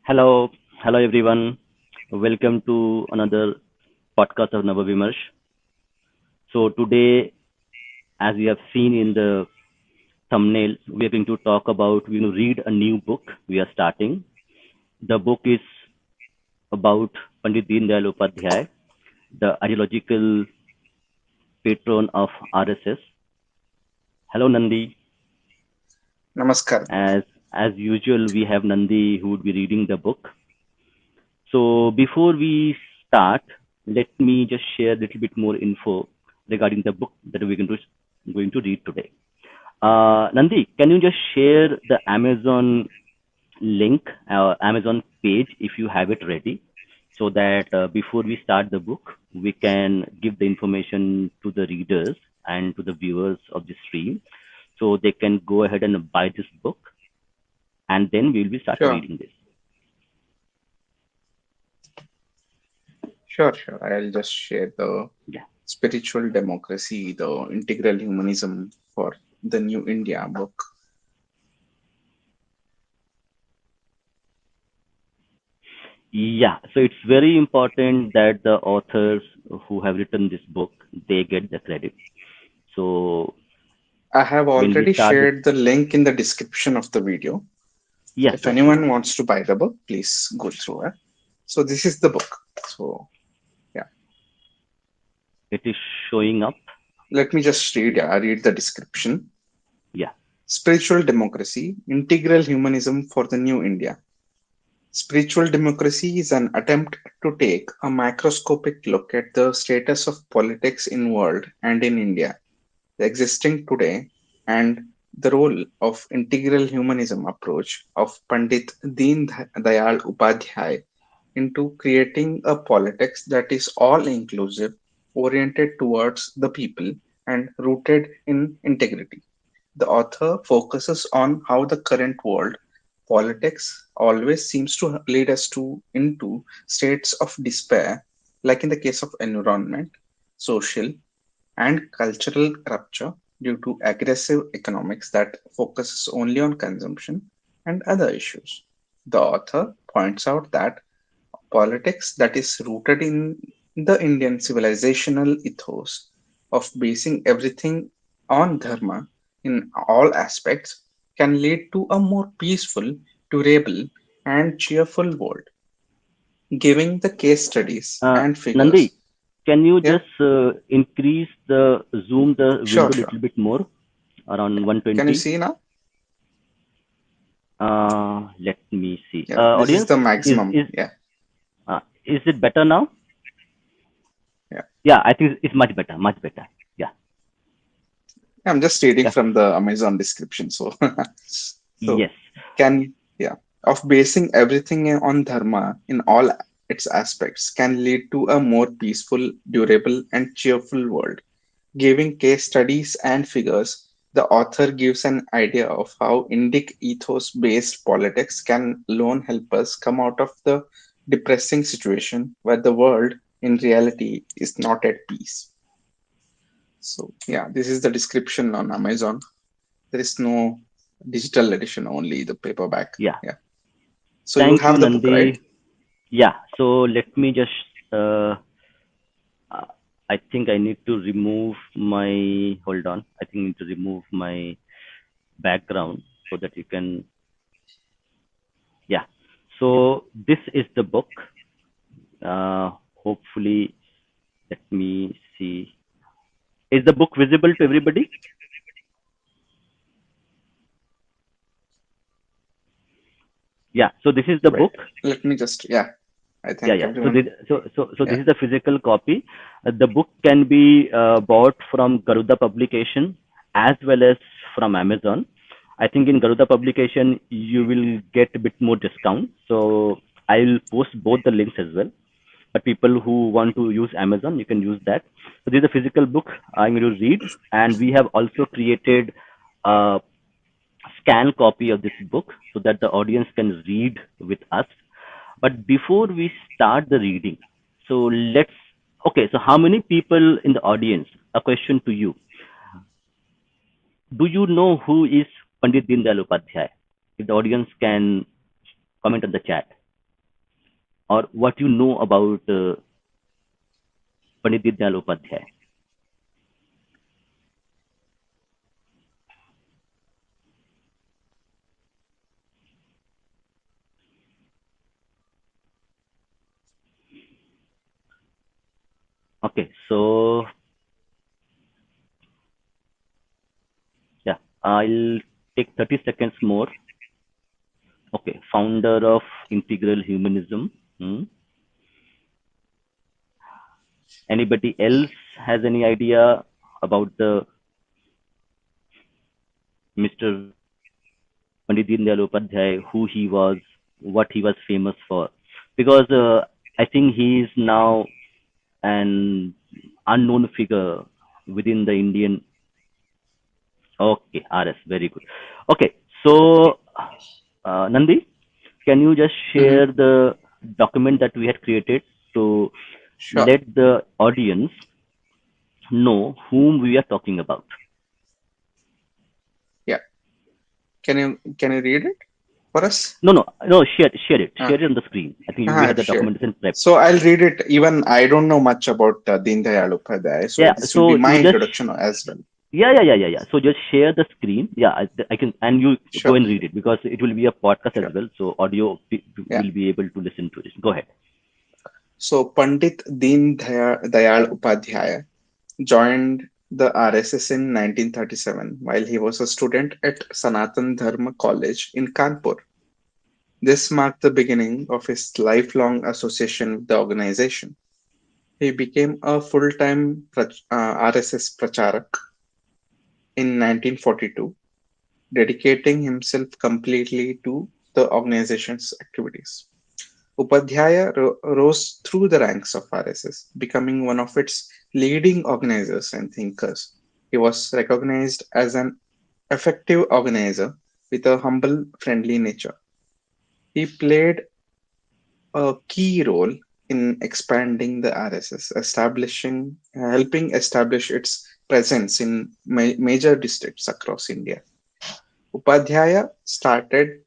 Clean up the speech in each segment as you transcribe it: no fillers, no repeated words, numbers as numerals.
Hello, hello everyone. Welcome to another podcast of Navavimarsh. So today, as you have seen in the thumbnail, we are going to talk about, read a new book we are starting. The book is about Pandit Deen Dayal Upadhayay, the ideological patron of RSS. Hello Nandi. Namaskar. As usual, we have Nandi who would be reading the book. So before we start, let me just share a little bit more info regarding the book that we're going to read today. Nandi, can you just share the Amazon link, Amazon page, if you have it ready, so that before we start the book, we can give the information to the readers and to the viewers of the stream, so they can go ahead and buy this book, and then we will be start Sure, reading this. sure. I'll just share the Yeah. spiritual democracy, the integral humanism for the New India book. Yeah, so it's very important that the authors who have written this book, they get the credit. So I have when we already start the, shared the link in the description of the video. yeah, If yeah, sure. anyone wants to buy the book, please go through it. So this is the book. So yeah, It is showing up. let me just read the description. Yeah. Spiritual democracy, integral humanism for the New India. Spiritual democracy is an attempt to take a macroscopic look at the status of politics in world and in India, existing today, and the role of integral humanism approach of Pandit Deen Dayal Upadhayay into creating a politics that is all inclusive, oriented towards the people, and rooted in integrity. The author focuses on how the current world politics always seems to lead us to into states of despair, like in the case of environment, social, and cultural rupture due to aggressive economics that focuses only on consumption and other issues. The author points out that politics that is rooted in the Indian civilisational ethos of basing everything on Dharma in all aspects can lead to a more peaceful, durable, and cheerful world. Giving the case studies and Nandi, figures. can you Yeah, just increase the zoom the sure, window a sure. little bit more, around Can you 120? see now? Let me see. Yeah, this is Audience, the is maximum. is Yeah, is it better now? yeah. Yeah, I think it's much better, much better. Yeah, I'm just reading yeah, from the Amazon description. So, so yes. can yeah of basing everything on dharma in all its aspects can lead to a more peaceful, durable, and cheerful world. Giving case studies and figures, the author gives an idea of how Indic-ethos-based politics can alone help us come out of the depressing situation where the world in reality is not at peace. So yeah, this is the description on Amazon. There is no digital edition, only the paperback. Yeah. Yeah. So you Thank you, have the book, right? Nandi. Yeah. So let me just. Uh, I think I need to remove my. Hold on. I think I need to remove my background so that you can. Yeah. So this is the book. Hopefully, let me see. Is the book visible to everybody? Yeah. So this is the Wait, book. let me just, yeah, I Yeah, think yeah. So everyone, so this yeah, is the physical copy. The book can be bought from Garuda publication as well as from Amazon. I think in Garuda publication you will get a bit more discount. So I will post both the links as well. But people who want to use Amazon, you can use that. So this is a physical book I'm going to read, and we have also created a scan copy of this book so that the audience can read with us. But before we start the reading, so let's, okay, so how many people in the audience? A question to you. Do you know who is Pandit Deen Dayal Upadhyay? If the audience can comment on the chat. or what you know about Pandit Deen Dayal Upadhyay. Okay, so yeah, I'll take 30 seconds more. Okay, founder of integral humanism. Hmm. Anybody else has any idea about the Mr. Pandit Deen Dayal Upadhyay, who he was, what he was famous for? Because I think he is now an unknown figure within the Indian. Okay, RS, very good. Okay, so Nandi, can you just share Hmm. the document that we had created to Sure. let the audience know whom we are talking about? Yeah. Can you read it for us? No, no, no. Share Uh, it on the screen. I think we I've had the shared. documentation prepped. So I'll read it. Even I don't know much about Deen Dayal Upadhyay, so Yeah. this will be So my you just introduction as well. yeah. So just share the screen. Yeah, I can, and you go Sure. and read it because it will be a podcast as Sure. well. So audio Yeah. will be able to listen to it. Go ahead. So Pandit Dayal Upadhyay joined the RSS in 1937 while he was a student at Sanatan Dharma College in Kanpur. This marked the beginning of his lifelong association with the organization. He became a full-time RSS pracharak in 1942, dedicating himself completely to the organization's activities. Upadhyaya rose through the ranks of RSS, becoming one of its leading organizers and thinkers. He was recognized as an effective organizer with a humble, friendly nature. He played a key role in expanding the RSS, helping establish its presence in major districts across India. Upadhyaya started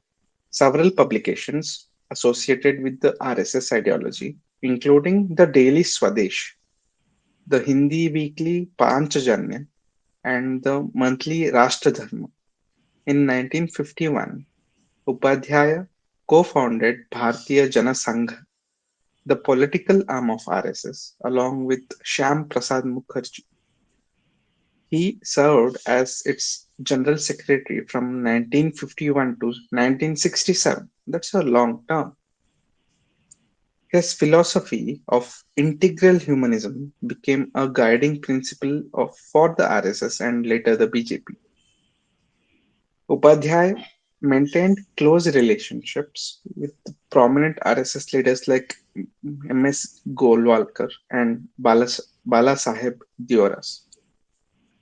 several publications associated with the RSS ideology, including the daily Swadesh, the Hindi weekly Panchajanya, and the monthly Rashtradharma. In 1951, Upadhyaya co-founded Bharatiya Jana Sangh, the political arm of RSS, along with Shyam Prasad Mukherjee. He served as its general secretary from 1951 to 1967. That's a long term. His philosophy of integral humanism became a guiding principle for the RSS and later the BJP. Upadhyay maintained close relationships with prominent RSS leaders like M.S. Golwalkar and Bala Saheb Dioras.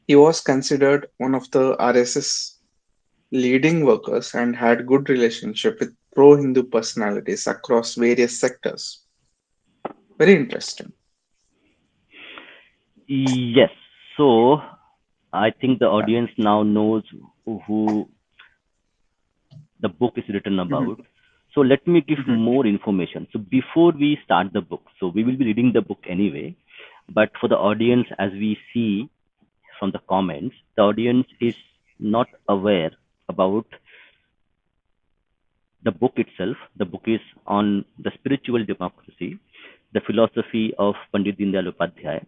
He was considered one of the RSS leading workers and had good relationship with pro-Hindu personalities across various sectors. Very interesting. Yes. So I think the Yeah. audience now knows who the book is written Mhm, about. So let me give mhm, more information. So before we start the book, so we will be reading the book anyway, but for the audience, as we see from the comments, the audience is not aware about the book itself. The book is on the spiritual democracy, the philosophy of Pandit Deen Dayal Upadhyay,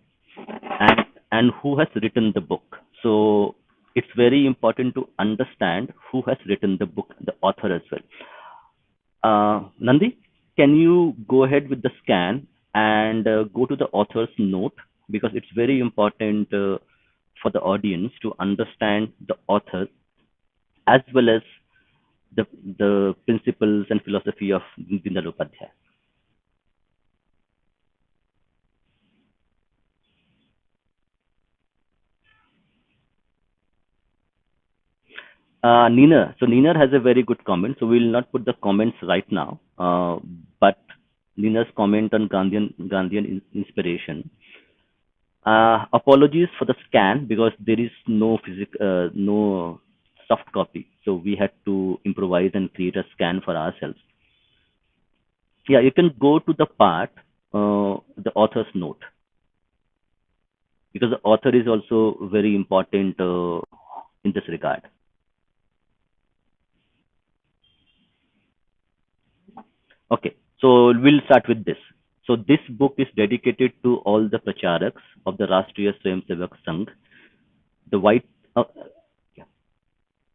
and who has written the book. So it's very important to understand who has written the book, the author as well. Nandi, can you go ahead with the scan and go to the author's note because it's very important for the audience to understand the author as well as the principles and philosophy of Dindal Upadhyay. Nina has a very good comment. So we'll not put the comments right now, but Nina's comment on Gandhian inspiration. Apologies for the scan because there is no soft copy. So we had to improvise and create a scan for ourselves. Yeah, you can go to the part, the author's note, because the author is also very important in this regard. Okay, so we'll start with this. So this book is dedicated to all the pracharaks of the Rashtriya Swayamsevak Sangh, the uh, yeah,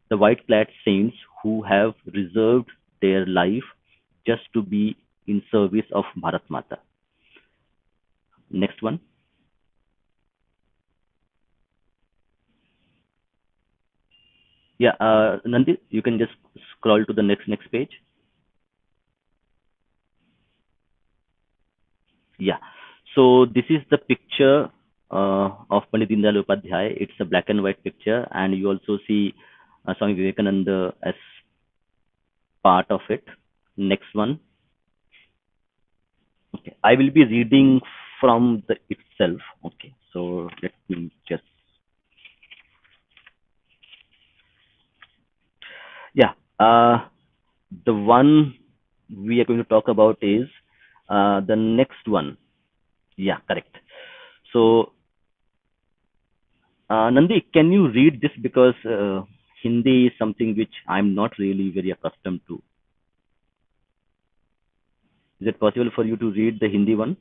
the white-clad saints who have reserved their life just to be in service of Bharat Mata. Next one. Yeah, Nandi, you can just scroll to the next page. Yeah. So this is the picture of Pandit Deen Dayal Upadhayay. It's a black and white picture, and you also see Swami Vivekananda as part of it. Next one. Okay. I will be reading from the itself. Okay. So let me just, yeah. The one we are going to talk about is the next one. Yeah, correct. So, Nandi, can you read this, because Hindi is something which I'm not really very accustomed to. Is it possible for you to read the Hindi one?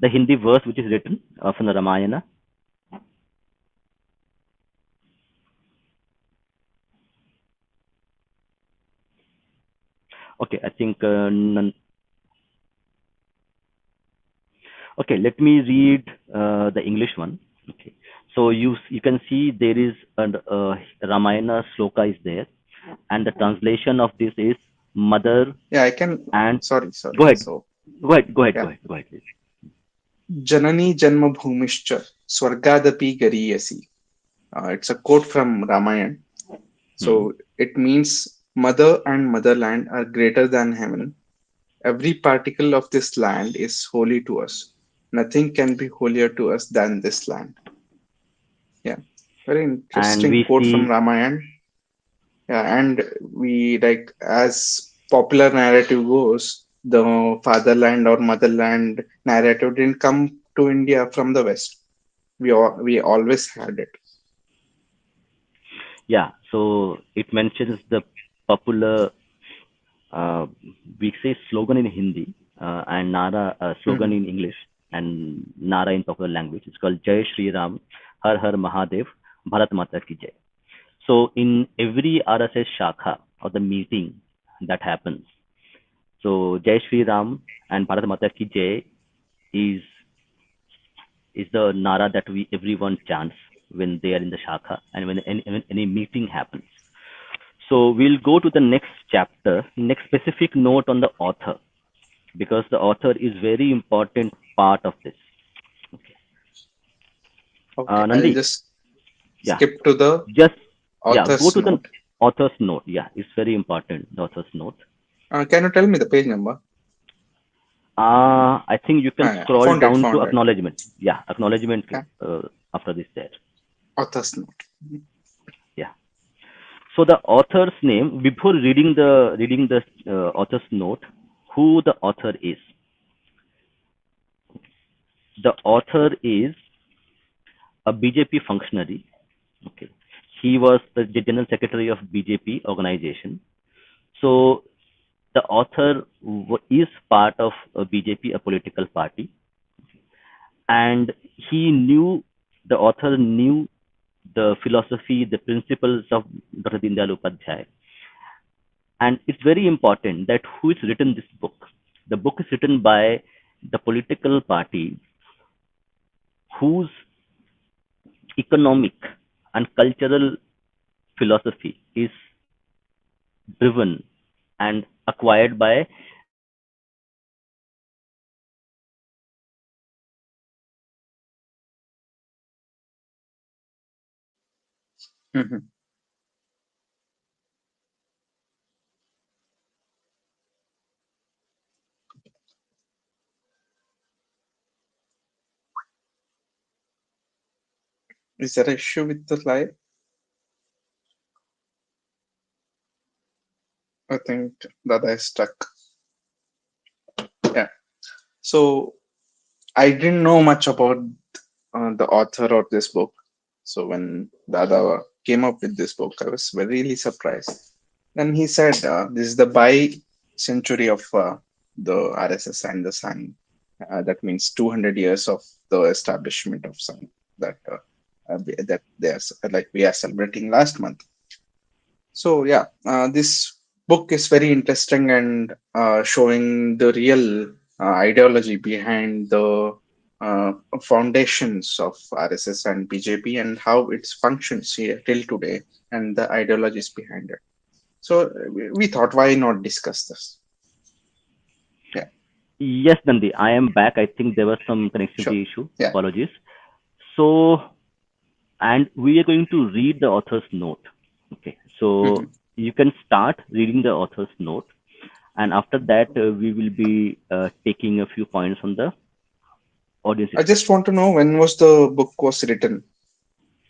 The Hindi verse which is written from the Ramayana? Okay, I think okay, let me read the English one. Okay, so you can see there is a Ramayana sloka is there, and the translation of this is mother Yeah, I can. and, Sorry, go sorry. ahead, So, go yeah. ahead, go ahead, please. Janani Janma Bhumischa Swargadapi Gariyasi. It's a quote from Ramayana. Hmm. So it means mother and motherland are greater than heaven. Every particle of this land is holy to us. Nothing can be holier to us than this land. Yeah, very And interesting we quote from see, Ramayana. Yeah, and we like as popular narrative goes, the fatherland or motherland narrative didn't come to India from the West. We always had it. yeah, so it mentions the popular, uh, we say slogan in Hindi, and Nara slogan Mhm. in English, and Nara in popular language. It's called Jai Shri Ram, Har Har Mahadev, Bharat Mata Ki Jai. So in every RSS Shakha or the meeting that happens, so Jai Shri Ram and Bharat Mata Ki Jai is is the Nara that we everyone chants when they are in the Shakha and when any meeting happens. So we'll go to the next chapter, next specific note on the author, because the author is very important part of this. Okay. Okay, I'll Nandi, just yeah, skip to the just, yeah, go author's to the note. author's note. Yeah, it's very important, the author's note. Can you tell me the page number? I think you can Yeah, scroll found it, down to found it. acknowledgement. Yeah, acknowledgement Yeah, after this there. author's note. Yeah. So the author's name, before reading the author's note, who the author is. The author is a BJP functionary. Okay. He was the general secretary of BJP organization. So the author is part of a BJP, a political party, and he knew, the author knew the philosophy, the principles of Dr. Deen Dayal Upadhyay. And it's very important that who is written this book. The book is written by the political party whose economic and cultural philosophy is driven and acquired by the Indian society. Mhm. Is there an issue with the slide? think that I stuck. Yeah. So I didn't know much about the author of this book. So when Dada came up with this book, I was really surprised. Then he said, "This is the century of the RSS and the Sangh. That means 200 years of the establishment of Sangh that that they are like we are celebrating last month." So yeah, this book is very interesting and showing the real ideology behind the uh, foundations of RSS and BJP and how it functions here till today and the ideologies behind it. So we thought, why not discuss this? Yeah, Yes, Nandi, I am back. I think there was some sure. connectivity issue. Yeah. Apologies. So, and we are going to read the author's note. Okay, so Mhm. you can start reading the author's note, and after that, we will be taking a few points on the audience I just discussion. want to know when was the book was written.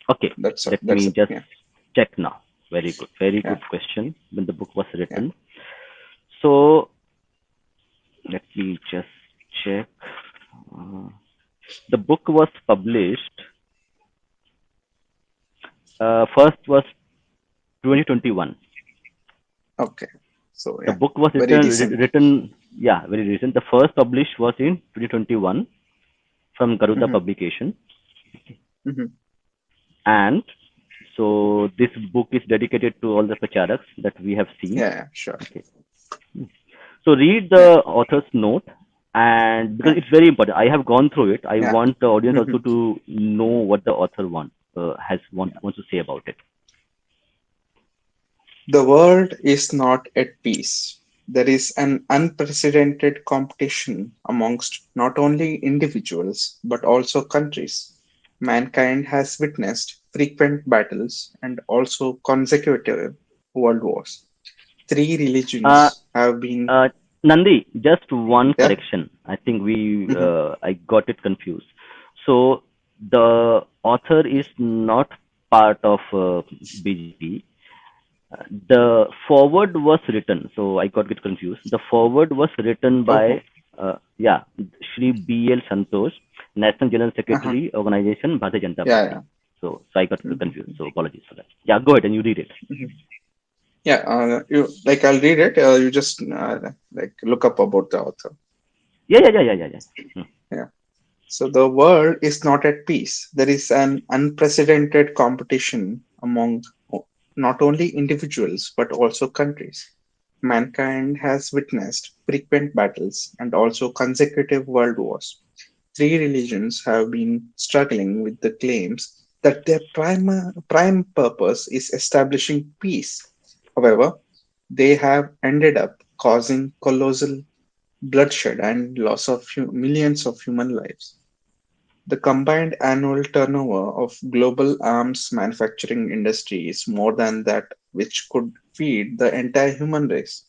Okay, let That's me it. just Yeah, check now. Very yeah, good question. When the book was yeah. written, so let me just check. Uh, the book was published. First was 2021. Okay. So The yeah, book was very recent. yeah, very recent. The first published was in 2021 from Garuda Hmm. publication. Hmm. And so this book is dedicated to all the pracharaks that we have seen. Yeah, yeah, sure. Okay. So read Yeah, the author's note, and because yeah, it's very important, I have gone through it. I yeah. want the audience Hmm. also to know what the author wants to say about it. The world is not at peace. There is an unprecedented competition amongst not only individuals but also countries. Mankind has witnessed frequent battles and also consecutive world wars. Three Uh, religions have been, Nandi, just one yeah, correction. I think hmm, I got it confused. So the author is not part of BJP. The forward was written, so I got it confused. The forward was written oh, by, yeah, Shri B.L. Santosh, National General uh-huh, Secretary, Organization Bharatiya Janata yeah, Party. yeah. So I got confused. Mhm, So apologies for that. Yeah, go ahead and you read it. mhm. Yeah, you like I'll read it. You just like look up about the author. Yeah. Hmm. Yeah. So the world is not at peace. There is an unprecedented competition among not only individuals but also countries. Mankind has witnessed frequent battles and also consecutive world wars. Three religions have been struggling with the claims that their prime purpose is establishing peace. However, they have ended up causing colossal bloodshed and loss of millions of human lives. The combined annual turnover of global arms manufacturing industry is more than that which could feed the entire human race.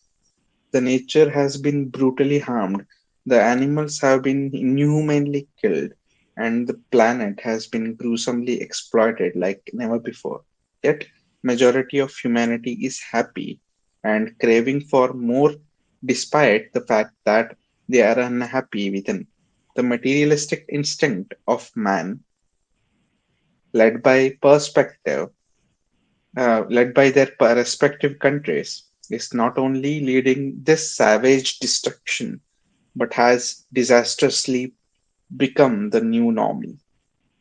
The nature has been brutally harmed, the animals have been inhumanly killed, and the planet has been gruesomely exploited like never before. Yet, majority of humanity is happy and craving for more despite the fact that they are unhappy within. The materialistic instinct of man, led by led by their respective countries, is not only leading this savage destruction but has disastrously become the new normal,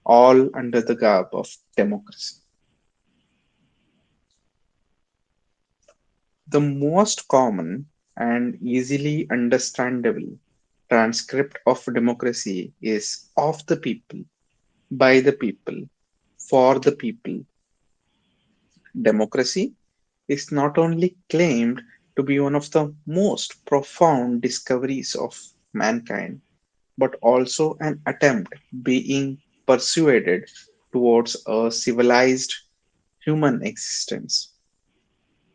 all under the garb of democracy. The most common and easily understandable transcript of democracy is of the people, by the people, for the people. Democracy is not only claimed to be one of the most profound discoveries of mankind, but also an attempt being persuaded towards a civilized human existence.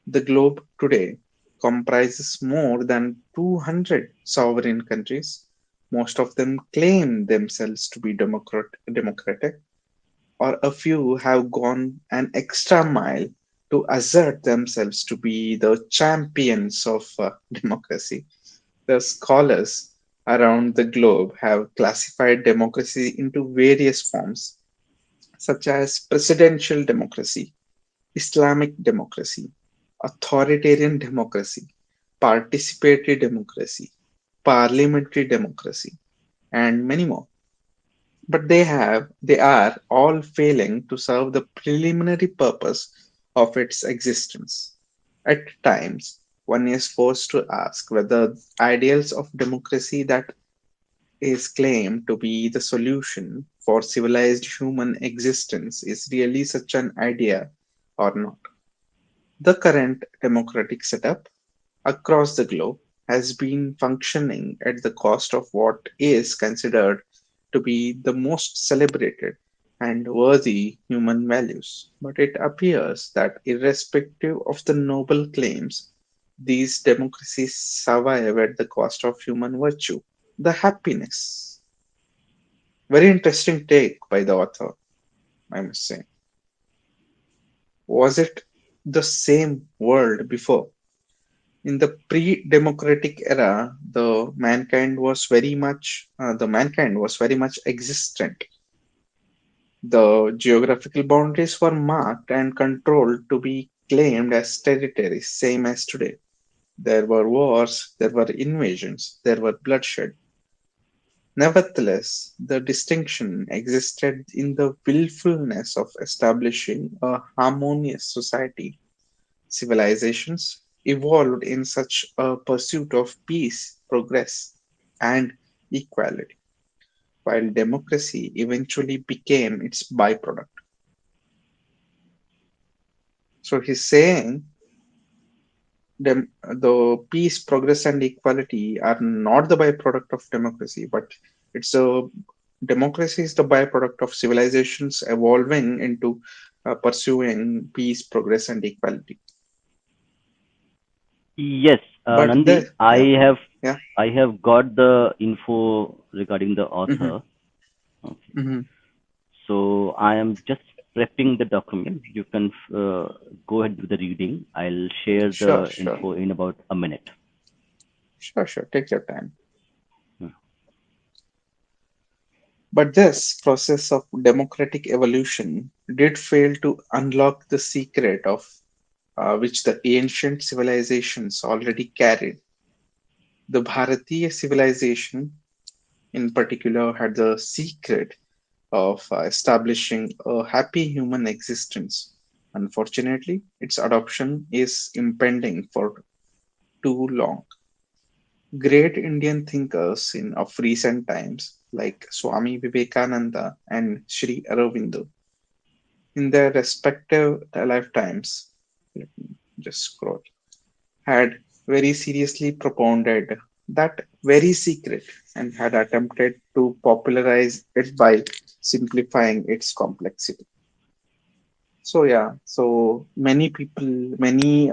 The globe today comprises more than 200 sovereign countries. Most of them claim themselves to be democratic, or a few have gone an extra mile, to assert themselves to be the champions of democracy. The scholars around the globe have classified democracy into various forms, such as presidential democracy, Islamic democracy, authoritarian democracy, participatory democracy, parliamentary democracy, and many more. But they are all failing to serve the preliminary purpose of its existence. At times, one is forced to ask whether ideals of democracy that is claimed to be the solution for civilized human existence is really such an idea or not. The current democratic setup across the globe has been functioning at the cost of what is considered to be the most celebrated and worthy human values. But it appears that, irrespective of the noble claims, these democracies survive at the cost of human virtue, the happiness. Very interesting take by the author, I must say. Was it the same world before? In the pre-democratic era, the mankind was very much existent. The geographical boundaries were marked and controlled to be claimed as territories, same as today. There were wars, there were invasions, there were bloodshed. Nevertheless, the distinction existed in the willfulness of establishing a harmonious society. Civilizations evolved in such a pursuit of peace, progress, and equality, while democracy eventually became its byproduct. So he's saying the peace, progress, and equality are not the byproduct of democracy, but it's a democracy is the byproduct of civilizations evolving into pursuing peace, progress, and equality. Yes, But Nandi, yeah, yeah, I have got the info regarding the hmm author. Okay. hmm So I am just prepping the document. You can go ahead with the reading. I'll share sure, the sure, info in about a minute. sure, sure. Take your time. Hmm. But this process of democratic evolution did fail to unlock the secret of which the ancient civilizations already carried. The Bharatiya civilization, in particular, had the secret of establishing a happy human existence. Unfortunately, its adoption is impending for too long. Great Indian thinkers of recent times, like Swami Vivekananda and Sri Aurobindo, in their respective lifetimes, let me just scroll, had very seriously propounded that very secret and had attempted to popularize it by simplifying its complexity. So yeah, so many people, many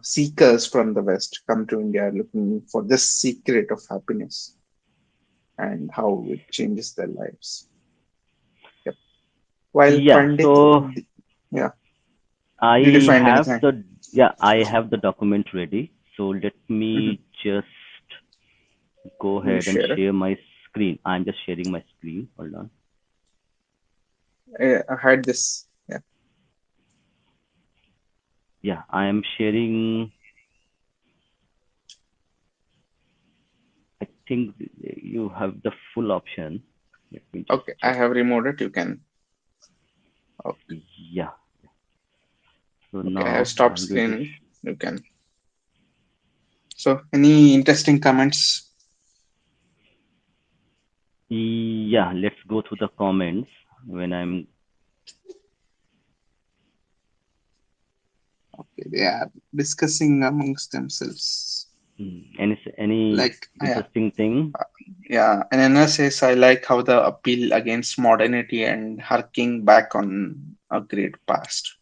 seekers from the West come to India looking for this secret of happiness and how it changes their lives. Yep. While Yeah, so Yeah, did you I find have anything? the I have the document ready. So let Mhm. me just go You ahead and share it. share my screen. I'm just sharing my screen. Hold on. I had this. Yeah. Yeah, I am sharing. I think you have the full option. Let me just Okay, I check. have removed it. You can. Okay, Yeah. So okay, I have now stopped I'm going to. screening. You can. So, any interesting comments? Yeah, let's go through the comments when I'm. Okay, they are discussing amongst themselves. Any Like, yeah, interesting thing? yeah. And Anna says, I like how the appeal against modernity and harking back on a great past.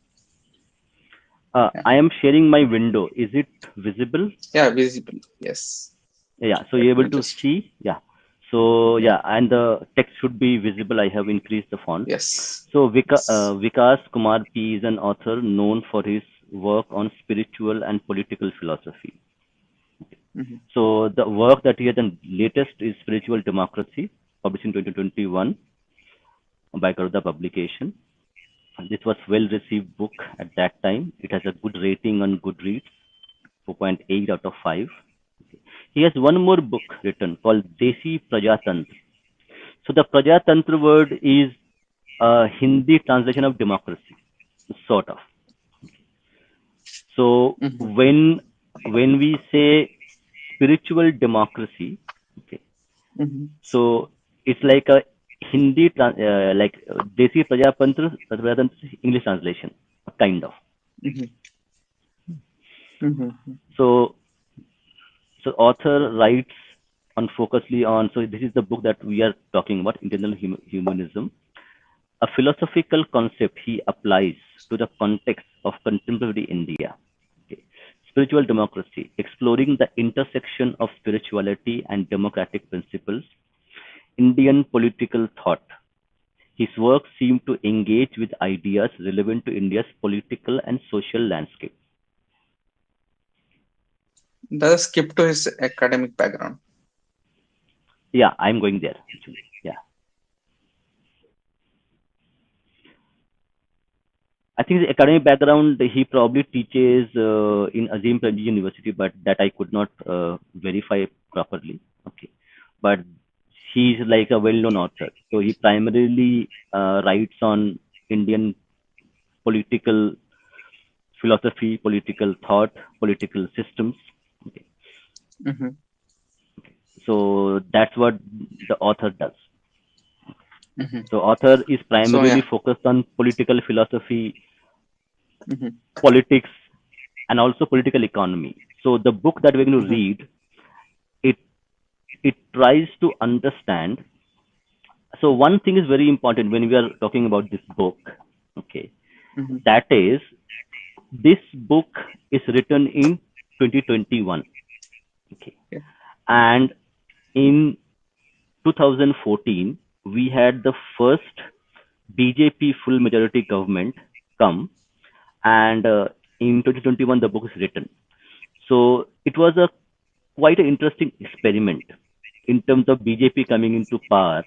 Yeah, I am sharing my window. Is it visible? yeah, visible. Yes. Yeah, so Let you're able me to just. see. Yeah. So Yeah. yeah, and the text should be visible. I have increased the font. Yes. So Yes. Vikas Kumar P is an author known for his work on spiritual and political philosophy. Mm-hmm. So the work that he has done latest is Spiritual Democracy, published in 2021 by Garuda Publication. This was well received book at that time. It has a good rating on Goodreads, 4.8 out of 5. He has one more book written called Desi Prajatantra. So the Prajatantra word is a Hindi translation of democracy, sort of. So Mm-hmm. when we say spiritual democracy, okay, Mm-hmm. so it's like a like Desi Prajatantra English translation, kind of. Mm-hmm. Mm-hmm. So so author writes on focusly on. So this is the book that we are talking about, internal humanism, a philosophical concept he applies to the context of contemporary India. Okay. Spiritual democracy, exploring the intersection of spirituality and democratic principles, Indian political thought. His work seemed to engage with ideas relevant to India's political and social landscape. Does skip to his academic background. Yeah, I'm going there actually. Yeah, I think the academic background he probably teaches in Azim Premji University, but that I could not verify properly. Okay, but he's like a well-known author, so he primarily writes on Indian political philosophy, political thought, political systems. Okay, Mm-hmm. so that's what the author does. Mm-hmm. So author is So primarily yeah. focused on political philosophy, Mm-hmm. politics, and also political economy. So the book that we're going to Mm-hmm. read, it it tries to understand. So one thing is very important when we are talking about this book. Okay, Mm-hmm. that is this book is written in 2021. Okay, Yeah. and in 2014 we had the first BJP full majority government come, and in 2021 the book is written. So it was a quite an interesting experiment in terms of BJP coming into power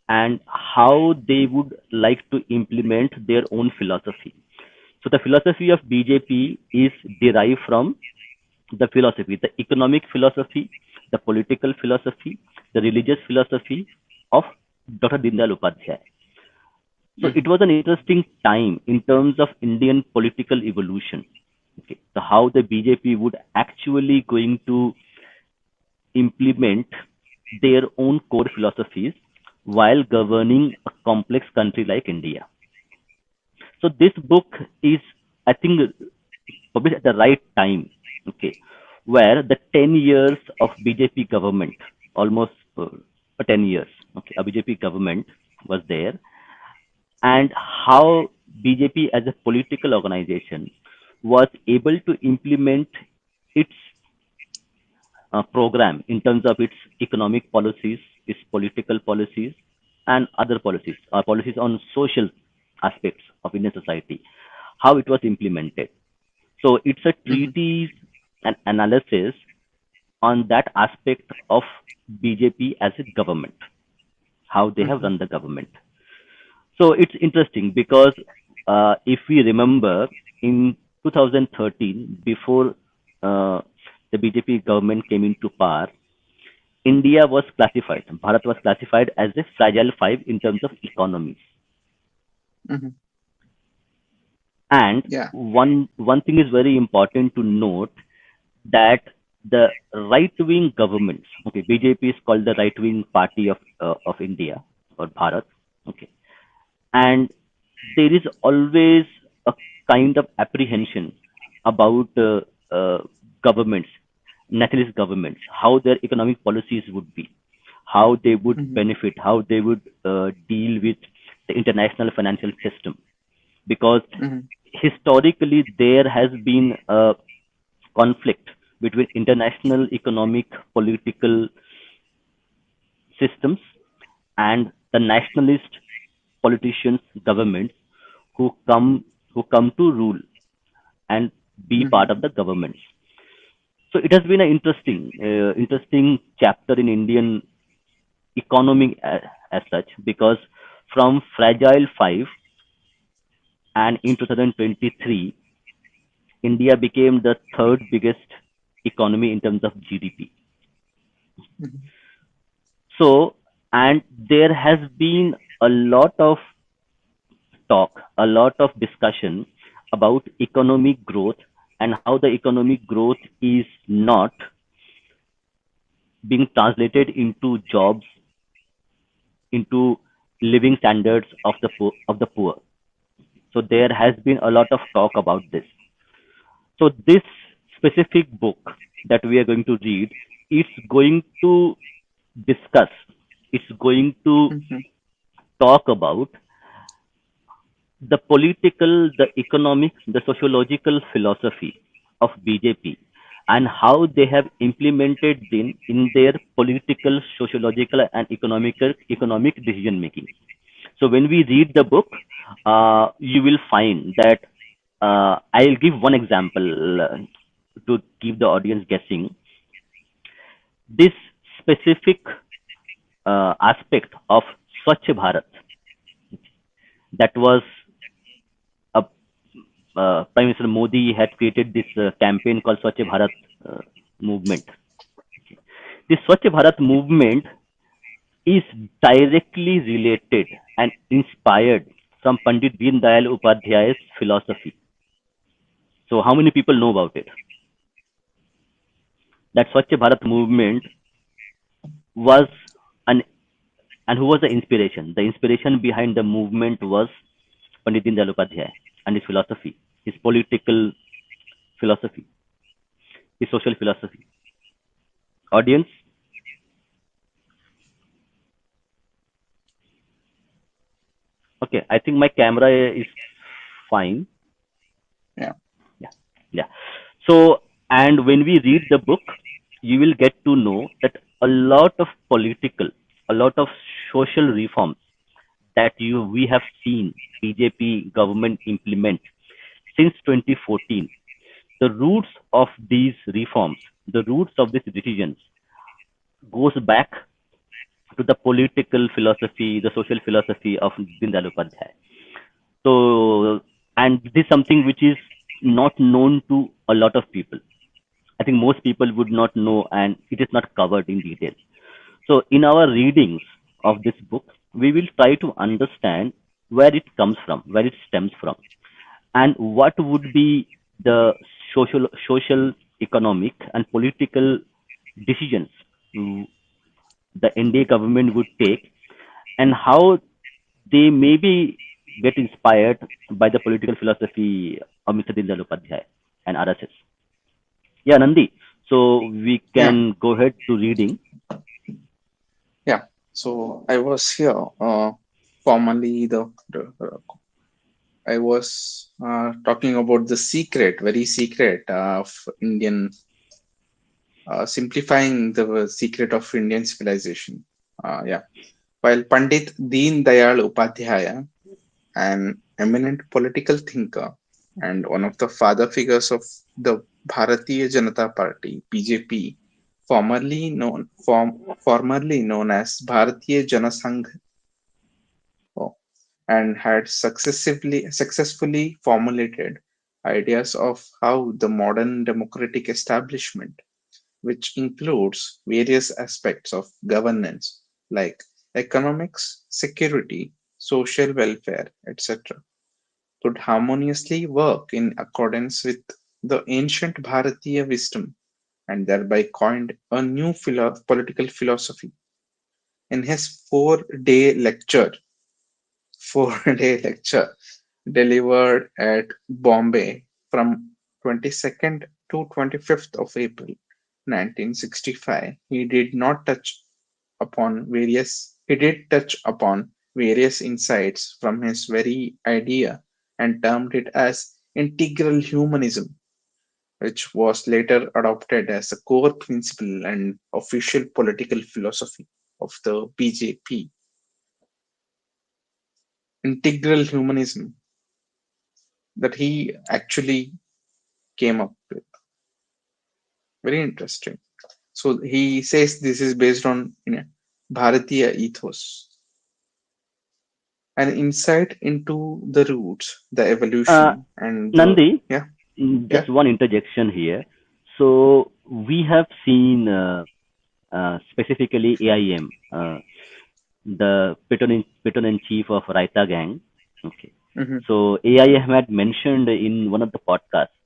and how they would like to implement their own philosophy. So the philosophy of BJP is derived from the philosophy, the economic philosophy, the political philosophy, the religious philosophy of Dr. Deen Dayal Upadhayay. So Mm-hmm. it was an interesting time in terms of Indian political evolution. Okay, so how the BJP would actually going to implement their own core philosophies while governing a complex country like India. So this book is, I think, published at the right time. Okay, where the 10 years of BJP government, almost 10 years, okay, a BJP government was there, and how BJP as a political organization was able to implement its program in terms of its economic policies, its political policies, and other policies, policies on social aspects of Indian society, how it was implemented. So it's a Mm-hmm. treatise and analysis on that aspect of BJP as a government, how they have Mm-hmm. run the government. So it's interesting because if we remember in 2013, before uh, the BJP government came into power, India was classified, Bharat was classified as a fragile five in terms of economy. Mm-hmm. And Yeah. one thing is very important to note that the right wing governments, okay, BJP is called the right wing party of India or Bharat, okay, and there is always a kind of apprehension about governments, nationalist governments, how their economic policies would be, how they would Mm-hmm. benefit, how they would deal with the international financial system. Because Mm-hmm. historically, there has been a conflict between international economic political systems and the nationalist politicians, governments who come who come to rule and be part Mhm. of the governments. So it has been an interesting chapter in Indian economy as such, because from fragile 5 and in 2023, India became the third biggest economy in terms of GDP. Mhm. So, and there has been a lot of talk, a lot of discussion about economic growth and how the economic growth is not being translated into jobs, into living standards of the poor. So there has been a lot of talk about this. So this specific book that we are going to read, it's going to discuss, it's going to Mhm. talk about the political, the economic, the sociological philosophy of BJP and how they have implemented in their political, sociological, and economic decision making. So when we read the book, you will find that I'll give one example to keep the audience guessing. This specific aspect of Swachh Bharat that was Prime Minister Modi had created this campaign called Swachh Bharat uh, movement. This Swachh Bharat movement is directly related and inspired from Pandit Deen Dayal Upadhyay's philosophy. So, how many people know about it? That Swachh Bharat movement was an and who was the inspiration? The inspiration behind the movement was Pandit Deen Dayal Upadhyay and his philosophy, his political philosophy, his social philosophy. Audience, okay, I think my camera is fine. Yeah. Yeah, yeah. So, and when we read the book, you will get to know that a lot of political, a lot of social reforms that you we have seen BJP government implement since 2014. The roots of these reforms, the roots of these decisions, goes back to the political philosophy, the social philosophy of Dindal Upadhyay. So, and this is something which is not known to a lot of people. I think most people would not know, and it is not covered in detail. So, in our readings of this book, we will try to understand where it comes from, where it stems from, and what would be the social, economic, and political decisions the NDA government would take, and how they maybe get inspired by the political philosophy of Mr. Dindal Upadhyay and RSS. Yeah, Nandi. So we Yeah. can go ahead to reading. Yeah. So I was here, formerly I was talking about the secret, very secret of Indian, simplifying the secret of Indian civilization. Yeah. While Pandit Deen Dayal Upadhyaya, an eminent political thinker and one of the father figures of the Bharatiya Janata Party (BJP), formerly known as Bharatiya Jana Sangh, and had successfully formulated ideas of how the modern democratic establishment, which includes various aspects of governance like economics, security, social welfare, etc., could harmoniously work in accordance with the ancient Bharatiya wisdom and thereby coined a new political philosophy. In his four-day lecture delivered at Bombay from 22nd to 25th of April 1965, he did touch upon various insights from his very idea and termed it as integral humanism, which was later adopted as a core principle and official political philosophy of the BJP. Integral humanism that he actually came up with. Very interesting. So he says this is based on Bharatiya ethos, an insight into the roots, the Uh, evolution, and the Nandi, yeah, yeah. just one interjection here. So we have seen specifically AIM, the Piton in chief of Raita gang. Okay. Mm-hmm, So AIM had mentioned in one of the podcasts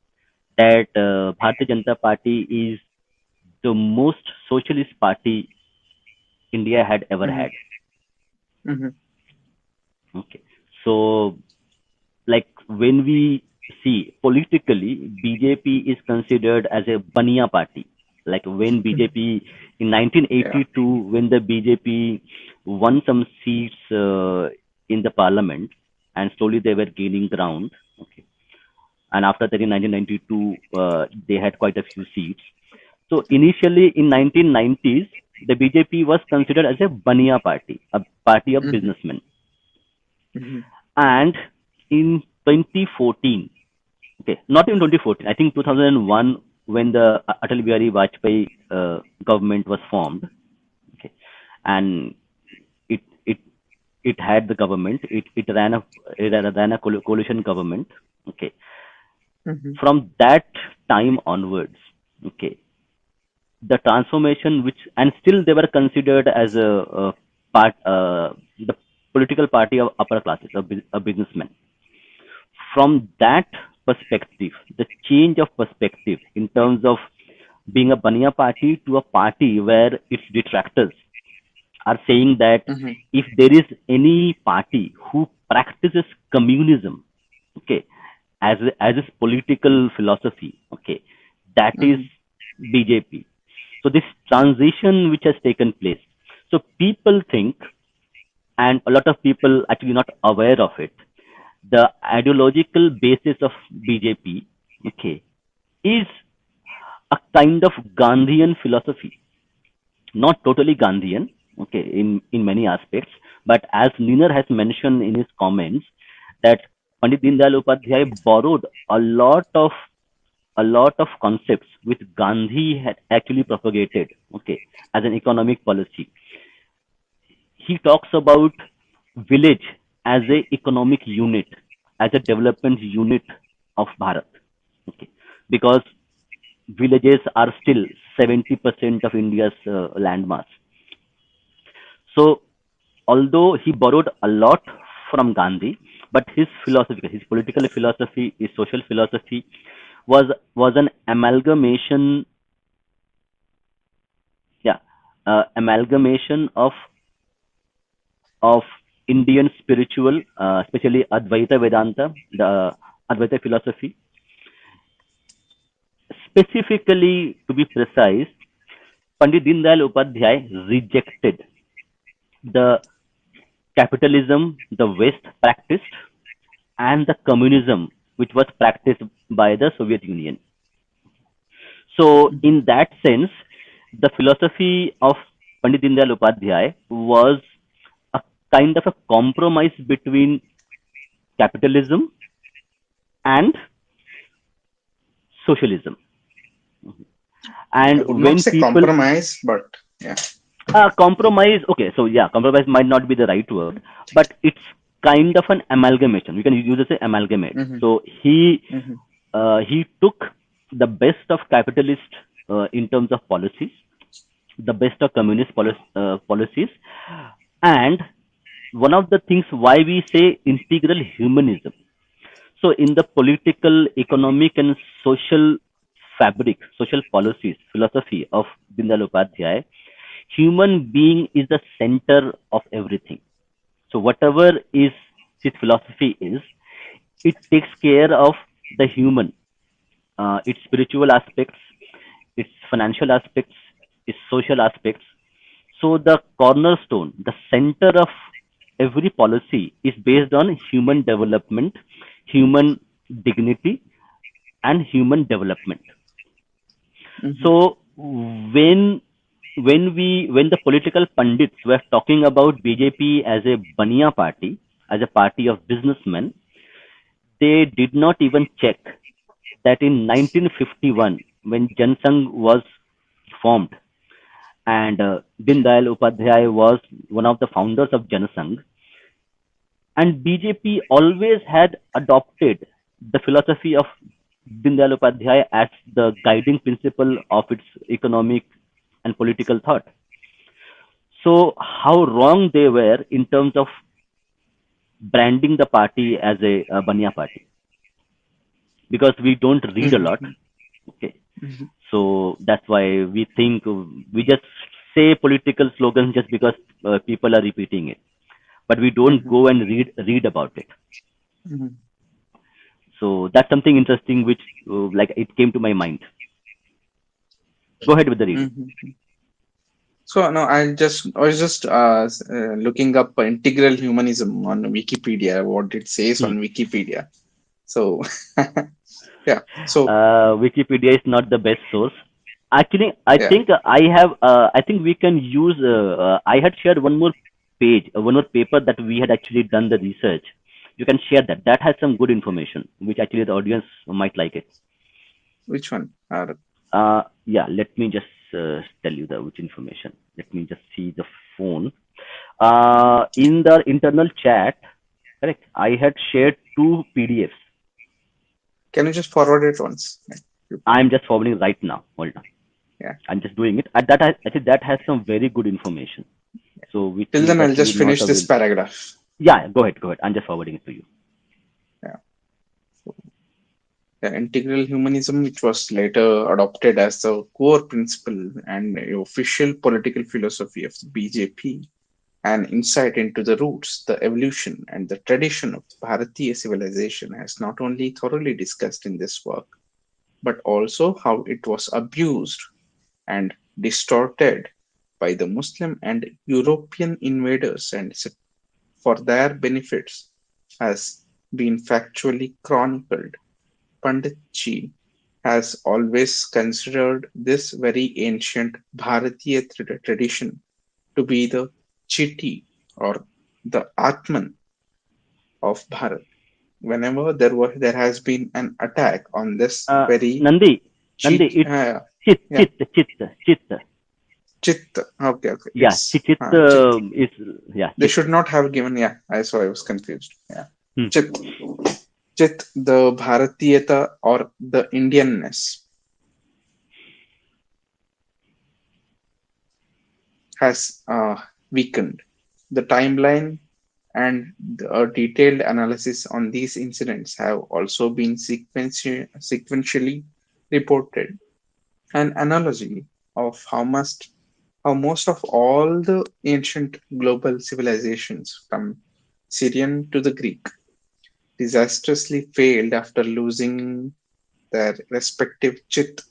that Bharatiya Janata Party is the most socialist party India had ever mm-hmm, had. mm-hmm, Okay. So, like when we see politically, BJP is considered as a Baniya party. Like when mm-hmm. BJP in Yeah. 1982, when the BJP won some seats in the parliament, and slowly they were gaining ground. Okay. And after that, in 1992, they had quite a few seats. So initially in 1990s, the BJP was considered as a Baniya party, a party of Mm-hmm, businessmen. mm-hmm, And in 2014, okay, not in 2014, I think 2001, when the Atal Bihari Vajpayee government was formed, okay, and it it it had the government, it ran a coalition government, okay. mm-hmm, From that time onwards, okay, the transformation which, and still they were considered as a part, the political party of upper classes, a businessman. From that perspective, the change of perspective in terms of being a Baniya party to a party where its detractors are saying that mm-hmm, if there is any party who practices communism, okay, as its political philosophy, okay, that is mm-hmm. BJP. So this transition which has taken place. So people think, and a lot of people actually not aware of it, the ideological basis of BJP, okay, is a kind of Gandhian philosophy. Not totally Gandhian, okay, in many aspects, but as Niner has mentioned in his comments, that Pandit Deen Dayal Upadhayay borrowed a lot of concepts which Gandhi had actually propagated, okay, as an economic policy. He talks about village as a economic unit, as a development unit of Bharat, okay, because villages are still 70% of India's land mass. So, although he borrowed a lot from Gandhi, but his philosophy, his political philosophy, his social philosophy was was an amalgamation, yeah, amalgamation of Indian spiritual, especially Advaita Vedanta, the Advaita philosophy. Specifically, to be precise, Pandit Deen Dayal Upadhyay rejected the capitalism the West practiced and the communism which was practiced by the Soviet Union. So, in that sense, the philosophy of Pandit Deen Dayal Upadhyay was a kind of a compromise between capitalism and socialism. I And would not when say people compromise, but yeah. compromise, okay, so yeah, compromise might not be the right word, but it's kind of an amalgamation. We can use it as amalgamate. Mm-hmm, So mm-hmm, he took the best of capitalist in terms of policies, the best of communist policies, and one of the things why we say integral humanism. So in the political, economic, and social fabric, social policies, philosophy of Dindal Upadhyay, human being is the center of everything. So whatever is his philosophy is, it takes care of the human, its spiritual aspects, its financial aspects, its social aspects. So the cornerstone, the center of every policy is based on human development, human dignity, and human development. mm-hmm, So when the political pundits were talking about BJP as a Baniya party, as a party of businessmen, they did not even check. that in 1951, when Jansangh was formed, and Deen Dayal Upadhayay was one of the founders of Janasangh, and BJP always had adopted the philosophy of Deen Dayal Upadhyay as the guiding principle of its economic and political thought. So, how wrong they were in terms of branding the party as a Banya party, because we don't read a lot. Mhm, Okay, mhm, so that's why we think we just say political slogans just because people are repeating it, but we don't mhm, go and read about it. mhm, So that's something interesting which like it came to my mind. Go ahead with the reading. mhm. So no, I was just looking up integral humanism on Wikipedia, what it says Hmm. on Wikipedia. So yeah, so Wikipedia is not the best source. Actually, I yeah, think I have. I think we can use. I had shared one more page, one more paper that we had actually done the research. You can share that. That has some good information, which actually the audience might like it. which one? Yeah, let me just tell you the which information. Let me just see the phone. In the internal chat, correct. I had shared two PDFs. Can you just forward it once? I'm just forwarding right now. Hold on. Yeah. I'm just doing it. I think that has some very good information. So which Till is then, I'll actually just not finish this available. paragraph. Yeah, go ahead, go ahead. I'm just forwarding it to you. Yeah. So, yeah, integral humanism, which was later adopted as the core principle and official political philosophy of the BJP, an insight into the roots, the evolution, and the tradition of Bharatiya civilization, has not only thoroughly discussed in this work, but also how it was abused and distorted by the Muslim and European invaders and for their benefits has been factually chronicled. Pandit Ji has always considered this very ancient Bharatiya tradition to be the Chitti or the Atman of Bharat. Whenever there has been an attack on this very Nandi, Nandi, cheat, it's chit, yeah, chit, chit, chit. Chit. Okay, okay, Yeah, chit Chit. is, yeah, They chit. should not have given. Yeah, I saw. I was confused. Yeah, Hmm. Chit. Chit, the Bharatiyata or the Indianness has weakened. The timeline and a detailed analysis on these incidents have also been sequentially reported. An analogy of how most of all the ancient global civilizations, from Syrian to the Greek, disastrously failed after losing their respective chit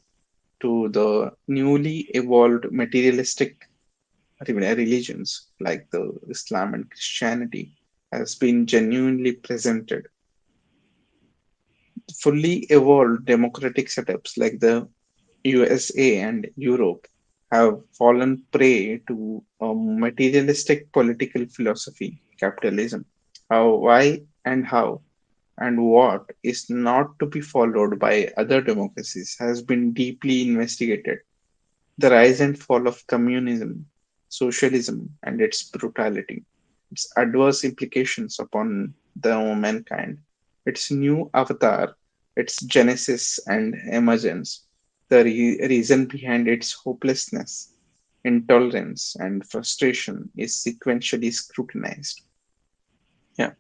to the newly evolved materialistic religions like the Islam and Christianity has been genuinely presented. Fully evolved democratic setups like the USA and Europe have fallen prey to a materialistic political philosophy, capitalism. Why and how and what is not to be followed by other democracies has been deeply investigated. The rise and fall of communism, socialism, and its brutality, its adverse implications upon the mankind, its new avatar, its genesis and emergence, the reason behind its hopelessness, intolerance, and frustration is sequentially scrutinized. Yeah.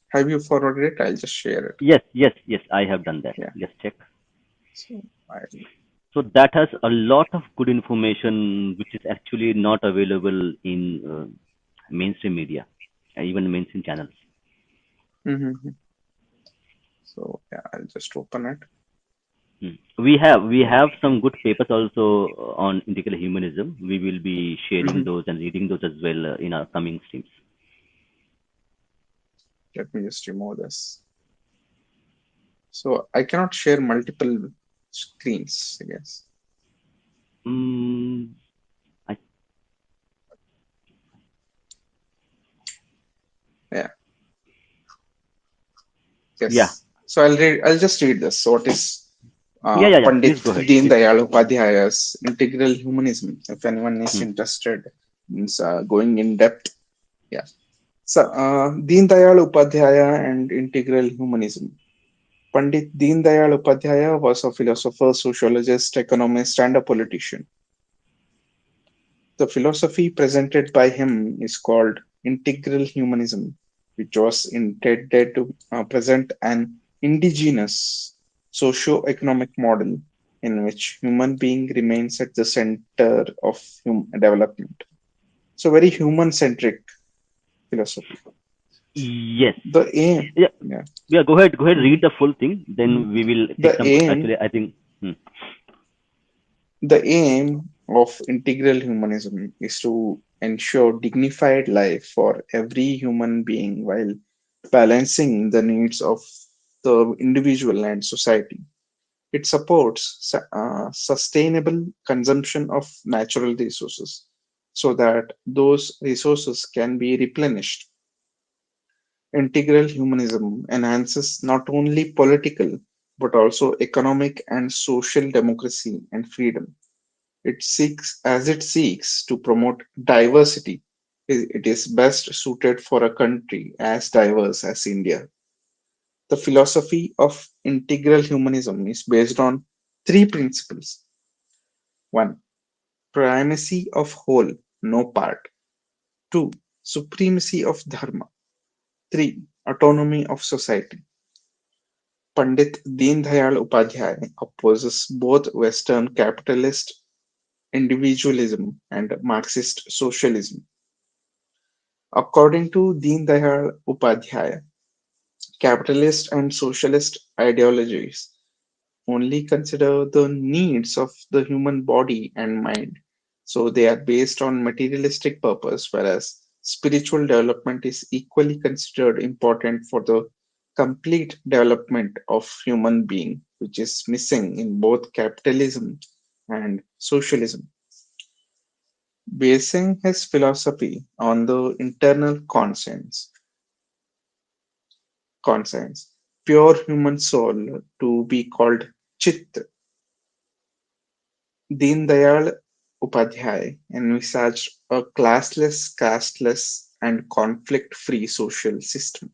Have you forwarded it? I'll just share it. Yes, yes, yes. I have done that. Yeah. Just check. So I So that has a lot of good information, which is actually not available in mainstream media, even mainstream channels. Mhm. So yeah, I'll just open it. Mm. We have some good papers also on integral humanism. We will be sharing Mhm. those and reading those as well in our coming streams. Let me just remove this. So I cannot share multiple screens, I guess. Mm, I, Yeah, yeah, yes. So I'll just read this. So what is? Yeah, yeah, yeah. Pandit Please go ahead. Deen Please. Dayal Upadhyaya's Integral Humanism. If anyone is Hmm. interested in going in depth, yeah. So, Deen Dayal Upadhyaya and Integral Humanism. Pandit Deen Dayal Upadhyaya was a philosopher, sociologist, economist, and a politician. The philosophy presented by him is called integral humanism, which was intended to present an indigenous socio-economic model in which human being remains at the center of development. So, very human-centric philosophy. Yes. The aim, Yeah. yeah, Yeah. Go ahead. Go ahead. Read mhm, the full thing. mhm. Then we will take the some. aim, Actually, I think. Hmm. the aim of integral humanism is to ensure dignified life for every human being while balancing the needs of the individual and society. It supports sustainable consumption of natural resources so that those resources can be replenished. Integral humanism enhances not only political but also economic and social democracy and freedom. It seeks to promote diversity. It is best suited for a country as diverse as India. The philosophy of integral humanism is based on three principles. One, primacy of whole, no part. Two, supremacy of dharma. Three, autonomy of society. Pandit Deen Dayal Upadhyay opposes both Western capitalist individualism and Marxist socialism. According to Deen Dayal Upadhyay, capitalist and socialist ideologies only consider the needs of the human body and mind. So they are based on materialistic purpose, whereas spiritual development is equally considered important for the complete development of human being, which is missing in both capitalism and socialism. Basing his philosophy on the internal conscience, pure human soul to be called Chit. Deen Dayal Upadhyay envisaged a classless, casteless, and conflict-free social system.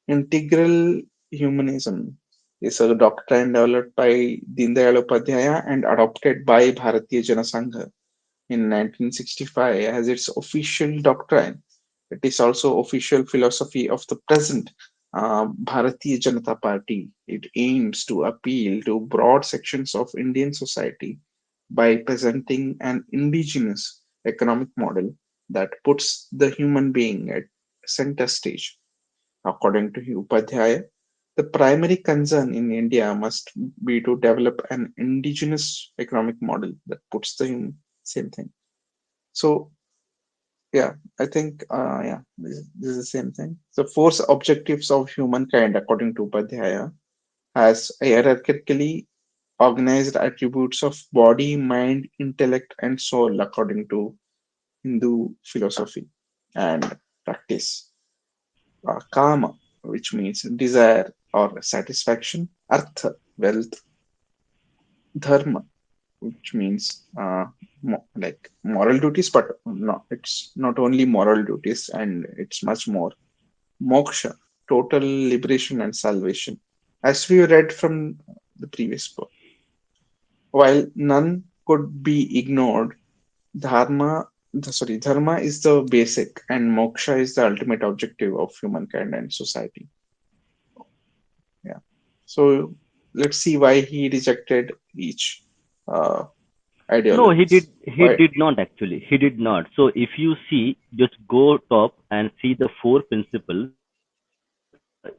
Integral humanism is a doctrine developed by Deen Dayal Upadhyaya and adopted by Bharatiya Jana Sangha in 1965 as its official doctrine. It is also official philosophy of the present Bharatiya Janata Party. It aims to appeal to broad sections of Indian society by presenting an indigenous economic model that puts the human being at center stage. According to Upadhyaya, the primary concern in India must be to develop an indigenous economic model that puts the human same thing. So yeah, I think this is the same thing. So four objectives of humankind, according to Upadhyaya, has hierarchically organized attributes of body, mind, intellect, and soul, according to Hindu philosophy and practice. Kama, which means desire or satisfaction. Artha, wealth. Dharma, which means like moral duties, but no, it's not only moral duties, and it's much more. Moksha, total liberation and salvation, as we read from the previous book. While none could be ignored, dharma is the basic, and moksha is the ultimate objective of humankind and society. Yeah. So let's see why he rejected each uh, No, he did. ideologies. He Why? did not actually. He did not. So if you see, just go top and see the four principles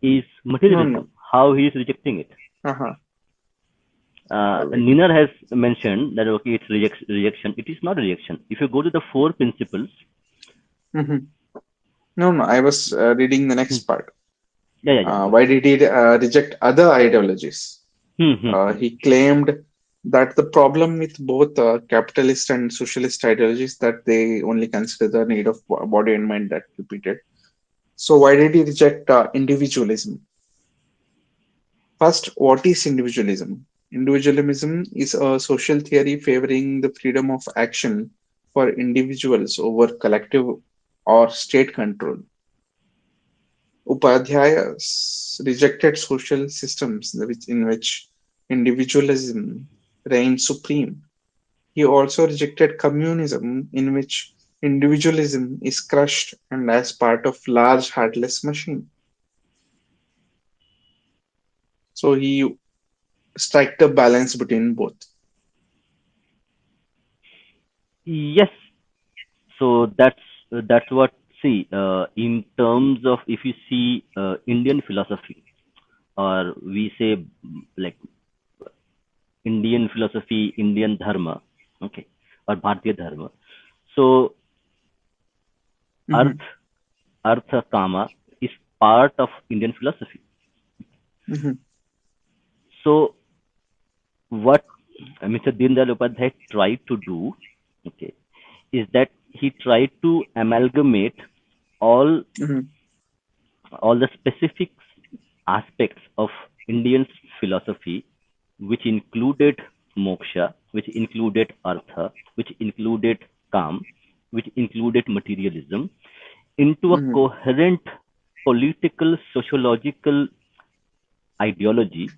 is materialism. No, How he is no. rejecting it. Uh-huh. Wait. Niner has mentioned that okay, it's rejection. It is not a rejection. If you go to the four principles, Mhm. No, no. I was reading the hmm, next part. yeah, yeah, yeah. Go Why ahead. did he reject other ideologies? Hmm, hmm, hmm. He claimed that the problem with both capitalist and socialist ideologies that they only consider the need of body and mind that repeated. So why did he reject individualism? First, what is individualism? Individualism is a social theory favoring the freedom of action for individuals over collective or state control. Upadhyaya rejected social systems in which individualism reigned supreme. He also rejected communism, in which individualism is crushed and as part of large heartless machine. So he strike the balance between both. Yes. So that's what, see, in terms of, if you see Indian philosophy, or we say, like, Indian philosophy, Indian Dharma, okay, or Bharatiya Dharma. So Mhm, Arth, Artha Kama is part of Indian philosophy. mhm, So what Mr. Deen Dayal Upadhyay tried to do, okay, is that he tried to amalgamate all mhm, all the specific aspects of Indian philosophy, which included moksha, which included artha, which included kam, which included materialism, into a mhm, coherent political sociological ideology,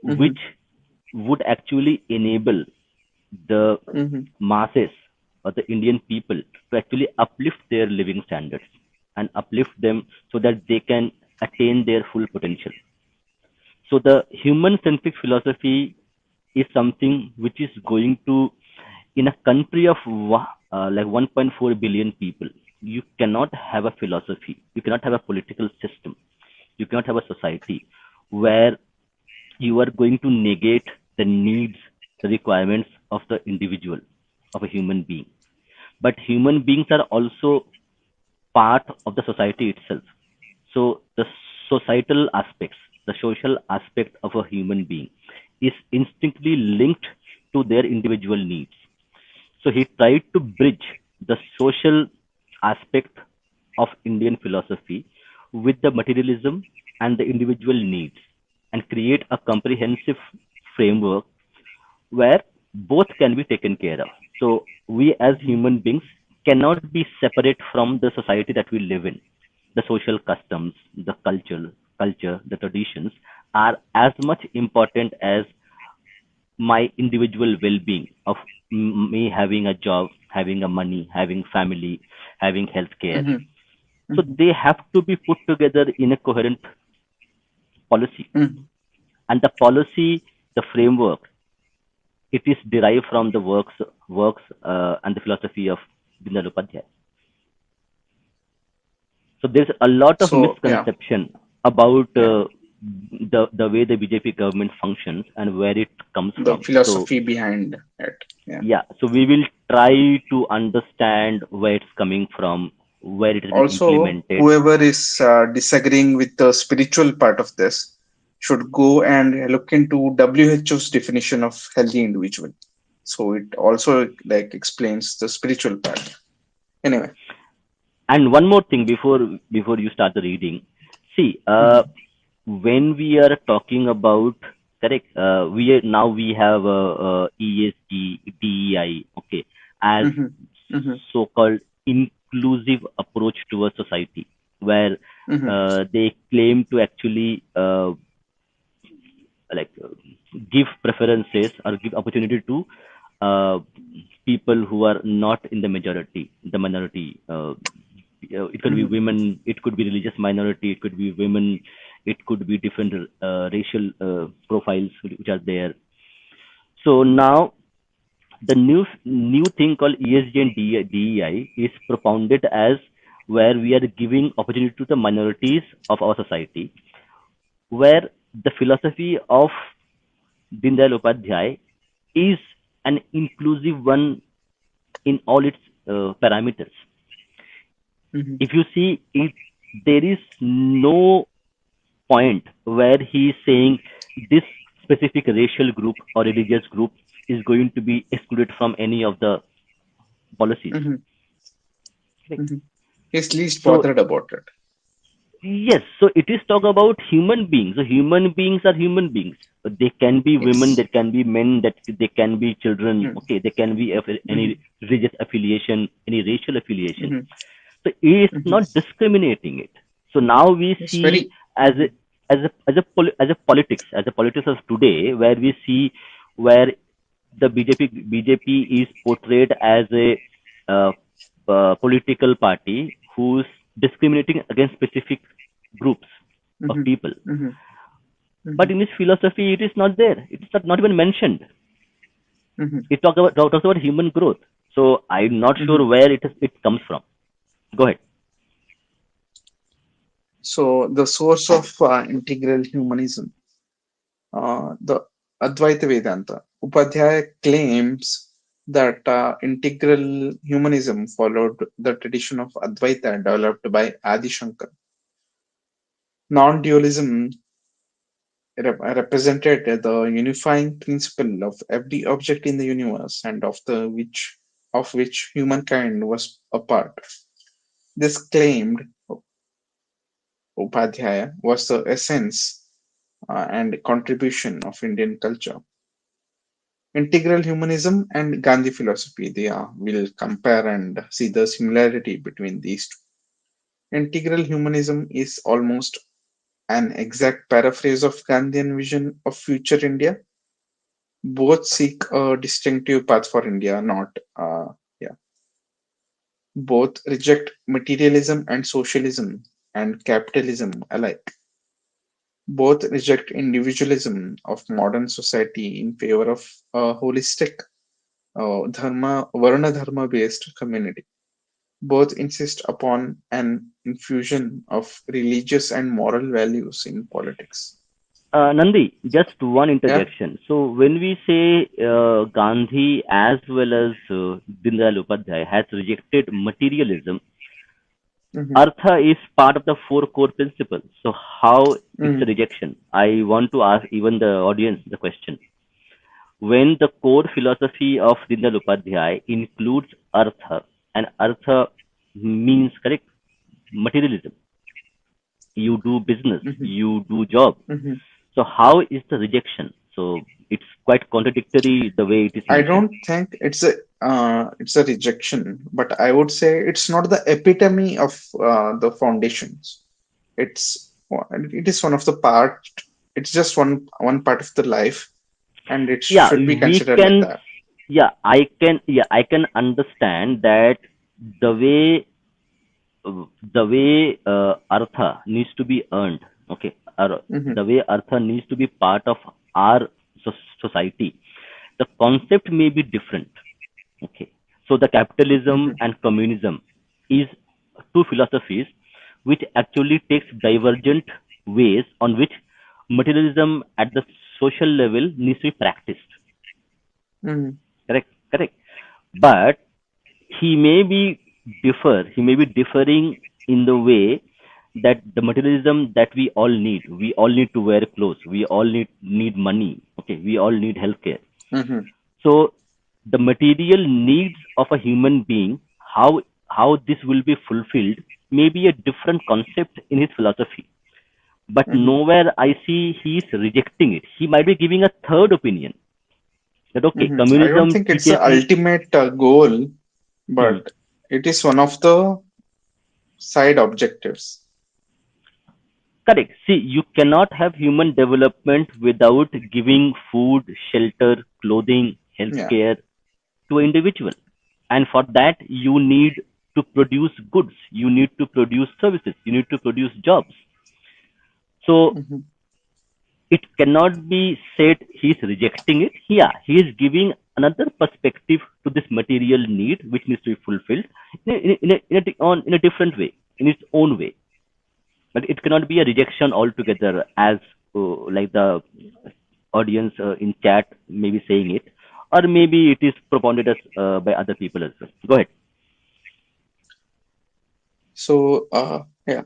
mhm, which would actually enable the mhm, masses or the Indian people to actually uplift their living standards and uplift them so that they can attain their full potential. So the human centric philosophy is something which is going to, in a country of like 1.4 billion people, you cannot have a philosophy, you cannot have a political system, you cannot have a society where you are going to negate the needs, the requirements of the individual, of a human being. But human beings are also part of the society itself. So the societal aspects, the social aspect of a human being is instinctively linked to their individual needs. So he tried to bridge the social aspect of Indian philosophy with the materialism and the individual needs and create a comprehensive framework where both can be taken care of. So we as mhm, human beings cannot be separate from the society that we live in. The social customs, the culture, the traditions are as much important as my individual well-being of me having a job, having a money, having family, having health care. mhm, So mhm, they have to be put together in a coherent policy. mhm. And the policy, the framework, it is derived from the works and the philosophy of Dindal Upadhyay. So there's a lot of So yeah, misconception about yeah, the way the BJP government functions and where it comes the from. So philosophy behind it. Yeah. yeah, so we will try to understand where it's coming from, where it has been Also, implemented. whoever is disagreeing with the spiritual part of this should go and look into WHO's definition of healthy individual. So it also like explains the spiritual part. Anyway. And one more thing before you start the reading, see, Mhm, when we are talking about, correct, we have ESG, DEI, okay, as mhm, mhm, so-called inclusive approach towards society, where mhm, they claim to actually like give preferences or give opportunity to uh, people who are not in the majority, the minority. It could be mhm, women, it could be religious minority, it could be women, it could be different racial profiles which are there. So now the new thing called ESG and DEI is propounded as where we are giving opportunity to the minorities of our society, where the philosophy of Deen Dayal Upadhyay is an inclusive one in all its parameters. mhm, If you see it, there is no point where he is saying this specific racial group or religious group is going to be excluded from any of the policies. mhm, Right? mhm. He's least So bothered about it. Yes, so it is talk about human beings. So human beings are human beings. They can be women, Yes. they can be men, that they can be children. Mm-hmm. Okay, they can be of any Mm-hmm. religious affiliation, any racial affiliation. Mm-hmm. So it is Mm-hmm. not discriminating it. So now we It's see very. as Mm-hmm. a as a politics of today, where we see where the BJP is portrayed as a uh, political party who's discriminating against specific groups of Mm-hmm. people. Mm-hmm. But Mm-hmm. in this philosophy, it is not there. It's not even mentioned. Mm-hmm. It talks about human growth. So I'm not Mm-hmm. sure where it comes from. Go ahead. So the source of integral humanism, the Advaita Vedanta. Upadhyaya claims that integral humanism followed the tradition of Advaita developed by Adi Shankar. Non-dualism represented the unifying principle of every object in the universe and of which humankind was a part. This claimed Upadhyaya was the essence and contribution of Indian culture. Integral humanism and Gandhi philosophy, they will compare and see the similarity between these two. Integral humanism is almost an exact paraphrase of Gandhian vision of future India. Both seek a distinctive path for India, not yeah. Both reject materialism and socialism and capitalism alike. Both reject individualism of modern society in favor of a holistic Varna Dharma based community. Both insist upon an infusion of religious and moral values in politics. Nandi, just one Yeah. interjection. So when we say Gandhi as well as Deen Dayal Upadhyay has rejected materialism, Hmm. Artha is part of the four core principles. So how it's a Hmm. rejection? I want to ask even the audience the question. When the core philosophy of Deen Dayal Upadhyay includes Artha, and Artha means correct materialism. You do business, Hmm. you do job. Hmm. So how is the rejection? So it's quite contradictory the way it is I mentioned. don't think it's a rejection, but I would say it's not the epitome of the foundations. It is one of the part. It's just one part of the life, and it Yeah, should be we considered like can. that. Yeah, I can understand that the way Artha needs to be earned. Okay, or Hmm. the way Artha needs to be part of our society. The concept may be different. Okay. So the capitalism Hmm. and communism is two philosophies which actually takes divergent ways on which materialism at the social level needs to be practiced. Hmm. Correct? Correct. But he may be differing in the way that the materialism that we all need to wear clothes, we all need money, okay, we all need healthcare. Hmm. So the material needs of a human being, how this will be fulfilled, may be a different concept in his philosophy. But Hmm. nowhere I see he is rejecting it. He might be giving a third opinion that okay, I don't communism think it's the teaches me. ultimate goal, Hmm, but it is one of the side objectives. correct. See, you cannot have human development without giving food, shelter, clothing, Yeah. healthcare to an individual. And for that, you need to produce goods, you need to produce services, you need to produce jobs. So Hmm. it cannot be said he's rejecting it. Yeah, he is giving another perspective to this material need which needs to be fulfilled in a different way, in its own way. But it cannot be a rejection altogether, as like the audience in chat may be saying it, or maybe it is propounded as by other people as well. Go ahead. So, yeah.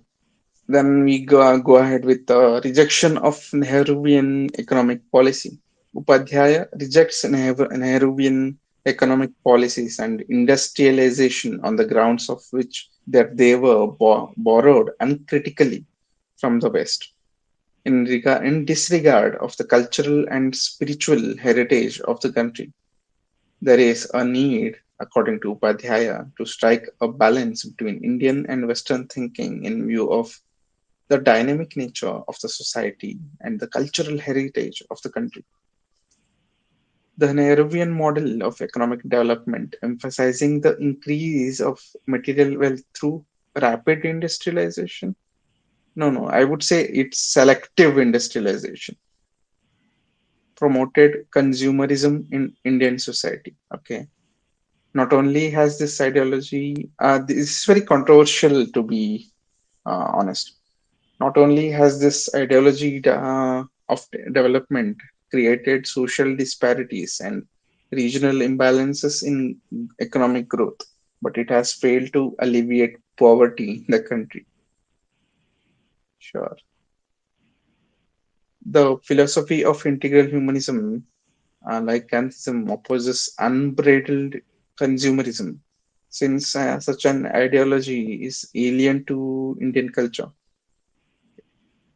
Then we go ahead with the rejection of Nehruvian economic policy. Upadhyaya rejects Nehruvian economic policies and industrialization on the grounds of which that they were borrowed uncritically from the West in disregard of the cultural and spiritual heritage of the country. There is a need, according to Upadhyaya, to strike a balance between Indian and Western thinking in view of the dynamic nature of the society and the cultural heritage of the country. The Nehruvian model of economic development, emphasizing the increase of material wealth through rapid industrialization. No, I would say it's selective industrialization, promoted consumerism in Indian society. Okay. Not only has this ideology, this is very controversial to be honest. Not only has this ideology of development created social disparities and regional imbalances in economic growth, but it has failed to alleviate poverty in the country. Sure. The philosophy of integral humanism, like Kantism, opposes unbridled consumerism, since such an ideology is alien to Indian culture.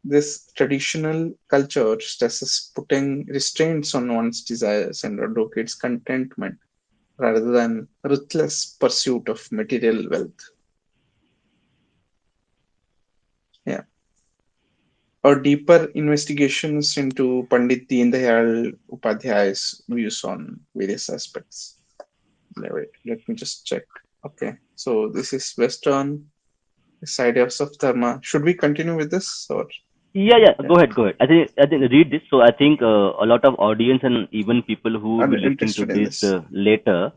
This traditional culture stresses putting restraints on one's desires and advocates contentment rather than ruthless pursuit of material wealth. Yeah. Or deeper investigations into Pandit Deen Dayal Upadhyaya's views on various aspects. Wait, let me just check. Okay, so this is Western, this ideas of Dharma. Should we continue with this or Yeah, yeah. yeah, Go ahead, go ahead. I think read this. So I think a lot of audience and even people who will are be listening to interested in this this? later,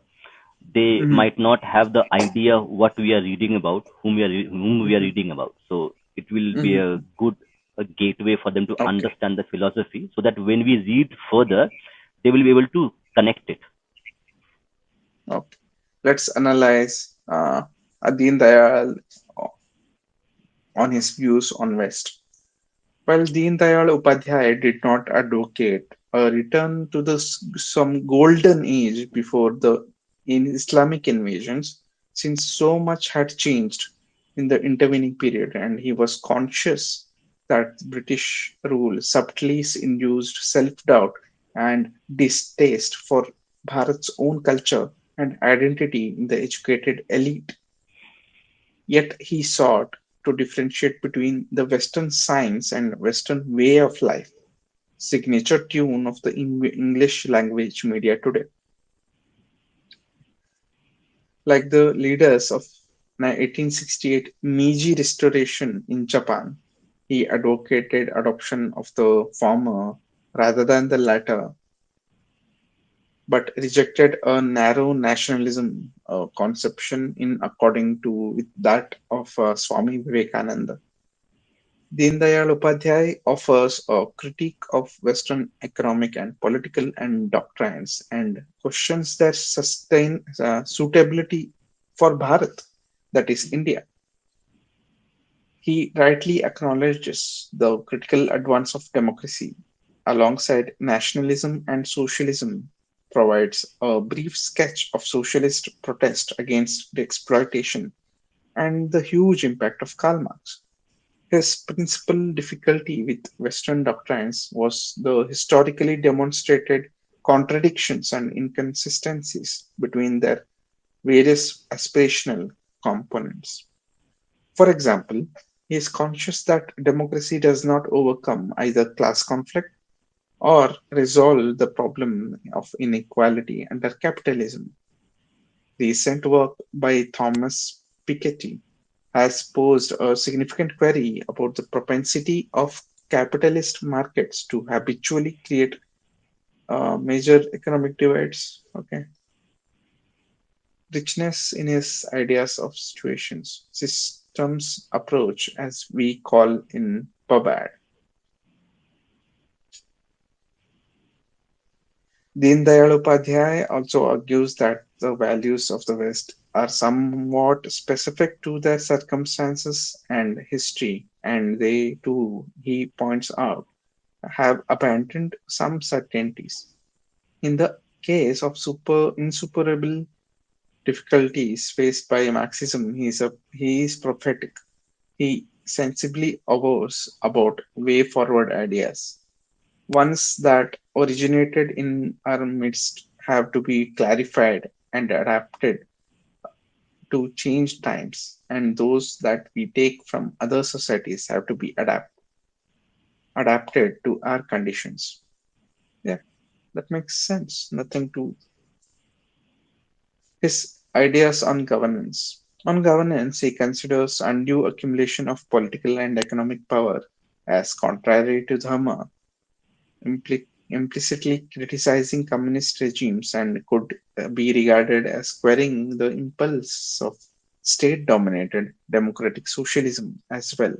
they Mhm, might not have the idea what we are reading about, whom we are mhm, reading about. So it will be mhm. a good a gateway for them to Okay, understand the philosophy, so that when we read further, they will be able to connect it. okay. Let's analyze Deen Dayal on his views on West. While Deen Dayal Upadhyay did not advocate a return to some golden age before the Islamic invasions, since so much had changed in the intervening period, and he was conscious that British rule subtly induced self-doubt and distaste for Bharat's own culture and identity in the educated elite. Yet he sought to differentiate between the Western science and Western way of life, signature tune of the English language media today. Like the leaders of 1868 Meiji Restoration in Japan, he advocated adoption of the former rather than the latter, but rejected a narrow nationalism conception in according to with that of Swami Vivekananda. Deen Dayal Upadhyay offers a critique of Western economic and political and doctrines and questions their suitability for Bharat, that is India. He rightly acknowledges the critical advance of democracy alongside nationalism and socialism, provides a brief sketch of socialist protest against the exploitation and the huge impact of Karl Marx. His principal difficulty with Western doctrines was the historically demonstrated contradictions and inconsistencies between their various aspirational components. For example, he is conscious that democracy does not overcome either class conflict or resolve the problem of inequality under capitalism. Recent work by Thomas Piketty has posed a significant query about the propensity of capitalist markets to habitually create major economic divides. Okay, richness in his ideas of situations, systems approach, as we call in PubAd. Deen Dayal Upadhyay also argues that the values of the West are somewhat specific to their circumstances and history, and they too, he points out, have abandoned some certainties. In the case of insuperable difficulties faced by Marxism, he is prophetic. He sensibly averse about way forward ideas. Ones that originated in our midst have to be clarified and adapted to change times, and those that we take from other societies have to be adapted to our conditions. Yeah, that makes sense. Nothing to his ideas on governance. On governance, he considers undue accumulation of political and economic power as contrary to Dharma, implicitly criticizing communist regimes and could be regarded as querying the impulse of state dominated democratic socialism as well.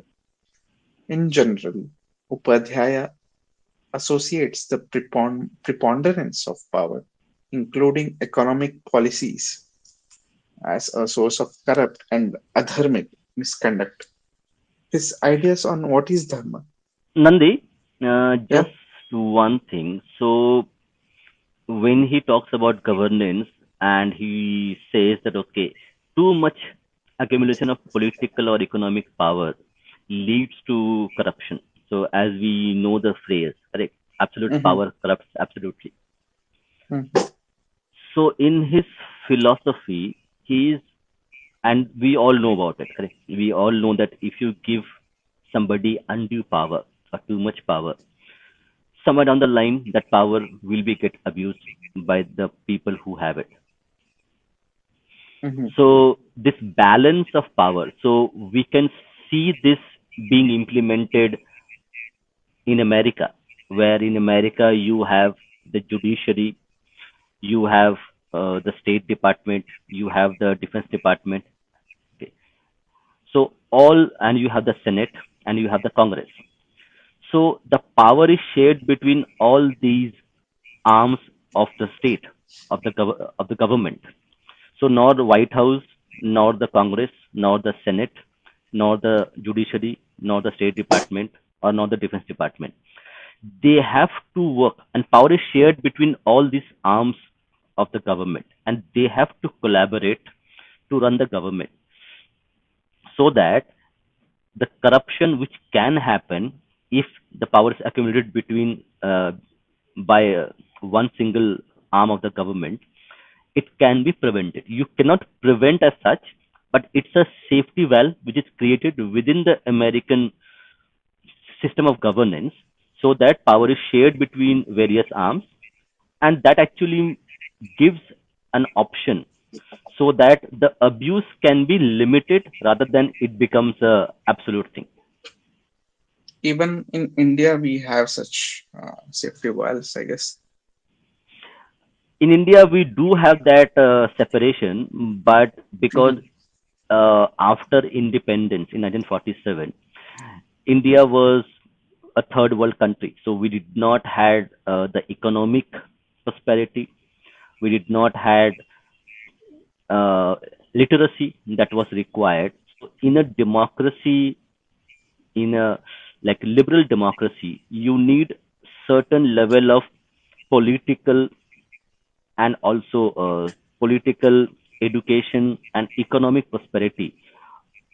In general, Upadhyaya associates the preponderance of power, including economic policies, as a source of corrupt and adharmic misconduct. His ideas on what is Dharma. Nandi, Yeah. just one thing. So when he talks about governance and he says that okay, too much accumulation of political or economic power leads to corruption. So as we know the phrase, correct? Absolute Mm-hmm. power corrupts absolutely. Mm-hmm. So in his philosophy, he is, and we all know about it, correct? We all know that if you give somebody undue power or too much power, somewhere down the line that power will be get abused by the people who have it. Mm-hmm. So this balance of power, so we can see this being implemented in America, where in America you have the judiciary, you have the state department, you have the defense department. Okay. So all, and you have the Senate and you have the Congress. So the power is shared between all these arms of the state, of the government. So nor the White House, nor the Congress, nor the Senate, nor the judiciary, nor the State Department, or nor the Defense Department. They have to work, and power is shared between all these arms of the government, and they have to collaborate to run the government, so that the corruption which can happen if the power is accumulated between by one single arm of the government, it can be prevented. You cannot prevent as such, but it's a safety valve which is created within the American system of governance, so that power is shared between various arms, and that actually gives an option so that the abuse can be limited rather than it becomes a absolute thing. Even in India, we have such safety valves, I guess. In India, we do have that separation, but because Mm-hmm. after independence in 1947, India was a third world country, so we did not had the economic prosperity. We did not had uh, literacy that was required. So in a democracy, in a like liberal democracy, you need certain level of political and also political education and economic prosperity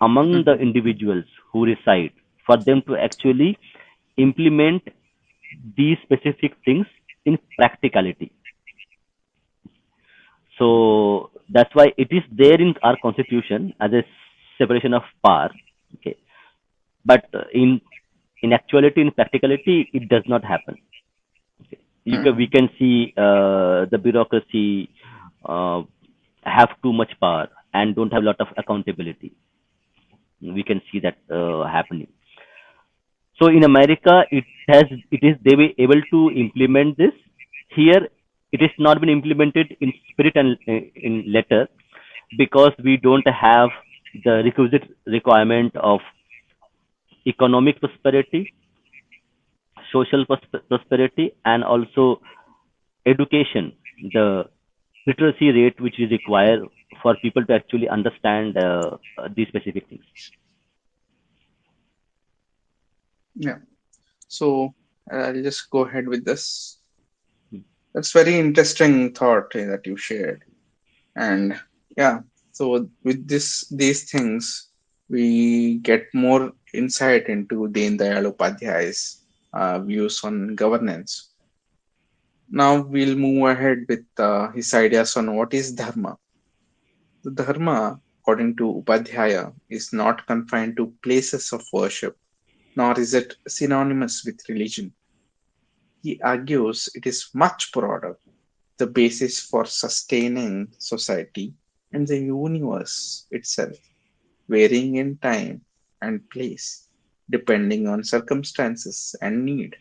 among the Mm-hmm. individuals who reside for them to actually implement these specific things in practicality. So that's why it is there in our constitution as a separation of power. Okay, but in actuality, in practicality, it does not happen. Okay. We Mm-hmm. can see the bureaucracy uh, have too much power and don't have a lot of accountability. We can see that happening. So in America, it is they were able to implement this. Here, it is not been implemented in spirit and in letter, because we don't have the requisite requirement of economic prosperity, social prosperity, and also education, the literacy rate which is required for people to actually understand these specific things. Yeah. So I'll just go ahead with this. That's very interesting thought that you shared. And yeah, so with these things, we get more insight into Deen Dayal Upadhyay's views on governance. Now we'll move ahead with his ideas on what is Dharma. The Dharma, according to Upadhyaya, is not confined to places of worship, nor is it synonymous with religion. He argues it is much broader, the basis for sustaining society and the universe itself, varying in time and place, depending on circumstances and need.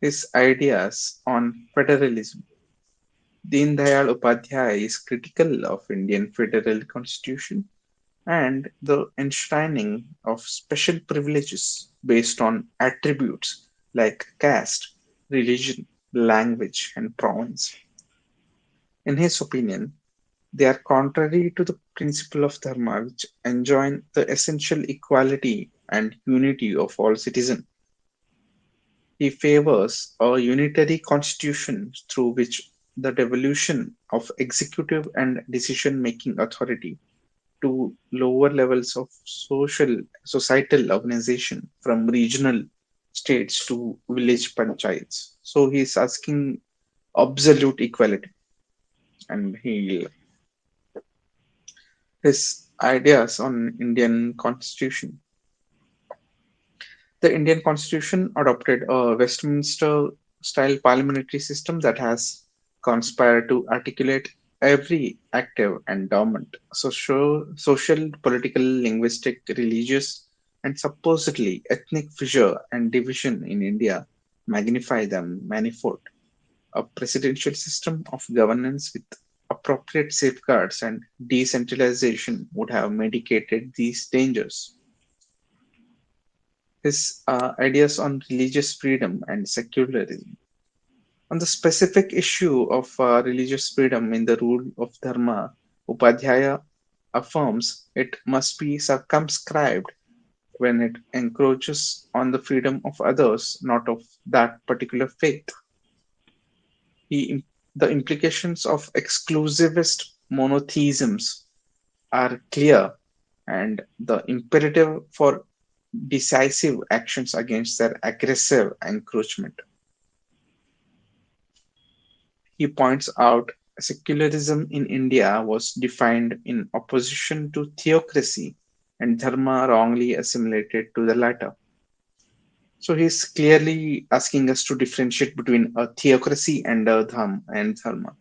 His ideas on federalism. Deen Dayal Upadhyay is critical of Indian federal constitution and the enshrining of special privileges based on attributes like caste, religion, language, and province. In his opinion, they are contrary to the principle of Dharma, which enjoin the essential equality and unity of all citizens. He favors a unitary constitution through which the devolution of executive and decision making authority to lower levels of societal organization from regional states to village panchayats. So he's asking absolute equality, and his ideas on Indian constitution. The Indian constitution adopted a Westminster style parliamentary system that has conspired to articulate every active and dormant social, political, linguistic, religious, and supposedly ethnic fissure and division in India, magnify them manifold. A presidential system of governance with appropriate safeguards and decentralization would have mitigated these dangers. His ideas on religious freedom and secularism. On the specific issue of religious freedom in the rule of Dharma, Upadhyaya affirms it must be circumscribed when it encroaches on the freedom of others, not of that particular faith. He, the implications of exclusivist monotheisms are clear, and the imperative for decisive actions against their aggressive encroachment. He points out secularism in India was defined in opposition to theocracy and dharma wrongly assimilated to the latter. So he's clearly asking us to differentiate between a theocracy and a dharma.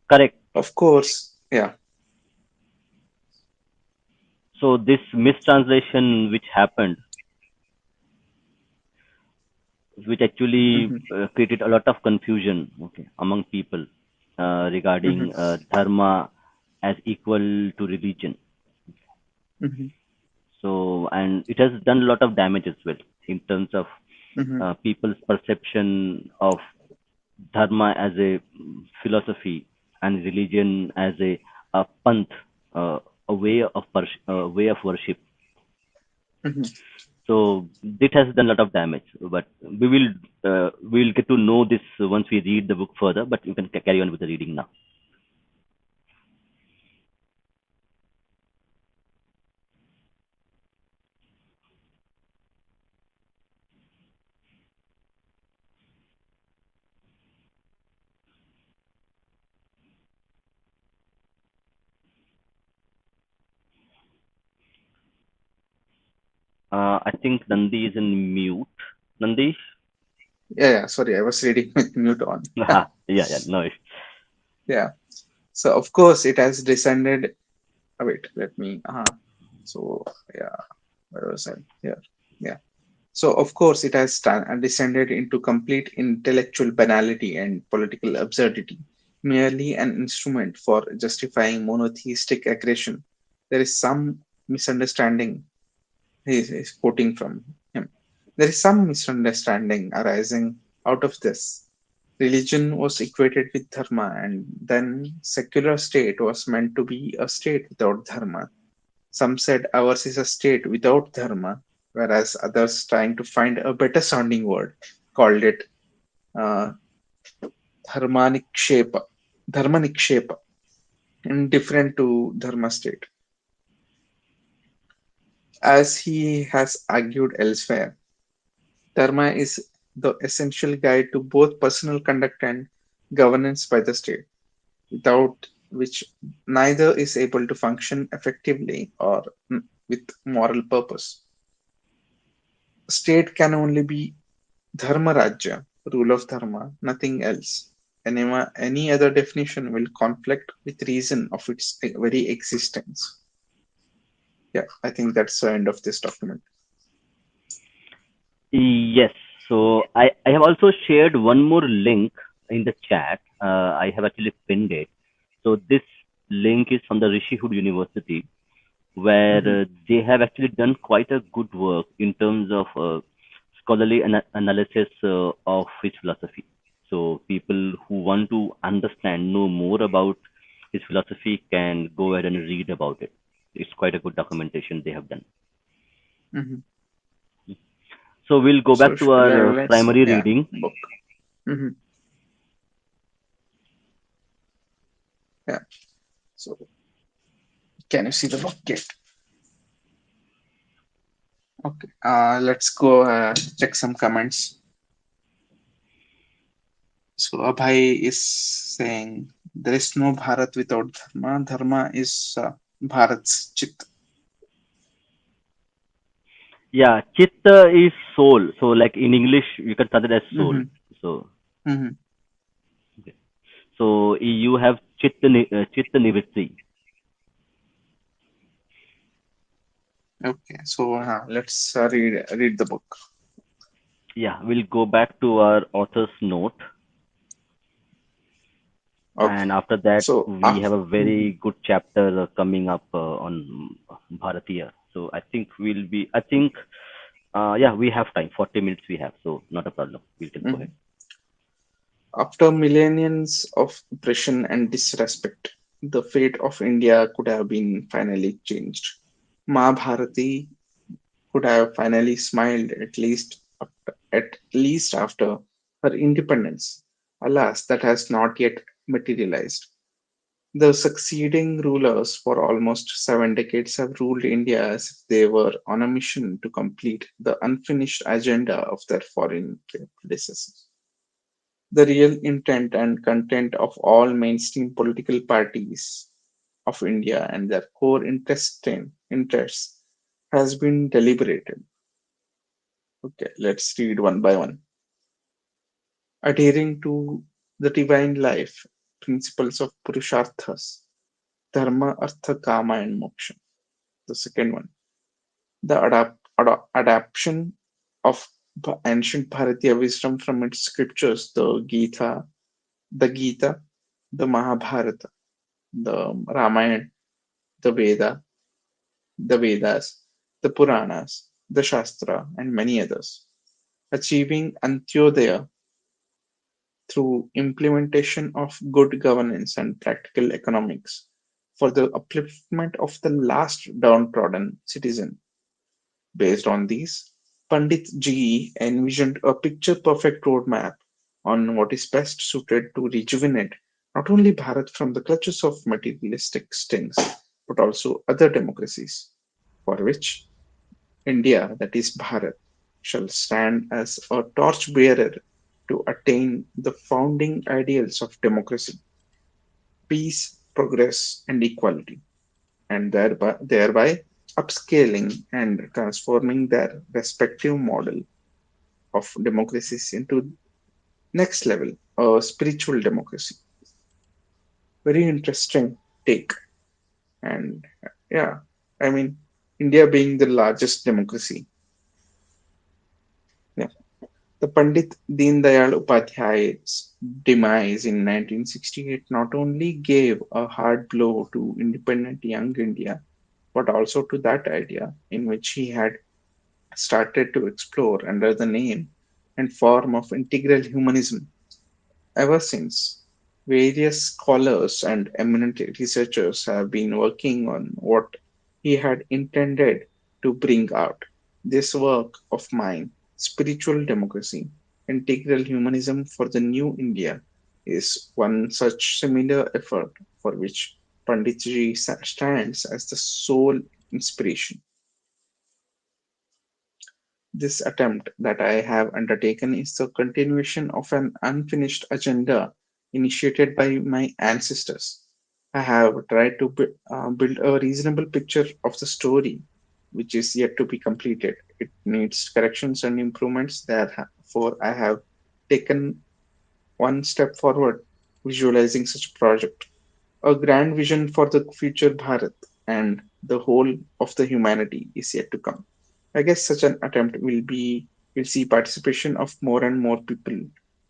Correct. Of course, yeah. So this mistranslation which happened, which actually Hmm. created a lot of confusion, okay, among people regarding Hmm. dharma as equal to religion. Hmm. So, and it has done a lot of damage as well in terms of Hmm. people's perception of dharma as a philosophy and religion as a panth, a way of way of worship. Hmm. So it has done a lot of damage, but we will get to know this once we read the book further. But you can carry on with the reading now. I think Nandi is in mute. Nandi? Yeah, sorry, I was reading with mute on. Yeah, no. Yeah. So of course it has descended. Wait, let me. So yeah, where was I? Here. Yeah. So, of course, it has descended into complete intellectual banality and political absurdity, merely an instrument for justifying monotheistic aggression. There is some misunderstanding, he is quoting from him. There is some misunderstanding arising out of this. Religion was equated with dharma, and then secular state was meant to be a state without dharma. Some said ours is a state without dharma, whereas others, trying to find a better sounding word, called it uh, Dharma Nikshepa, Dharma Nikshepa, indifferent to Dharma state. As he has argued elsewhere, Dharma is the essential guide to both personal conduct and governance by the state, without which neither is able to function effectively or with moral purpose. State can only be Dharma Rajya, rule of Dharma, nothing else. Any other definition will conflict with reason of its very existence. Yeah, I think that's the end of this document. Yes. So I have also shared one more link in the chat. I have actually pinned it. So this link is from the Rishihood University, where Hmm. they have actually done quite a good work in terms of scholarly analysis of his philosophy. So people who want to understand, know more about his philosophy can go ahead and read about it. It's quite a good documentation they have done. Hmm. So we'll go So back to our let's see. primary Yeah, reading. book. Hmm. Yeah. So can you see the book? Yeah. Okay. Let's go check some comments. So Abhay is saying there is no Bharat without Dharma. Dharma is Bharat's chit. Yeah, chitta is soul. So like in English, you can translate it as soul. Hmm. So Hmm. okay. So you have chitta nivritti. Okay. So let's read the book. Yeah, we'll go back to our author's note, Okay. and after that So we have after. a very good chapter coming up on Bharatiya. So I think we'll be. I think yeah, we have time. 40 minutes we have, so not a problem. We can go ahead. After millenniums of oppression and disrespect, the fate of India could have been finally changed. Mahabharati could have finally smiled at least after her independence. Alas, that has not yet materialized. The succeeding rulers for almost 7 decades have ruled India as if they were on a mission to complete the unfinished agenda of their foreign predecessors. The real intent and content of all mainstream political parties of India and their core interests has been deliberated. Okay, let's read one by one. Adhering to the divine life, principles of Purusharthas, Dharma, Artha, Kama, and Moksha. The second one, the adaptation of ancient Bharatiya wisdom from its scriptures, the Gita, the Mahabharata, the Ramayana, the the Vedas, the Puranas, the Shastra, and many others, achieving Antyodaya through implementation of good governance and practical economics for the upliftment of the last downtrodden citizen. Based on these, Pandit G envisioned a picture perfect roadmap on what is best suited to rejuvenate not only Bharat from the clutches of materialistic stings, but also other democracies, for which India, that is Bharat, shall stand as a torchbearer to attain the founding ideals of democracy, peace, progress, and equality, and thereby upscaling and transforming their respective model of democracies into next level, a spiritual democracy. Very interesting take. And yeah, I mean, India being the largest democracy. Yeah. The Pandit Deen Dayal Upadhyay's demise in 1968 not only gave a hard blow to independent young India, but also to that idea in which he had started to explore under the name and form of integral humanism. Ever since, various scholars and eminent researchers have been working on what he had intended to bring out. This work of mine, Spiritual Democracy, Integral Humanism for the New India, is one such similar effort for which Panditji stands as the sole inspiration. This attempt that I have undertaken is the continuation of an unfinished agenda initiated by my ancestors. I have tried to build a reasonable picture of the story, which is yet to be completed. It needs corrections and improvements, therefore, I have taken one step forward, visualizing such a project. A grand vision for the future Bharat and the whole of the humanity is yet to come. I guess such an attempt will see participation of more and more people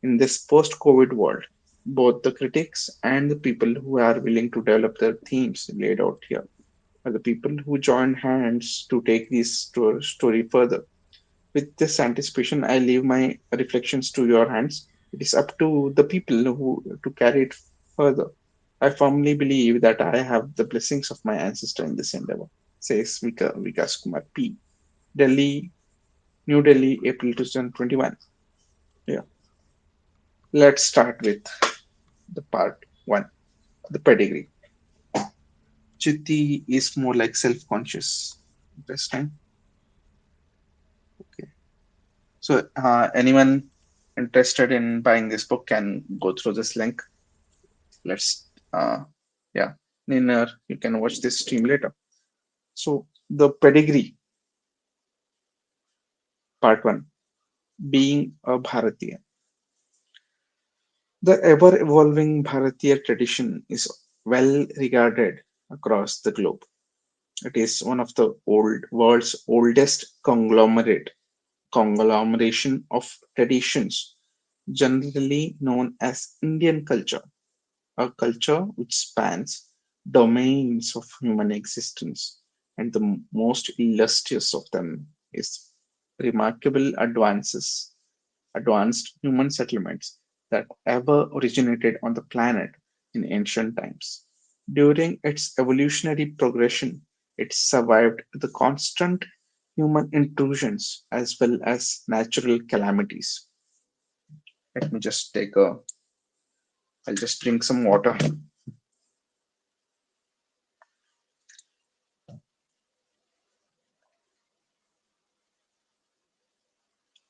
in this post-COVID world, both the critics and the people who are willing to develop the themes laid out here are the people who join hands to take this story further. With this anticipation, I leave my reflections to your hands. It is up to the people who to carry it further. I firmly believe that I have the blessings of my ancestor in this endeavor, says Vikas Kumar P. Delhi, New Delhi, April 2021. Yeah. Let's start with the part one, the pedigree. Chitti is more like self-conscious. Interesting. Okay. So, anyone interested in buying this book can go through this link. Let's, yeah, Ninner, you can watch this stream later. So, the pedigree, part one, being a Bharatiya. The ever evolving Bharatiya tradition is well regarded across the globe. It is one of the world's oldest conglomeration of traditions, generally known as Indian culture, a culture which spans domains of human existence, and the most illustrious of them is remarkable advanced human settlements that ever originated on the planet in ancient times. During its evolutionary progression, it survived the constant human intrusions as well as natural calamities. Let me just I'll just drink some water.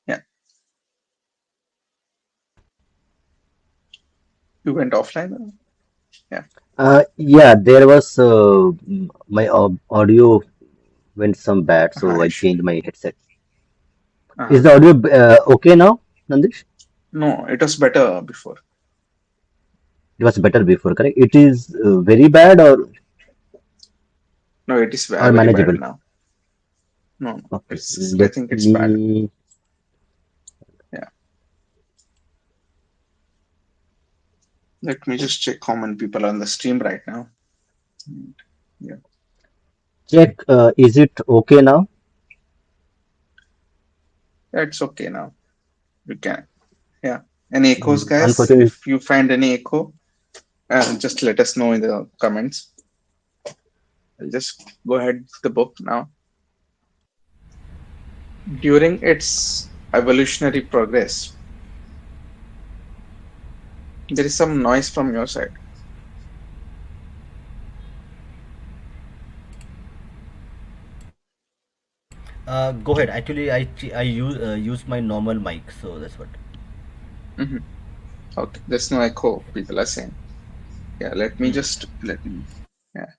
Yeah, you went offline? Yeah. Yeah, there was my audio went some bad, so Uh-huh, I issue. changed my headset. Uh-huh. Is the audio okay now, Nandish? No, it was better before. It was better before, correct? It is very bad No, it is or very bad manageable. now. No, no, Okay, it's. I let think it's bad. me Yeah. Let me just check how many people are on the stream right now. And, yeah, check. Is it okay now? yeah, it's okay now. You can. Yeah. Any echoes, guys? Unfortunately, If you find any echo, just let us know in the comments. I'll just go ahead with the book now. During its evolutionary progress, there is some noise from your side. Go ahead. Actually, I use my normal mic, so that's what. Mhm. Okay, there's no echo. People are saying. Yeah, let me Hmm. just let me. Yeah.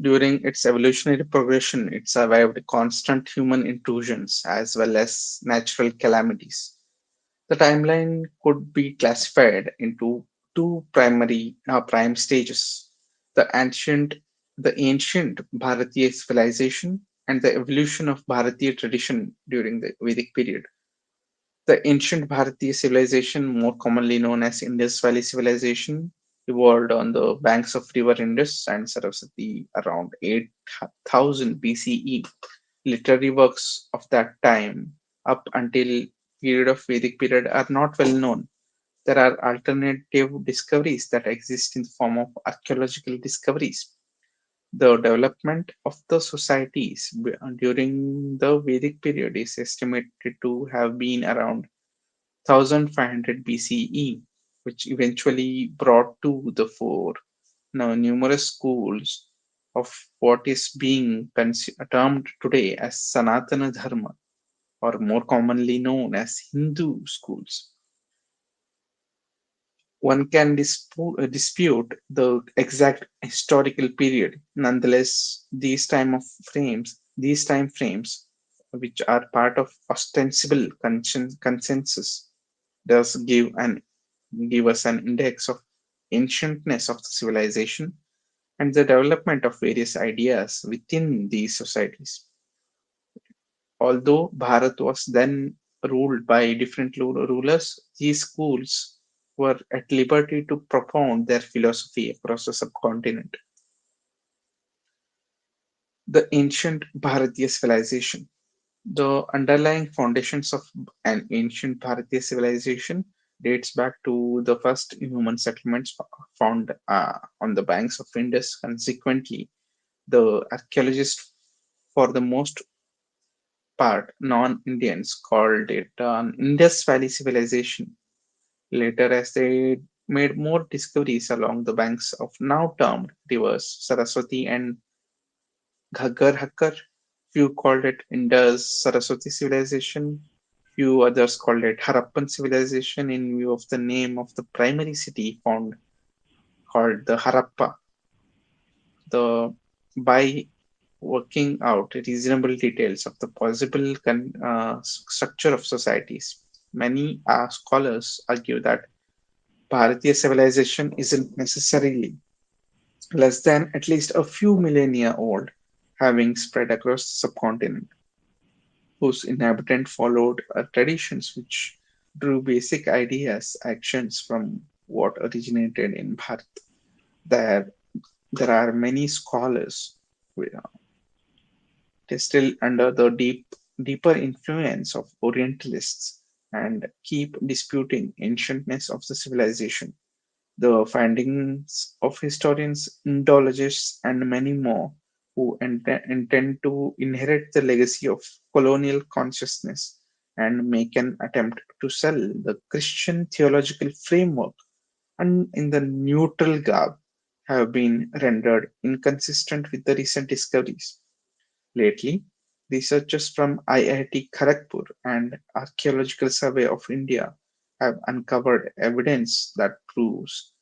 During its evolutionary progression, it survived constant human intrusions as well as natural calamities. The timeline could be classified into two primary prime stages: the ancient, the ancient Bharatiya civilization and the evolution of Bharatiya tradition during the Vedic period. The ancient Bharatiya civilization, more commonly known as Indus Valley Civilization, evolved on the banks of river Indus and Saraswati around 8000 BCE. Literary works of that time, up until period of Vedic period, are not well known. There are alternative discoveries that exist in the form of archaeological discoveries. The development of the societies during the Vedic period is estimated to have been around 1500 BCE, which eventually brought to the fore now numerous schools of what is being termed today as Sanatana Dharma, or more commonly known as Hindu schools. One can dispute the exact historical period. Nonetheless, these time frames, which are part of ostensible consensus, does give us an index of ancientness of the civilization and the development of various ideas within these societies. Although Bharat was then ruled by different rulers, these schools were at liberty to propound their philosophy across the subcontinent. The ancient Bharatiya civilization. The underlying foundations of an ancient Bharatiya civilization dates back to the first human settlements found on the banks of Indus. Consequently, the archaeologists, for the most part non-Indians, called it an Indus Valley civilization. Later, as they made more discoveries along the banks of now termed rivers Saraswati and Ghaggar Hakkar, few called it Indus Saraswati civilization, few others called it Harappan civilization in view of the name of the primary city found called the Harappa. The by working out reasonable details of the possible structure of societies. Many scholars argue that Bharatiya civilization isn't necessarily less than at least a few millennia old, having spread across the subcontinent, whose inhabitants followed traditions which drew basic ideas, actions from what originated in Bharat. There, there are many scholars still under the deeper influence of Orientalists and keep disputing ancientness of the civilization. The findings of historians, Indologists, and many more who intend to inherit the legacy of colonial consciousness and make an attempt to sell the Christian theological framework and in the neutral garb have been rendered inconsistent with the recent discoveries. Lately, researchers from IIT Kharagpur and Archaeological Survey of India have uncovered evidence that proves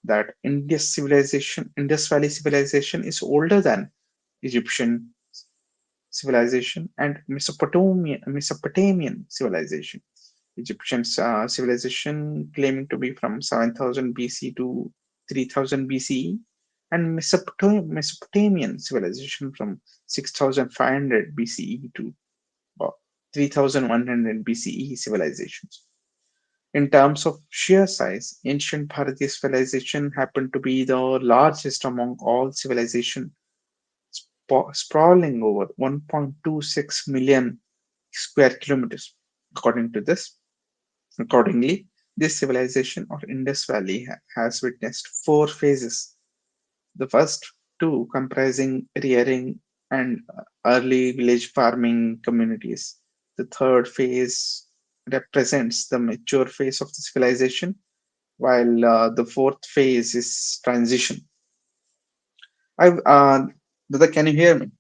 that Indus Valley civilization is older than Egyptian civilization and Mesopotamian civilization. Egyptian civilization claiming to be from 7000 BC to 3000 BCE, and Mesopotamian civilization from 6500 BCE to 3100 BCE civilizations. In terms of sheer size, ancient Bharatiya civilization happened to be the largest among all civilizations, sprawling over 1.26 million square kilometers. According to this, Accordingly, this civilization or Indus Valley has witnessed four phases. The first two comprising rearing and early village farming communities. The third phase represents the mature phase of the civilization, while the fourth phase is transition. I've, Brother, can you hear me?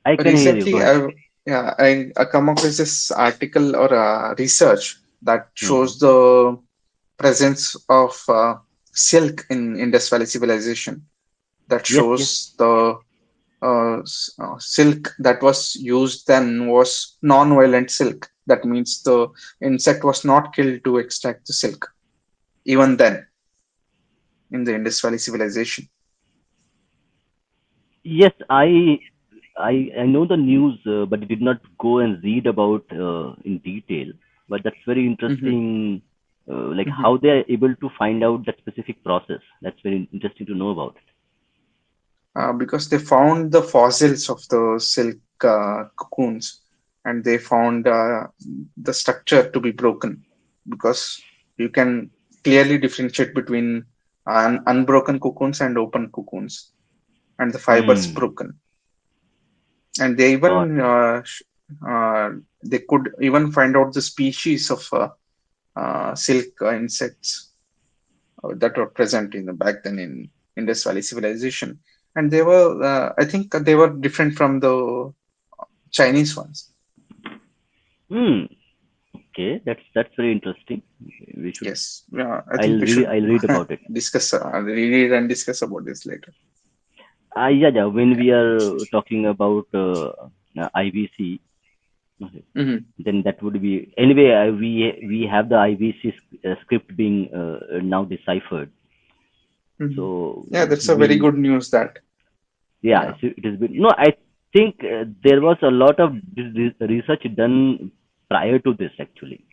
I can hear you. Go Recently, ahead. I come across this article or research that Hmm. shows the presence of silk in Indus Valley civilization. That Yes, yes. shows the silk that was used then was non-violent silk. That means the insect was not killed to extract the silk. Even then, in the Indus Valley civilization. Yes, I know the news, but I did not go and read about in detail. But that's very Mhm, interesting, like mhm. how they are able to find out that specific process. That's very interesting to know about. Because they found the fossils of the silk cocoons and they found the structure to be broken because you can clearly differentiate between unbroken cocoons and open cocoons, and the fibers Hmm. broken. And they Got even it. uh, they could even find out the species of silk insects that were present in the back then in Indus Valley civilization, and they were I think they were different from the Chinese ones. Hmm. Okay, that's very interesting. We should. Yes, I think we should I'll read about it. discuss, read and discuss about this later. Yeah, yeah. When Yeah. we are talking about IVC, okay, Hmm. then that would be anyway. We have the IVC script being now deciphered. Hmm. So Yeah, that's a very we'll good news that. yeah. Yeah. So it has been no. I think there was a lot of research done prior to this actually.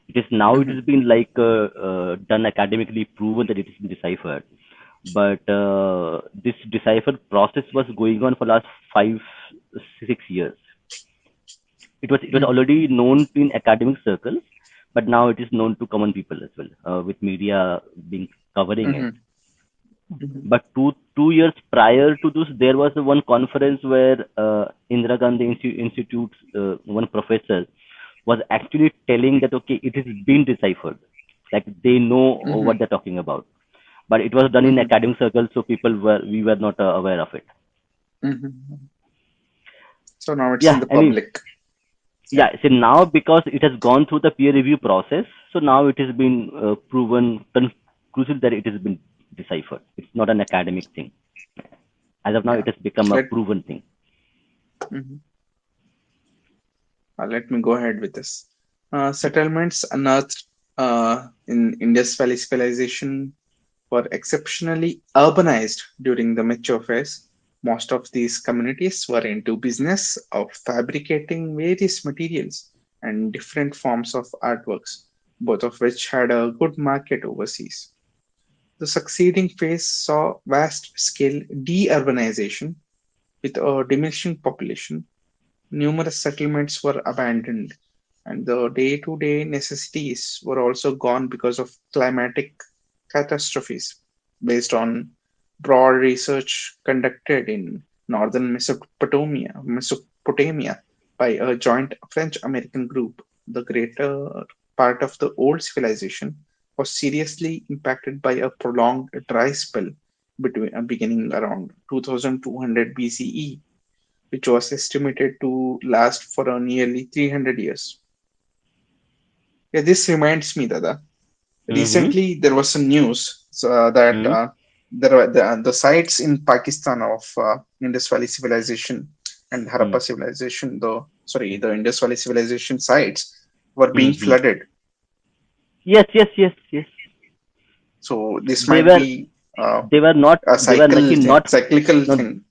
It is now it Hmm. has been like done academically proven that it has been deciphered. But this decipher process was going on for last 5 6 years. It was Hmm. already known in academic circles, but now it is known to common people as well, with media being covering it. Hmm. Hmm. But 2 years prior to this, there was one conference where Indira Gandhi Institute's one professor was actually telling that okay, it is been deciphered, like they know Hmm. what they're talking about. But it was done in Hmm. academic circles, so we were not aware of it. Hmm. So now it's in Yeah, the I mean, public. Yeah. yeah. So now because it has gone through the peer review process, so now it has been proven conclusive that it has been deciphered. It's not an academic thing. As of now, Yeah. it has become a Let proven thing. mhm. Let me go ahead with this. Settlements unearthed in Indus Valley civilization were exceptionally urbanized during the mature phase. Most of these communities were into business of fabricating various materials and different forms of artworks, both of which had a good market overseas. The succeeding phase saw vast scale de-urbanization with a diminishing population. Numerous settlements were abandoned, and the day to day necessities were also gone because of climatic catastrophes. Based on broad research conducted in northern Mesopotamia by a joint French American group, the greater part of the old civilization was seriously impacted by a prolonged dry spell beginning around 2200 BCE, which was estimated to last for nearly 300 years. Yeah, this reminds me, Dada. Mm-hmm. Recently, there was some news that Mm-hmm. there were the sites in Pakistan of Indus Valley civilization and Harappa civilization, the Indus Valley civilization sites were being Mm-hmm. flooded. Yes, yes, yes, yes. So this They might were be they were not a they were actually not cyclical no thing.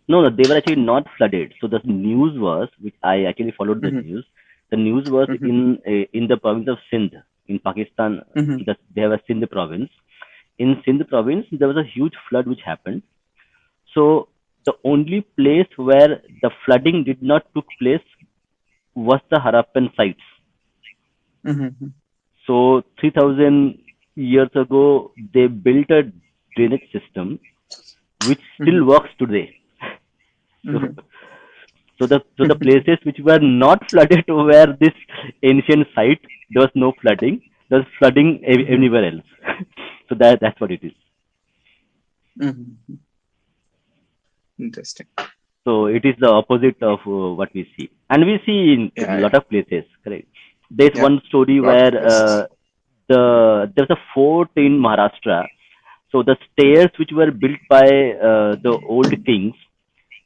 no no they were actually not flooded. So the news was, which I actually followed the Hmm. news. The news was Hmm. in the province of Sindh in Pakistan. Hmm. That they have a Sindh province. In Sindh province, there was a huge flood which happened. So the only place where the flooding did not took place was the Harappan sites. Hmm. So 3000 years ago, they built a drainage system which Hmm. still works today. So, Hmm. so the places which were not flooded were this ancient site. There was no flooding. There was flooding Hmm. anywhere else. So that's what it is. Hmm. Interesting. So it is the opposite of what we see, and we see in a Yeah, lot yeah, of places. Correct. There's yeah. one story Lot where of places. there's a fort in Maharashtra. So the stairs which were built by the old kings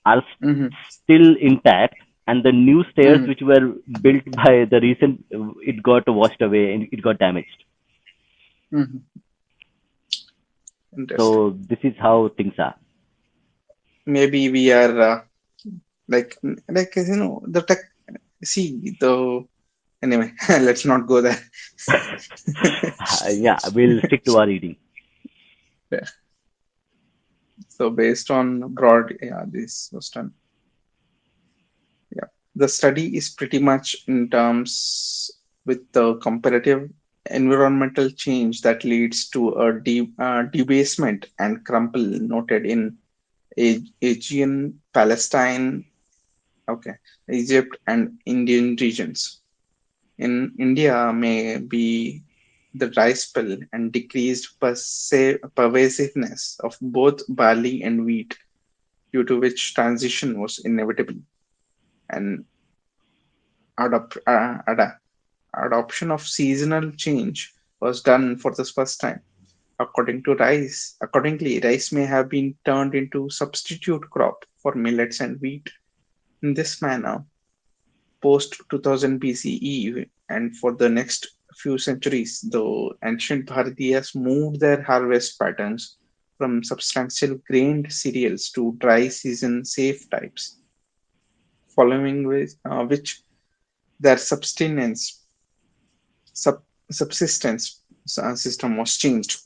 are Hmm. still intact, and the new stairs Hmm. which were built by the recent it got washed away and it got damaged. Hmm. Interesting. So this is how things are. Maybe we are like the tech. See the anyway. Let's not go there. Yeah, we'll stick to our reading. Yeah. So based on broad, yeah, this was done. Yeah, the study is pretty much in terms with the comparative environmental change that leads to a debasement and crumple noted in Aegean, Palestine, okay, Egypt, and Indian regions. In India, may be the dry spell and decreased pervasiveness of both barley and wheat, due to which transition was inevitable, and adop- uh, ada- adoption of seasonal change was done for the first time. Accordingly, rice may have been turned into substitute crop for millets and wheat. In this manner, post 2000 BCE and for the next few centuries, the ancient Bharatiyas moved their harvest patterns from substantial grained cereals to dry season safe types, following which their sub, subsistence system was changed.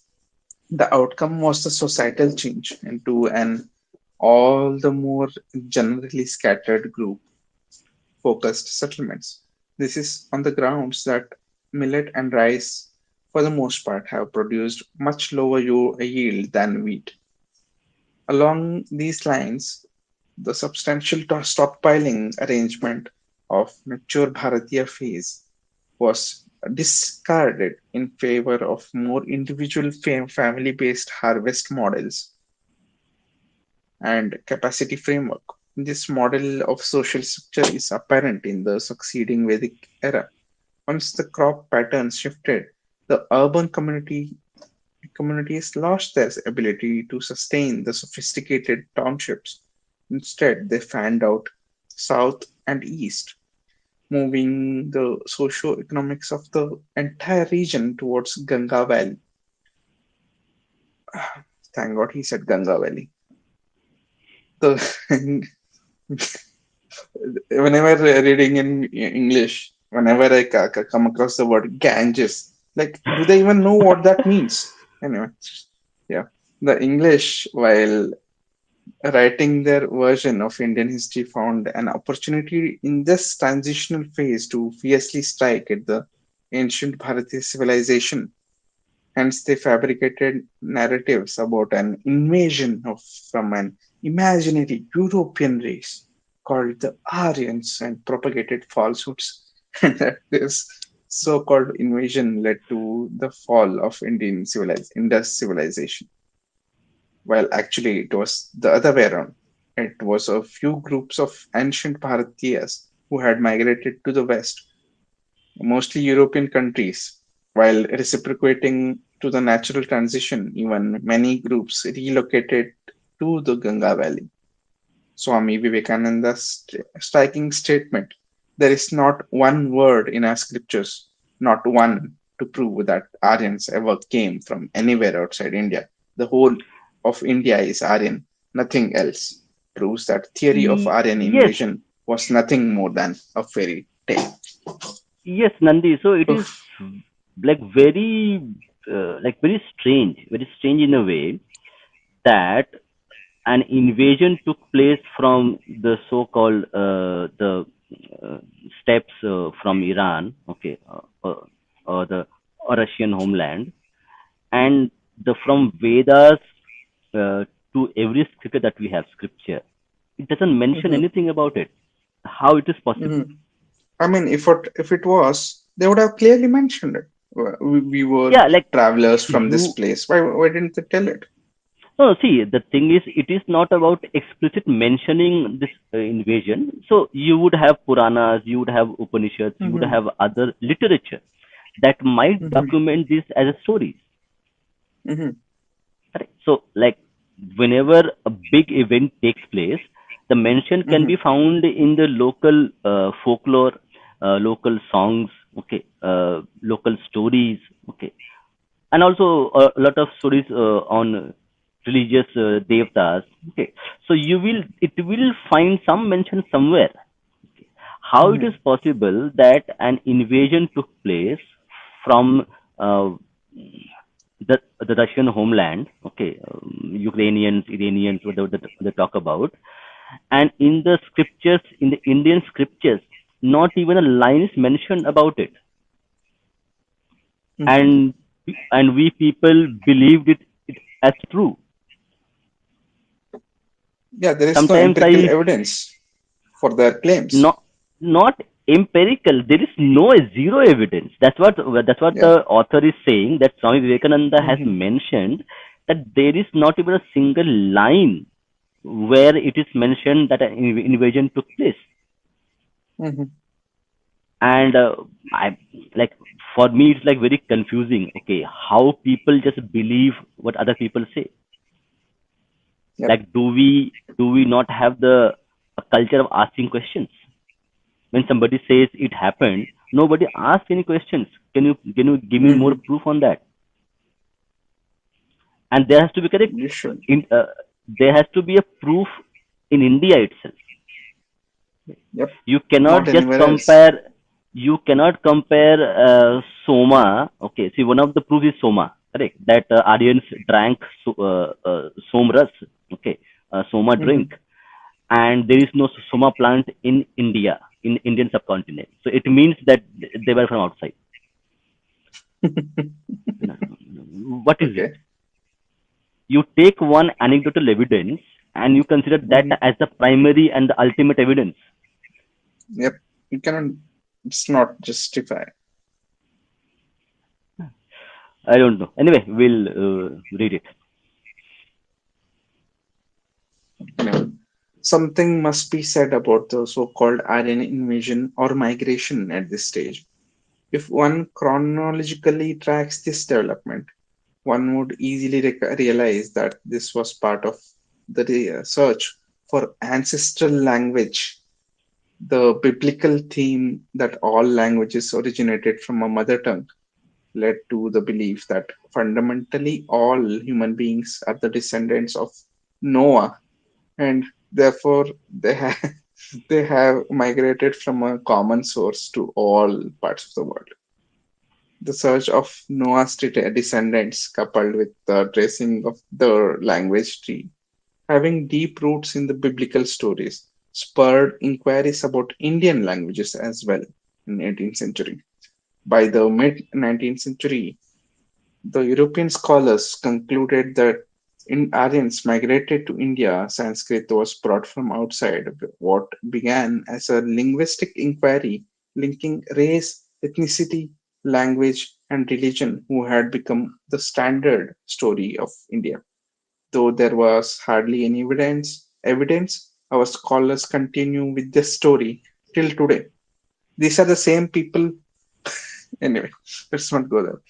The outcome was the societal change into an all the more generally scattered group focused settlements. This is on the grounds that millet and rice, for the most part, have produced much lower yield than wheat. Along these lines, the substantial stockpiling arrangement of mature Bharatiya phase was discarded in favor of more individual family based harvest models and capacity framework. This model of social structure is apparent in the succeeding Vedic era. Once the crop patterns shifted, the urban communities lost their ability to sustain the sophisticated townships. Instead, they fanned out south and east, moving the socio-economics of the entire region towards Ganga Valley. Thank God he said Ganga Valley. The whenever reading in English, whenever I come across the word Ganges, like, do they even know what that means? Anyway, yeah. The English, while writing their version of Indian history, found an opportunity in this transitional phase to fiercely strike at the ancient Bharatiya civilization. Hence, they fabricated narratives about an invasion from an imaginary European race called the Aryans and propagated falsehoods. And that this so called invasion led to the fall of Indus civilization. Well, actually, it was the other way around. It was a few groups of ancient Bharatiyas who had migrated to the west, mostly European countries, while reciprocating to the natural transition. Even many groups relocated to the Ganga Valley. Swami Vivekananda's striking statement: there is not one word in our scriptures, not one, to prove that Aryans ever came from anywhere outside India. The whole of India is Aryan, nothing else, proves that theory of Aryan Yes, invasion was nothing more than a fairy tale. yes, Nandi. So it is Oof. like very strange in a way that an invasion took place from the so-called the uh, steppes from Iran, okay, or the Russian homeland, and the from Vedas to every scripture that we have scripture, it doesn't mention Mhm, anything about it. How it is possible? mhm. I mean, if it was, they would have clearly mentioned it. We were Yeah, like travelers from this you. place. Why didn't they tell it? No, see, the thing is, it is not about explicit mentioning this invasion. So you would have Puranas, you would have Upanishads, you would Mhm, have other literature that might mhm, document this as a story. mhm, Correct? So, like, whenever a big event takes place, the mention can be mhm, found in the local folklore, local songs, okay, local stories, okay, and also a lot of stories on religious devtas. Okay, so it will find some mention somewhere. Okay. How it is mhm, possible that an invasion took place from uh, the Russian homeland, okay, Ukrainians, Iranians, whatever they talk about, and in the scriptures, in the Indian scriptures, not even a line is mentioned about it. Mm-hmm. and we people believed it as true. Yeah, there is no Sometimes empirical I evidence for their claims. not not empirical. There is no zero evidence. That's what Yeah. the author is saying, that Swami Vivekananda has Mm-hmm. mentioned, that there is not even a single line where it is mentioned that an invasion took place. Mm-hmm. And I like, for me it's like very confusing. Okay, how people just believe what other people say. Yep. Like, do we not have the a culture of asking questions? When somebody says it happened, nobody asks any questions. Can you give me more Mm-hmm. proof on that? And there has to be correct You should. in there has to be a proof in India itself. Yep. You Not cannot just anywhere else. compare. You cannot compare Soma. Okay, see, one of the proofs is Soma, correct, that Aryans drank Somras, okay, Soma Mm-hmm. drink, and there is no Soma plant in India, in Indian subcontinent. So it means that they were from outside. No, no, no. What is it? Okay. You take one anecdotal evidence and you consider that Mm-hmm. as the primary and the ultimate evidence. Yep. You cannot. It's not justify. I don't know. Anyway, we'll read it. Anyway, something must be said about the so-called Aryan invasion or migration at this stage. If one chronologically tracks this development, one would easily realize that this was part of the search for ancestral language, the biblical theme that all languages originated from a mother tongue led to the belief that fundamentally all human beings are the descendants of Noah, and therefore they have migrated from a common source to all parts of the world. The search of Noah's descendants, coupled with the tracing of the language tree, having deep roots in the biblical stories, spurred inquiries about Indian languages as well in 18th century. By the mid 19th century, the European scholars concluded that in Aryans migrated to India, Sanskrit was brought from outside. What began as a linguistic inquiry linking race, ethnicity, language, and religion, who had become the standard story of India. Though there was hardly any evidence, our scholars continue with this story till today. These are the same people. Anyway, let's not go there.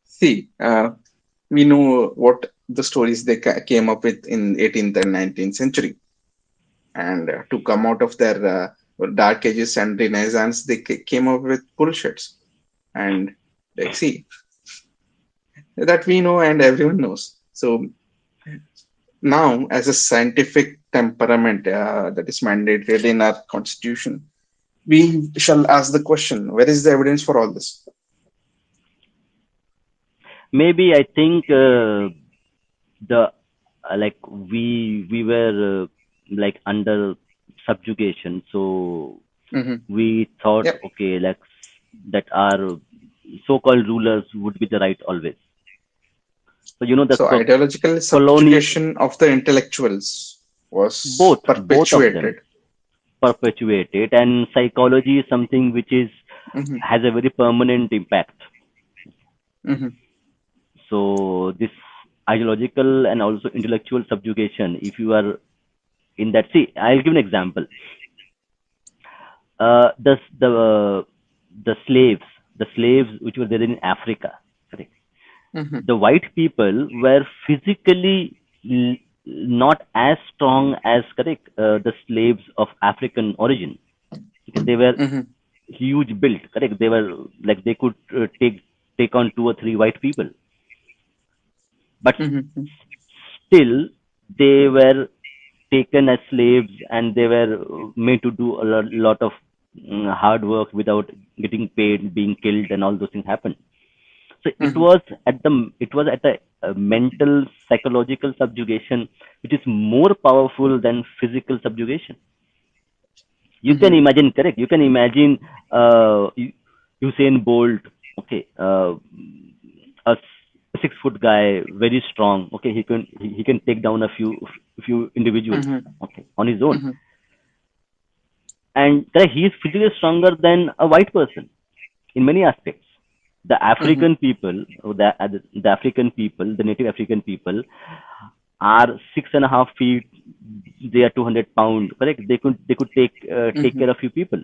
See, we know what the stories they came up with in 18th and 19th century, and to come out of their dark ages and renaissance, they came up with bullshits. And like, see, that we know and everyone knows. So now, as a scientific temperament that is mandated in our constitution, we shall ask the question: where is the evidence for all this? Maybe I think the like we were like under subjugation, so Hmm. we thought, Yep. okay, like, that our so-called rulers would be the right always. So the So ideological colonial, subjugation of the intellectuals was both of them perpetuated. perpetuate it, and psychology is something which is Hmm. has a very permanent impact. Hmm. So this ideological and also intellectual subjugation, if you are in that, see, I'll give an example. The slaves which were there in Africa, correct? Hmm. The white people were physically l- not as strong as, correct, the slaves of African origin. Okay, they were Hmm. huge built, correct, they were like they could take on two or three white people, but Hmm. still they were taken as slaves, and they were made to do a lot of hard work without getting paid, being killed, and all those things happened. So it Hmm. was at a mental, psychological subjugation, which is more powerful than physical subjugation. You can Hmm. imagine, correct, you can imagine, Usain Bolt, okay, a 6 foot guy, very strong. Okay, he can take down a few individuals. Mhm. Okay, on his own, Mhm. and he is physically stronger than a white person in many aspects. The Mhm. African people, the African people, the native African people are 6.5 feet. They are 200 pound. Correct. They could take Mhm. care of few people,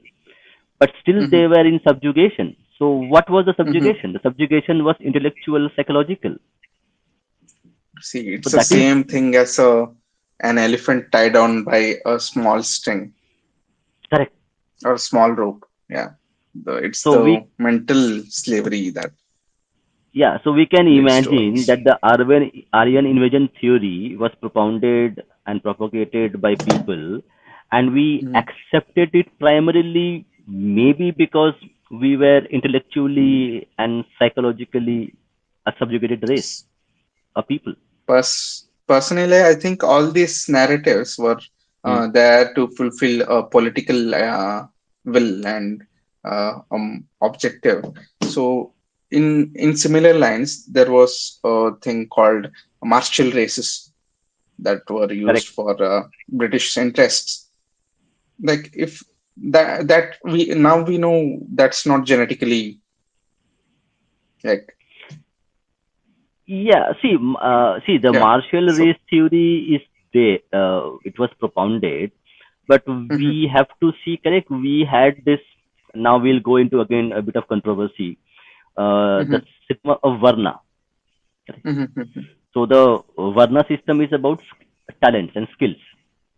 but still they Mhm. were in subjugation. So what was the Mhm. subjugation? The subjugation was intellectual, psychological. See, So it's the that is same thing as an elephant tied down by a small string correct. or a small rope. Yeah, it's So the we mental slavery that Yeah, so we can leads to all imagine this. that the Aryan invasion theory was propounded and propagated by people, and we Mhm. accepted it primarily maybe because we were intellectually and psychologically a subjugated race, a people. Personally, I think all these narratives were Hmm. there to fulfill a political will and objective. So, in similar lines, there was a thing called martial races that were used Correct. for British interests. Like if that we now we know that's not genetically like Yeah, the yeah. martial So. race theory is there. It was propounded, but Mhm. we have to see, correct. We had this. Now we'll go into again a bit of controversy. The Mhm. system of Varna. Correct. Mhm. Mhm. So the Varna system is about talents and skills.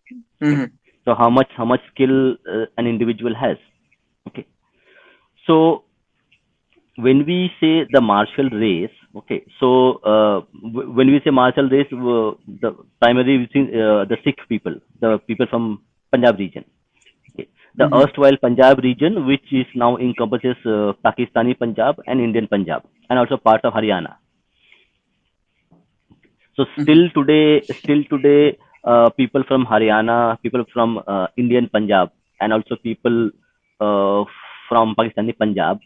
Okay. Mhm. So how much skill an individual has. Okay. So when we say the martial race, okay, so when we say martial race, the primary the Sikh people, the people from Punjab region, okay, the Mhm. erstwhile Punjab region, which is now encompasses Pakistani Punjab and Indian Punjab, and also part of Haryana. So Mhm. still today, people from Haryana, people from Indian Punjab, and also people uh, from Pakistani Punjab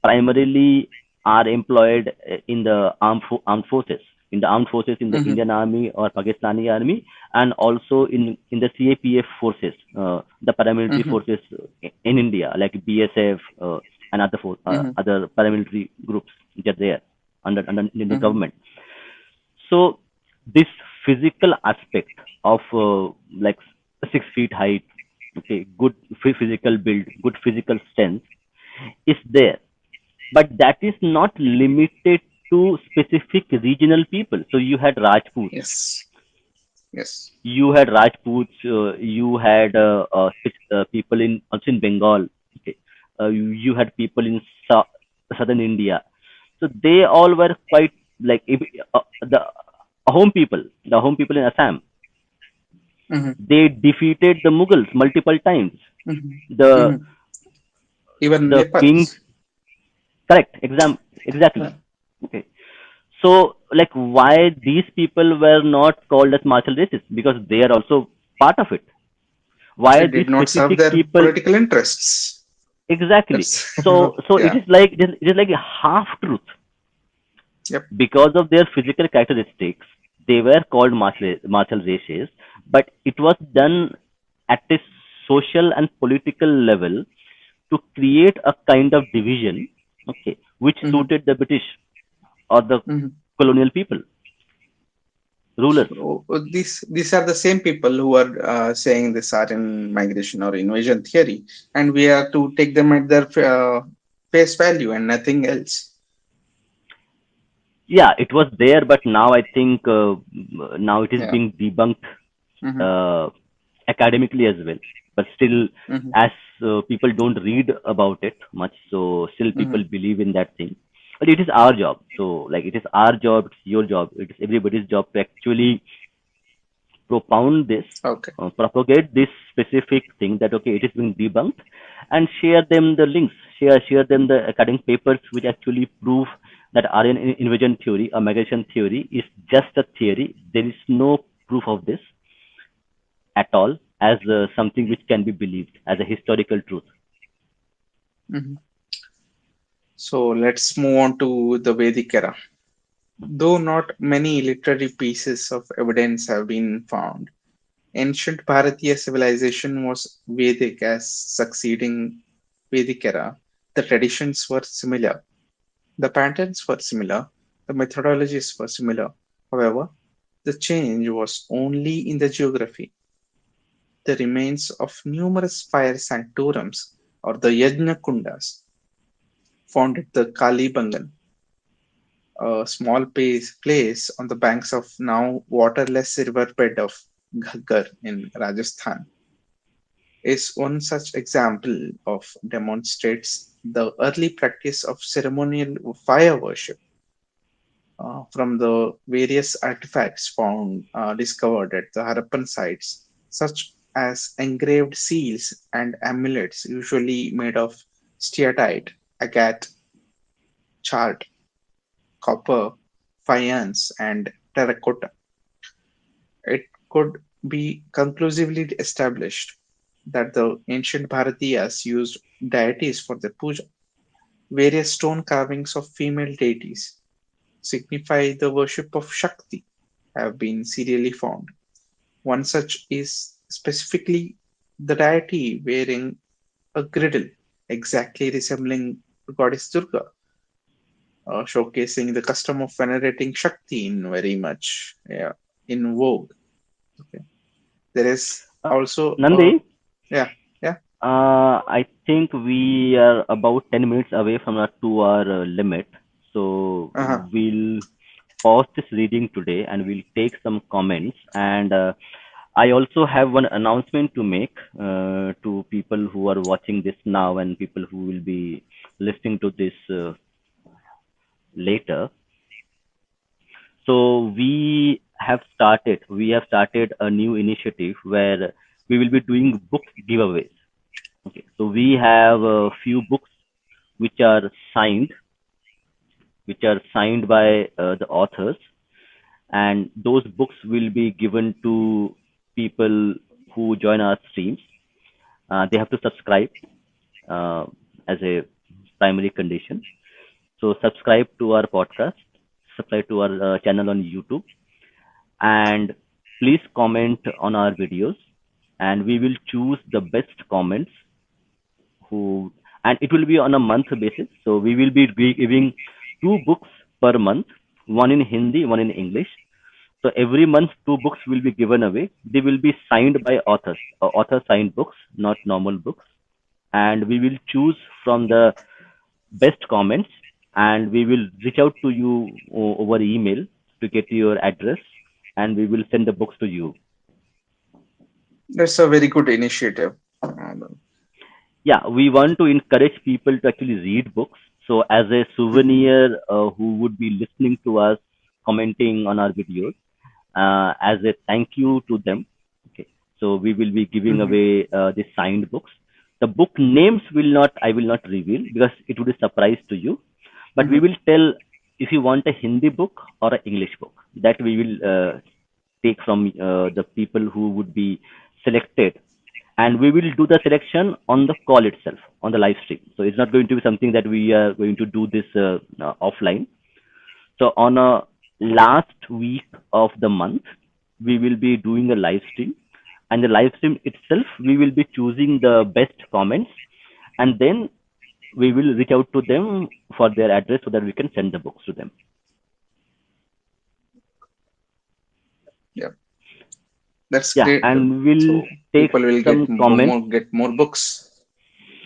primarily are employed in the armed forces, in the Mhm. Indian Army or Pakistani Army, and also in the CAPF forces, the paramilitary Mhm. forces in India, like BSF and Mhm. other paramilitary groups which are there under Indian Mhm. government. So this physical aspect of like 6 feet height, okay, good physical build, good physical strength is there, but that is not limited to specific regional people. So Yes. Yes. you had people in also in Bengal. Okay, you had people in southern India. So they all were quite like the home people in Assam. Mhm. They defeated the Mughals multiple times. Mhm. The Mhm. Even the kings, Nepalis. correct, exactly. Yeah. Okay. So, like, why these people were not called as martial racists? Because they are also part of it. Why It these did not serve specific their people? political interests. Exactly. That's So it yeah. is like it is like a half truth. Yep. Because of their physical characteristics, they were called martial races. But it was done at a social and political level to create a kind of division, okay, which Mhm. suited the British or the Mhm. colonial people, rulers. So these are the same people who are saying this Aryan migration or invasion theory, and we are to take them at their face value and nothing else. Yeah, it was there, but now I think now it is Yeah. being debunked Mhm. uh, academically as well. But still, Mhm. as people don't read about it much, so still people Mhm. believe in that thing. But it is our job. So, like, it is our job, it's your job, it is everybody's job to actually propound this, Okay. propagate this specific thing that okay, it is being debunked, and share them the links, share them the academic papers which actually prove that Aryan invasion theory or migration theory is just a theory. There is no proof of this at all as something which can be believed as a historical truth. Mhm. So let's move on to the Vedic era. Though not many literary pieces of evidence have been found, ancient Bharatiya civilization was Vedic as succeeding Vedic era. The traditions were similar, the patterns were similar, the methodologies were similar. However, the change was only in the geography. The remains of numerous fire sanctorums or the Yajna Kundas found at the Kalibangan, a small place on the banks of now waterless riverbed of Ghaggar in Rajasthan, is one such example of demonstrates the early practice of ceremonial fire worship from the various artifacts found discovered at the Harappan sites, such as engraved seals and amulets, usually made of steatite, agate, chart, copper, faience, and terracotta. It could be conclusively established that the ancient Bharatiyas used deities for their puja. Various stone carvings of female deities signify the worship of Shakti have been serially found. One such is specifically the deity wearing a girdle exactly resembling goddess Durga, showcasing the custom of venerating Shakti in very much in vogue. Okay. There is also a Nandi, yeah, yeah, I think we are about 10 minutes away from our 2 hour limit. So uh-huh. we'll pause this reading today and we'll take some comments. And I also have one announcement to make to people who are watching this now and people who will be listening to this later. So we have started a new initiative where we will be doing book giveaways. Okay, so we have a few books which are signed, which are signed by the authors, and those books will be given to people who join our streams. They have to subscribe uh, as a primary condition. So subscribe to our podcast, subscribe to our channel on YouTube, and please comment on our videos. And we will choose the best comments who, and it will be on a month basis. So we will be giving 2 books per month, one in Hindi, one in English. So every month, 2 books will be given away. They will be signed by authors, author signed books, not normal books. And we will choose from the best comments, and we will reach out to you over email to get your address, and we will send the books to you. That's a very good initiative. Um, Yeah, we want to encourage people to actually read books. So as a mhm, souvenir, who would be listening to us, commenting on our videos, as a thank you to them. Okay, so we will be giving mhm, away the signed books. The book names will not, I will not reveal because it would be a surprise to you. But we mhm. will tell if you want a Hindi book or an English book. That we will take from the people who would be selected, and we will do the selection on the call itself, on the live stream. So it's not going to be something that we are going to do this offline. So on a last week of the month, we will be doing a live stream, and the live stream itself, we will be choosing the best comments, and then we will reach out to them for their address so that we can send the books to them. Yeah, that's Yeah, great. and we'll So take people will some comments. get more books.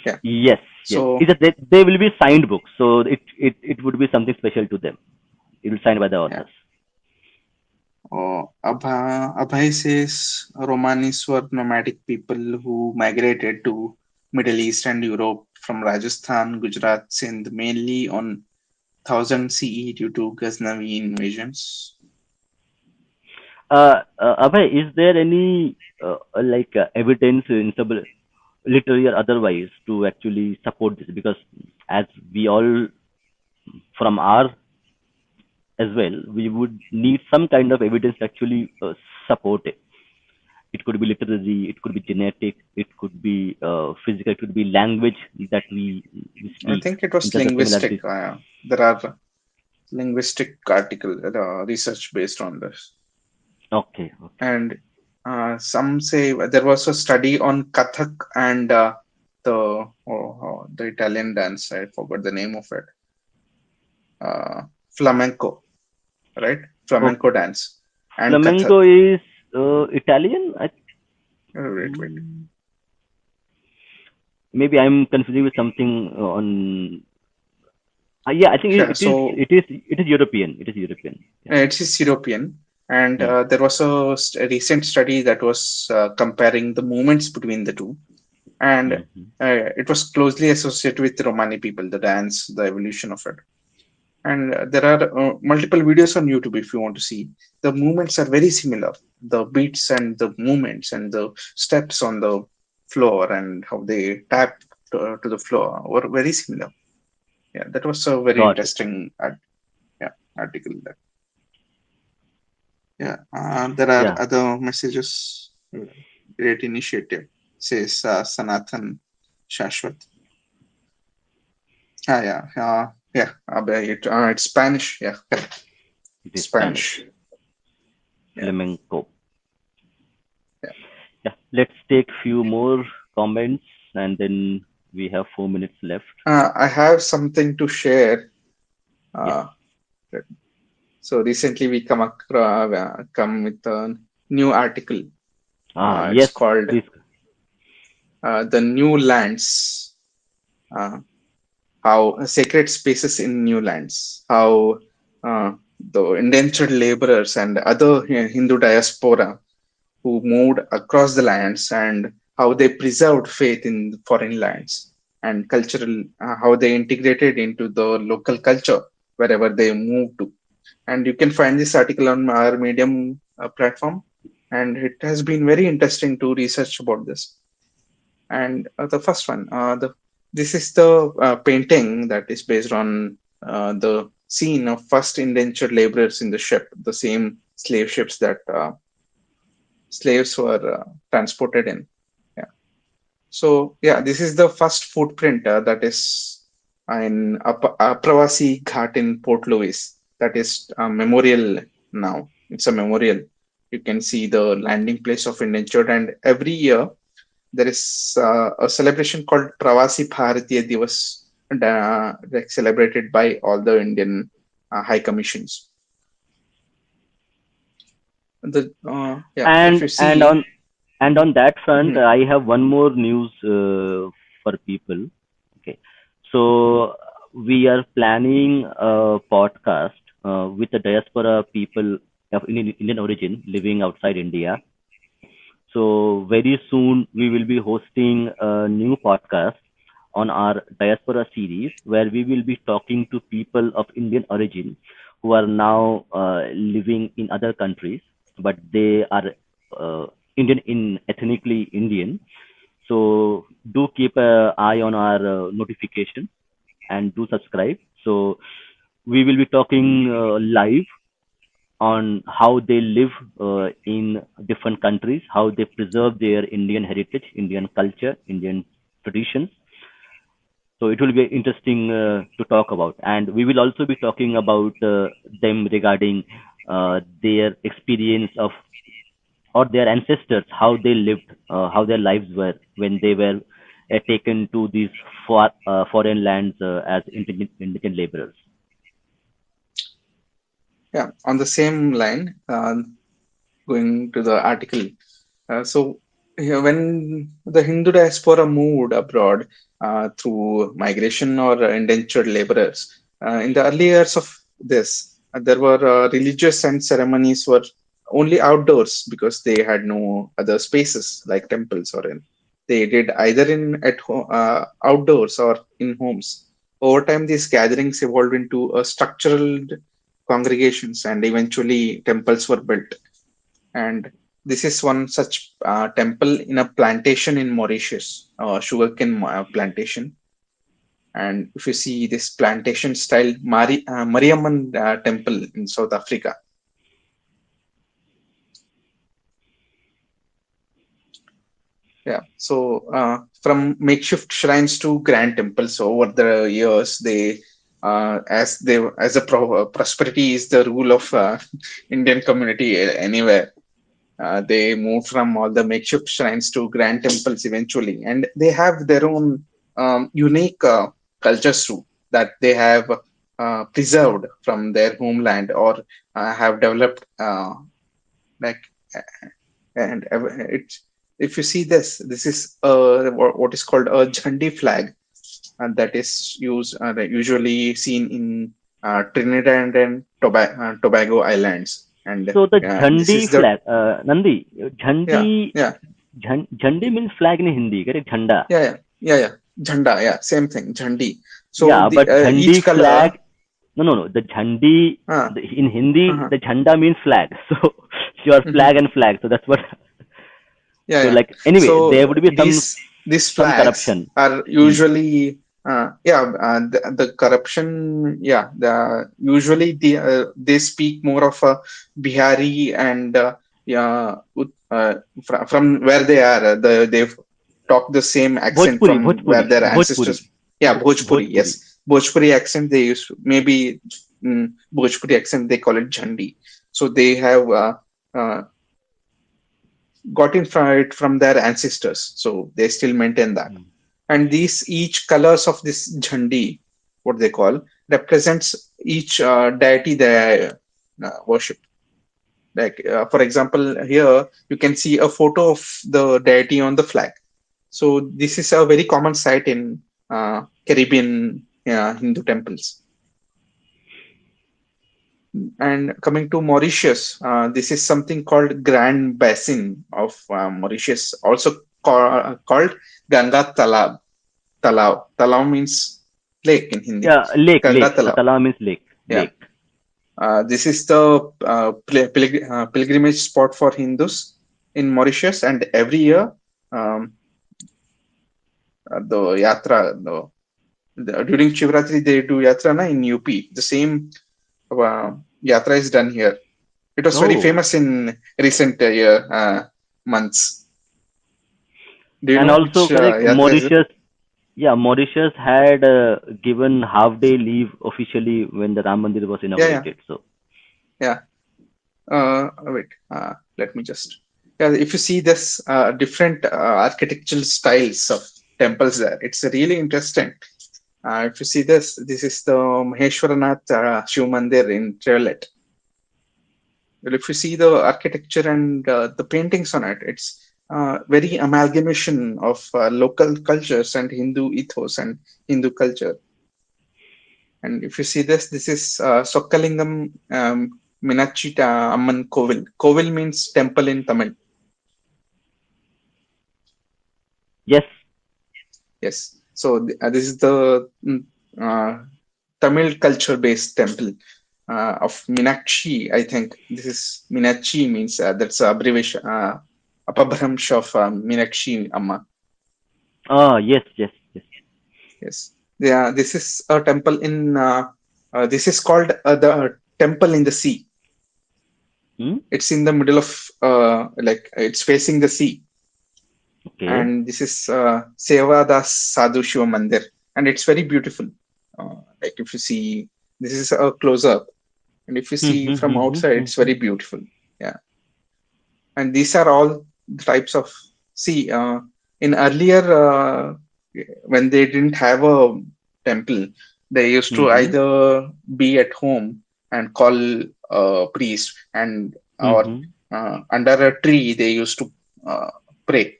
Yeah. Yes, yes. So It's a, they will be signed books, so it would be something special to them. It will signed by the yeah. authors. Abhay says Romanis were nomadic people who migrated to Middle East and Europe from Rajasthan, Gujarat, Sindh, mainly on 1000 CE due to Ghaznavi invasions. Abhay, is there any evidence in literary or otherwise to actually support this? Because as we all from our as well, we would need some kind of evidence to actually support it. It could be literary, it could be genetic, it could be physical, it could be language that we I speak think it was in terms of similarities. linguistic. There are linguistic article research based on this, Okay, okay. and some say there was a study on Kathak and the Italian dance. I forgot the name of it. Uh, Flamenco, right? Okay. Flamenco dance and Kathak. Flamenco is Italian. Wait, wait. Mm, maybe I'm confusing with something on. Yeah, I think Yeah, it is. so It is European. It is European. Yeah. it is European, and Hmm. there was a recent study that was comparing the movements between the two, and Hmm. it was closely associated with Romani people, the dance, the evolution of it. And there are multiple videos on YouTube if you want to see. The movements are very similar. The beats and the movements and the steps on the floor and how they tap to the floor were very similar. Yeah, that was a very Got it. interesting yeah, article. Yeah, there are Yeah. other messages. Great initiative, says Sanathan Shashwat. Yeah, yeah. It's Spanish. Yeah, correct. It is Spanish. Spanish. Yeah, Flamenco. yeah. Yeah. Let's take few more comments, and then we have 4 minutes left. I have something to share. Yeah. Uh, so recently we come with a new article. It's Yes. called Please. "The New Lands." Uh, how sacred spaces in new lands, how uh, the indentured laborers and other Hindu diaspora who moved across the lands and how they preserved faith in foreign lands and cultural, how they integrated into the local culture wherever they moved to. And you can find this article on our Medium platform. And it has been very interesting to research about this. And the first one, this is the painting that is based on the scene of first indentured laborers in the ship, the same slave ships that slaves were transported in. Yeah. So yeah, this is the first footprint that is in Pravasi Ghat in Port Louis. That is a memorial now. It's a memorial. You can see the landing place of indentured, and every year there is a celebration called Pravasi Bharatiya Divas, like celebrated by all the Indian high commissions. Yeah, if And you and see, on and on that front, mhm, I have one more news for people. Okay. So we are planning a podcast with the diaspora people of Indian origin living outside India. So very soon we will be hosting a new podcast on our diaspora series where we will be talking to people of Indian origin who are now living in other countries, but they are Indian in ethnically Indian. So do keep an eye on our notification and do subscribe. So we will be talking live on how they live in different countries, how they preserve their Indian heritage, Indian culture, Indian traditions. So it will be interesting to talk about, and we will also be talking about them regarding their experience of or their ancestors, how they lived, how their lives were when they were taken to these foreign lands as indigent laborers. yeah, on the same line, going to the article. So, yeah, when the Hindu diaspora moved abroad through migration or indentured laborers, in the early years of this, there were religious and ceremonies were only outdoors because they had no other spaces like temples or in. They did either in at home, outdoors or in homes. Over time, these gatherings evolved into a structural congregations, and eventually temples were built. And this is one such temple in a plantation in Mauritius, sugarcane plantation. And if you see this plantation style Mariamman temple in South Africa, Yeah. So from makeshift shrines to grand temples over the years, as prosperity is the rule of Indian community anywhere. They moved from all the makeshift shrines to grand temples eventually, and they have their own unique cultures too that they have preserved from their homeland or have developed like and it's if you see this is what is called a jhandi flag, and that is usually seen in Trinidad and Tobago Islands, and So the this Jhandi is the flag, Nandi, yeah Jhandi, yeah Jhandi means flag in Hindi, correct? Jhanda. yeah jhanda, yeah, same thing, jhandi. So Yeah, the but each Jhandi color flag, no. The Jhandi, uh, in Hindi, uh the Jhanda means flag. So your flag and flag. So that's what. yeah So yeah like anyway, so there would be these some flags corruption. are Hmm. usually the corruption, yeah, usually they speak more of a Bihari and yeah from where they are, they talk the same accent Bhojpuri, from where Bhojpuri, their Bhojpuri, ancestors. Yeah, Bhojpuri, Bhojpuri. yes, Bhojpuri accent they use, maybe Bhojpuri accent they call it Jhandi. So they have uh, got it from their ancestors, so they still maintain that. Hmm. And these each colors of this jhandi, what they call, represents each deity they worship. Like for example, here you can see a photo of the deity on the flag. So this is a very common sight in Caribbean Hindu temples. And coming to Mauritius, this is something called Grand Basin of Mauritius, also called Ganga Talab. Talab means lake in Hindi. Yeah, lake, Ganga lake. Talab. Tala means lake, Yeah. lake. This is the pilgrimage spot for Hindus in Mauritius, and every year um, the yatra, during Shivratri they do yatra na in UP. The same yatra is done here. It was very Oh, famous in recent months. Do you and know also which correct. yatra is it? Mauritius, yeah, Mauritius had given half day leave officially when the Ram Mandir was Yeah, yeah, inaugurated. So yeah. Wait, let me just. Yeah, if you see this different architectural styles of temples there, it's really interesting. If you see this is the Maheshwaranath Shiv Mandir in Trivandrum. Well, if you see the architecture and the paintings on it, it's very amalgamation of local cultures and Hindu ethos and Hindu culture. And if you see this is Sokkalingam Minachita Amman Kovil. Kovil means temple in Tamil. yes. Yes. So this is the uh, Tamil culture based temple of Minakshi. I think this is Minachi means that's a abbreviation, Apabhramsh of Minakshi Amma. Ah, yes, yes, yes. Yes. Yeah, this is a temple in. This is called the temple in the sea. Hmm? It's in the middle of like it's facing the sea, Okay. and this is Seva Das Sadhu Shiva Mandir, and it's very beautiful. Like if you see, this is a close up, and if you Hmm, see hmm, from hmm, hmm, outside, hmm, it's hmm. very beautiful. Yeah, and these are all the types of see in earlier when they didn't have a temple, they used to Hmm, either be at home and call a priest, and hmm, or hmm. under a tree they used to pray.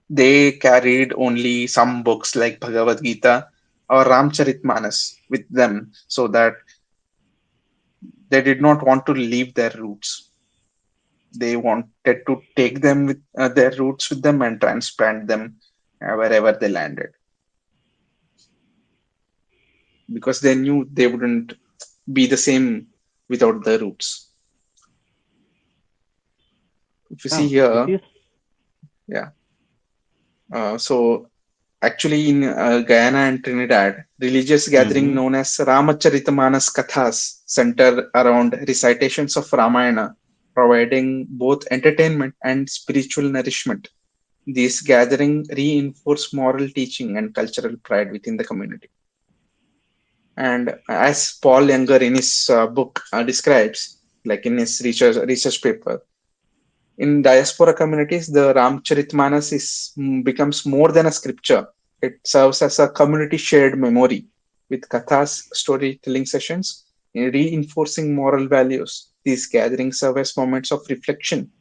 They carried only some books like Bhagavad Gita or Ramcharitmanas with them, so that they did not want to leave their roots. They wanted to take them with their roots with them and transplant them wherever they landed, because they knew they wouldn't be the same without the roots. If you see Yeah, it here, is. yeah. So actually, in Guyana and Trinidad, religious gathering Hmm. known as Ramacharita Manas Kathas center around recitations of Ramayana providing both entertainment and spiritual nourishment. These gathering reinforce moral teaching and cultural pride within the community. And as Paul Younger in his book describes, like in his research paper, in diaspora communities, the Ramcharitmanas becomes more than a scripture. It serves as a community shared memory with kathas, storytelling sessions, in reinforcing moral values. These gatherings serve as moments of reflection,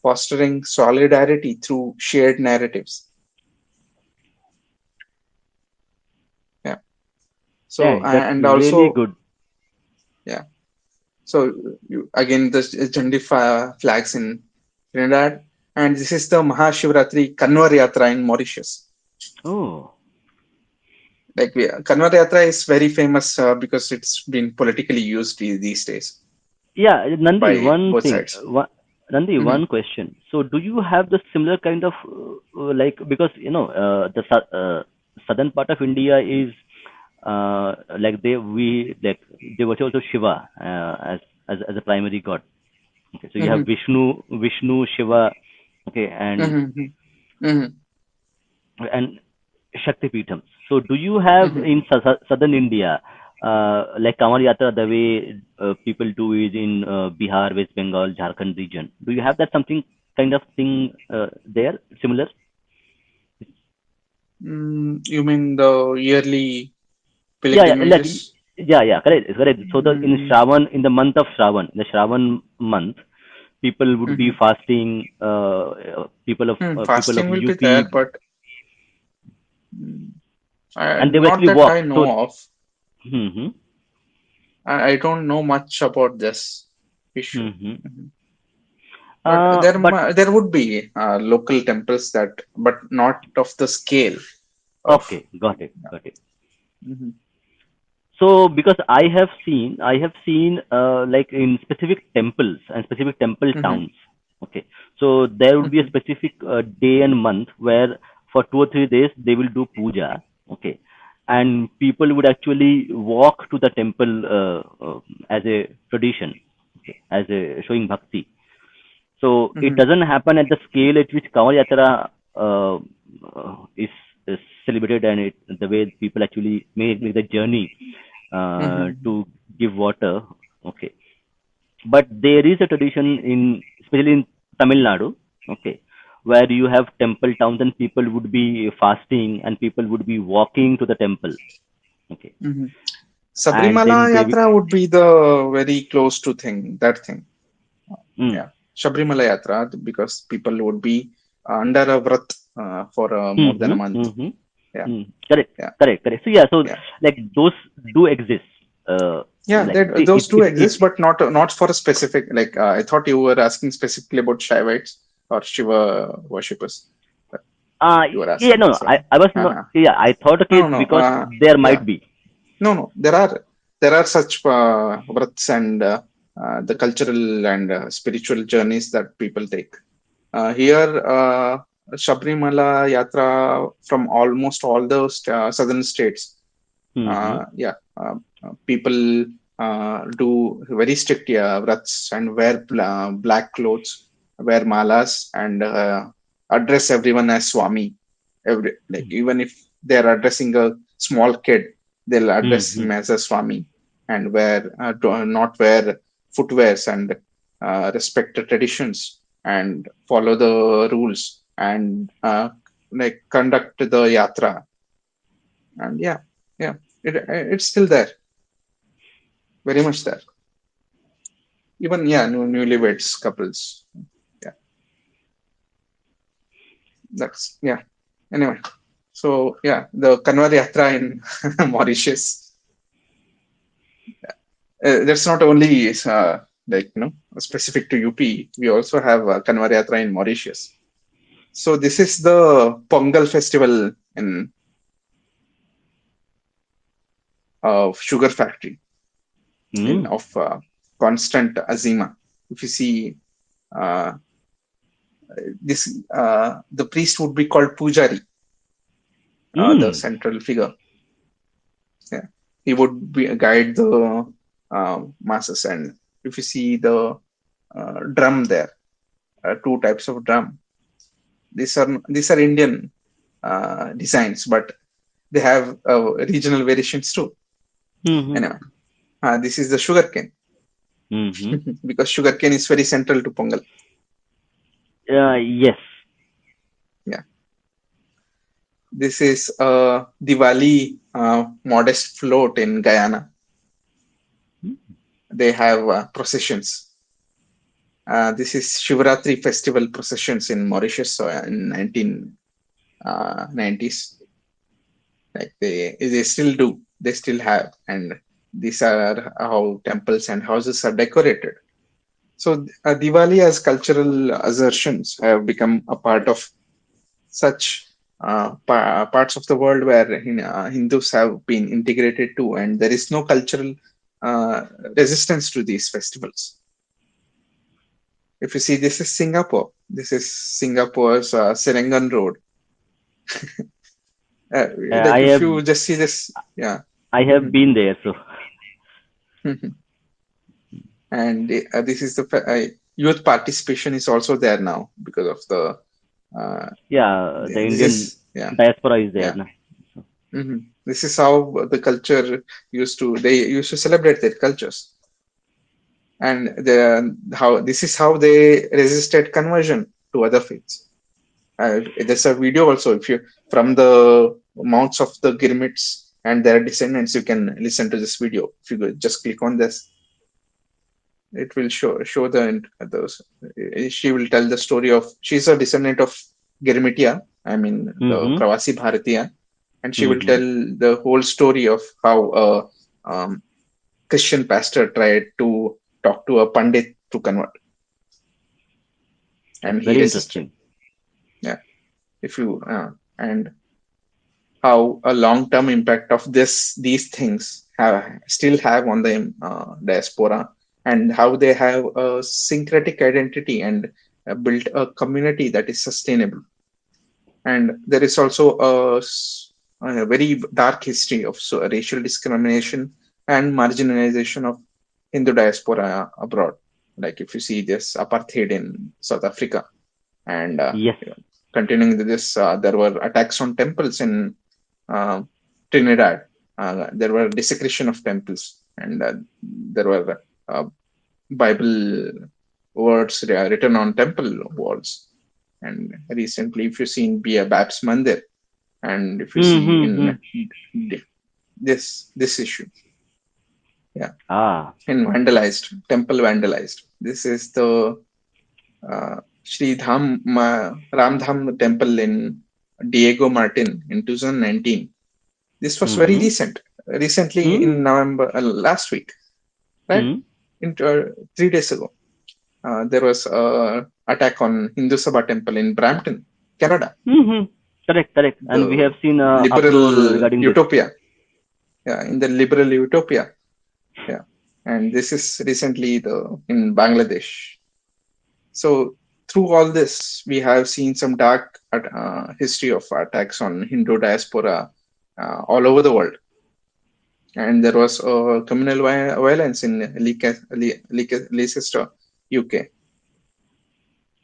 fostering solidarity through shared narratives. Yeah. So Yeah, that's and really also, good. yeah. So again, the Chandi flags in Trinidad, and this is the Mahashivratri Kanwar Yatra in Mauritius. Oh, Like Kanwar Yatra is very famous because it's been politically used these days yeah, Nandi, by one both thing, sides. Nandi, Hmm. one question. So, do you have the similar kind of like, because the southern part of India is like they worship also Shiva as a primary god. Okay, so you have Hmm. Vishnu, Shiva, okay, Hmm. Hmm. and Shakti Peetham. So, do you have Hmm. in southern India, like Kamar Yatra, the way people do is in Bihar, West Bengal, Jharkhand region? Do you have that something kind of thing there, similar? You mean the yearly Yeah, yeah, like pilgrimages? yeah, correct, correct. So the in Mm, Shravan, in the month of Shravan, in the Shravan month, people would be mhm. fasting. People of Fasting will be there, UP, but mm, and they will not actually that walk. I So, know of. hmm I don't know much about this issue. hmm Mhm. But but there would be local temples that, but not of the scale of. okay, got it, got it. Mhm, So because I have seen like in specific temples and specific temple mhm, towns. Okay, so there would be a mhm, specific day and month where for 2 or 3 days they will do puja. Okay, and people would actually walk to the temple as a tradition. Okay, as a showing bhakti. So it mhm, doesn't happen at the scale at which Kamal Yatra is celebrated, and the way people actually make the journey mhm, to give water. Okay, but there is a tradition especially in Tamil Nadu. Okay, where you have temple towns and people would be fasting and people would be walking to the temple. Okay, mhm. and Sabrimala then they will. Yatra would be the very close to that thing. Mm, Yeah, Sabrimala Yatra, because people would be under a vrat for more than a mm-hmm, month. mm-hmm. Yeah, Correct, yeah, correct, correct. So yeah, so yeah. like those do exist. Yeah, Like those do exist, but not for a specific. Like I thought you were asking specifically about Shaivites or Shiva worshippers. That you were yeah, asking. no, no, So, I was not. uh Yeah, I thought okay, no, it's no, because there yeah, might be. no, no. There are such vrats and the cultural and spiritual journeys that people take. Here, Sabrimala Yatra from almost all the southern states. Mm-hmm. Yeah, people do very strict vrats and wear black clothes, wear malas, and address everyone as Swami. Like even if they're addressing a small kid, they'll address Mm-hmm. him as a Swami and not wear footwears and respect the traditions and follow the rules and like conduct the yatra. And yeah, yeah, it's still there, very much there. Even yeah, newlyweds couples. Yeah, that's yeah. Anyway, so yeah, the Kanwar Yatra in Mauritius. That's not only like specific to UP. We also have Kanwar Yatra in Mauritius. So this is the Pongal festival in sugar factory in Mm. of Constant Azima. If you see uh, this, the priest would be called Pujari, the Mm. central figure. Yeah, he would be guide the masses, and if you see the drum there, two types of drum. These are Indian designs, but they have regional variations too. Mm-hmm. Anyway, this is the sugarcane Mm-hmm. because sugarcane is very central to Pongal. Yes. Yeah, this is a Diwali modest float in Guyana. They have processions. This is Shivaratri festival processions in Mauritius in 1990s. Like they still do, they still have, and these are how temples and houses are decorated. So Diwali as cultural assertions have become a part of such parts of the world where Hindus have been integrated to, and there is no cultural uh, resistance to these festivals. If you see, this is Singapore. This is Singapore's Serangoon Road. I Like if have you just see this, yeah. I have been there, so And this is the youth participation is also there now because of the yeah, the this Indian is yeah, diaspora is there yeah. now. So, This is how the culture they used to celebrate their cultures, and how this is how they resisted conversion to other faiths. There's a video also, if you from the mounts of the Girmits and their descendants, you can listen to this video. If you just click on this, it will show the those. She will tell the story of, she's a descendant of Girmitia, I mean the mm-hmm. Pravasi Bharatiya, and she will Mm-hmm. tell the whole story of how a Christian pastor tried to talk to a Pandit to convert, That's and he very resisted. interesting. Yeah, if you and how a long-term impact of these things still have on the diaspora, and how they have a syncretic identity and built a community that is sustainable. And there is also a very dark history of racial discrimination and marginalization of Hindu diaspora abroad. Like if you see this apartheid in South Africa, and Yes. continuing this, there were attacks on temples in uh, Trinidad. There were desecration of temples, and there were Bible words written on temple walls. And recently, if you see in Babs Mandir, and if you see Mm-hmm. in this issue, yeah, Ah. in vandalized temple vandalized. This is the Sri Ramdham temple in Diego Martin in 2019. This was very Mm-hmm. recently Mm-hmm. in November, last week, right? Mm-hmm. In 3 days ago, there was a attack on Hindu Sabha temple in Brampton, Canada. Mm-hmm. Correct, correct. And we The have seen uproar liberal regarding this. utopia, yeah, in the liberal utopia, yeah. And this is recently in Bangladesh. So through all this, we have seen some dark history of attacks on Hindu diaspora all over the world. And there was communal violence in Leicester, UK.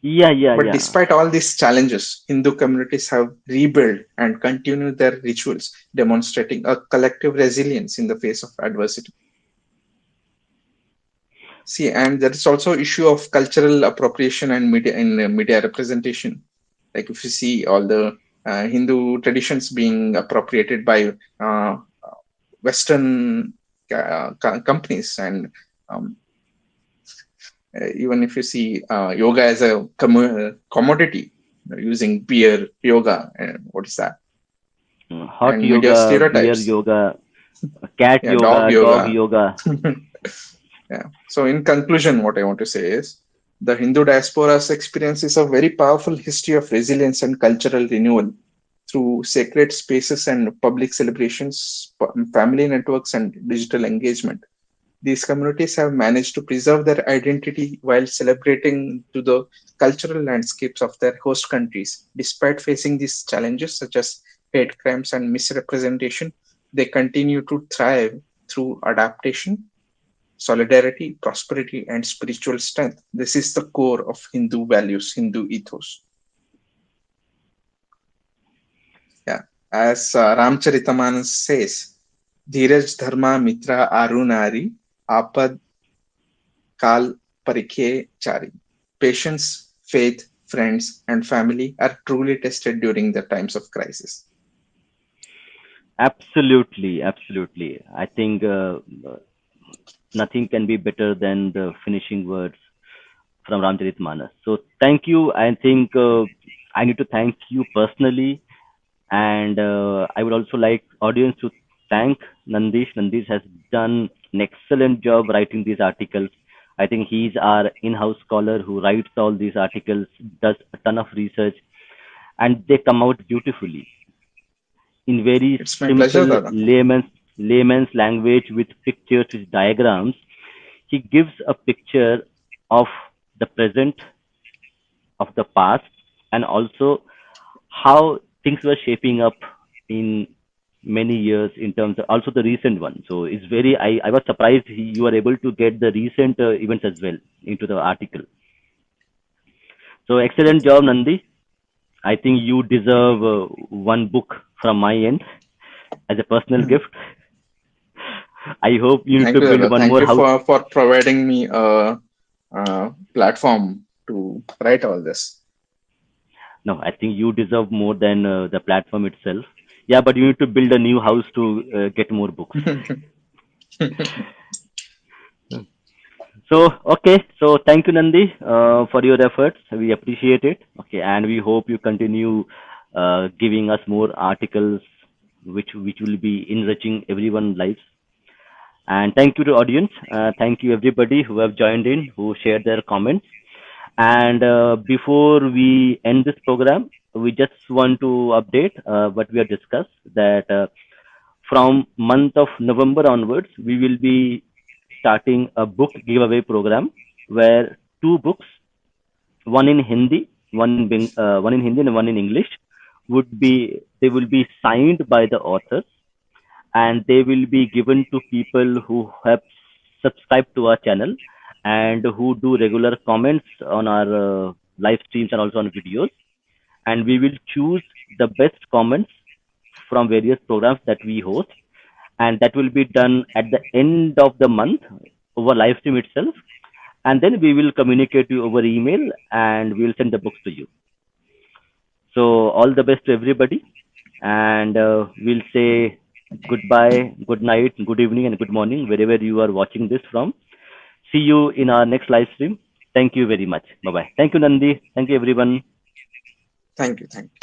Yeah, yeah, But yeah. despite all these challenges, Hindu communities have rebuilt and continued their rituals, demonstrating a collective resilience in the face of adversity. See, and there is also issue of cultural appropriation and media representation. Like if you see all the Hindu traditions being appropriated by Western companies, and um, even if you see yoga as a commodity, using beer yoga, and what is that? Hot And media yoga, beer stereotypes, yoga, cat yeah, dog yoga, dog yoga. yoga. Yeah. So, in conclusion, what I want to say is the Hindu diaspora's experience is a very powerful history of resilience and cultural renewal through sacred spaces and public celebrations, family networks, and digital engagement. These communities have managed to preserve their identity while celebrating to the cultural landscapes of their host countries. Despite facing these challenges such as hate crimes and misrepresentation, they continue to thrive through adaptation, solidarity, prosperity, and spiritual strength. This is the core of Hindu values, Hindu ethos. Yeah. As Ramcharitamanas says, Dheeraj Dharma Mitra Arunari Apad Kal Parikhe Chari. Patience, faith, friends, and family are truly tested during the times of crisis. Absolutely, absolutely. I think nothing can be better than the finishing words from Ramcharitmanas. So thank you. I think I need to thank you personally, and I would also like audience to thank Nandish. Nandish has done an excellent job writing these articles. I think he's our in-house scholar who writes all these articles, does a ton of research, and they come out beautifully in very It's my pleasure, simple Dada. layman's language with pictures, with diagrams. He gives a picture of the present, of the past, and also how things were shaping up in many years in terms of also the recent one. So it's very, I was surprised you were able to get the recent events as well into the article. So excellent job, Nandi. I think you deserve one book from my end as a personal gift. I hope you need Thank to you, build Dada. one Thank more you house. for providing me a platform to write all this. No, I think you deserve more than the platform itself. Yeah, but you need to build a new house to get more books. So, okay. So, thank you, Nandi, for your efforts. We appreciate it. Okay, and we hope you continue giving us more articles, which will be enriching everyone's lives. And thank you to audience. Thank you everybody who have joined in, who shared their comments. And before we end this program, we just want to update what we have discussed that from month of November onwards, we will be starting a book giveaway program where two books, one in Hindi, one in Hindi and one in English, would be they will be signed by the authors and they will be given to people who have subscribed to our channel and who do regular comments on our live streams and also on videos. And we will choose the best comments from various programs that we host, and that will be done at the end of the month over live stream itself. And then we will communicate you over email and we'll send the books to you. So all the best to everybody, and we'll say goodbye, good night, good evening, and good morning wherever you are watching this from. See you in our next live stream. Thank you very much. Bye bye. Thank you, Nandi. Thank you, everyone. Thank you. Thank you.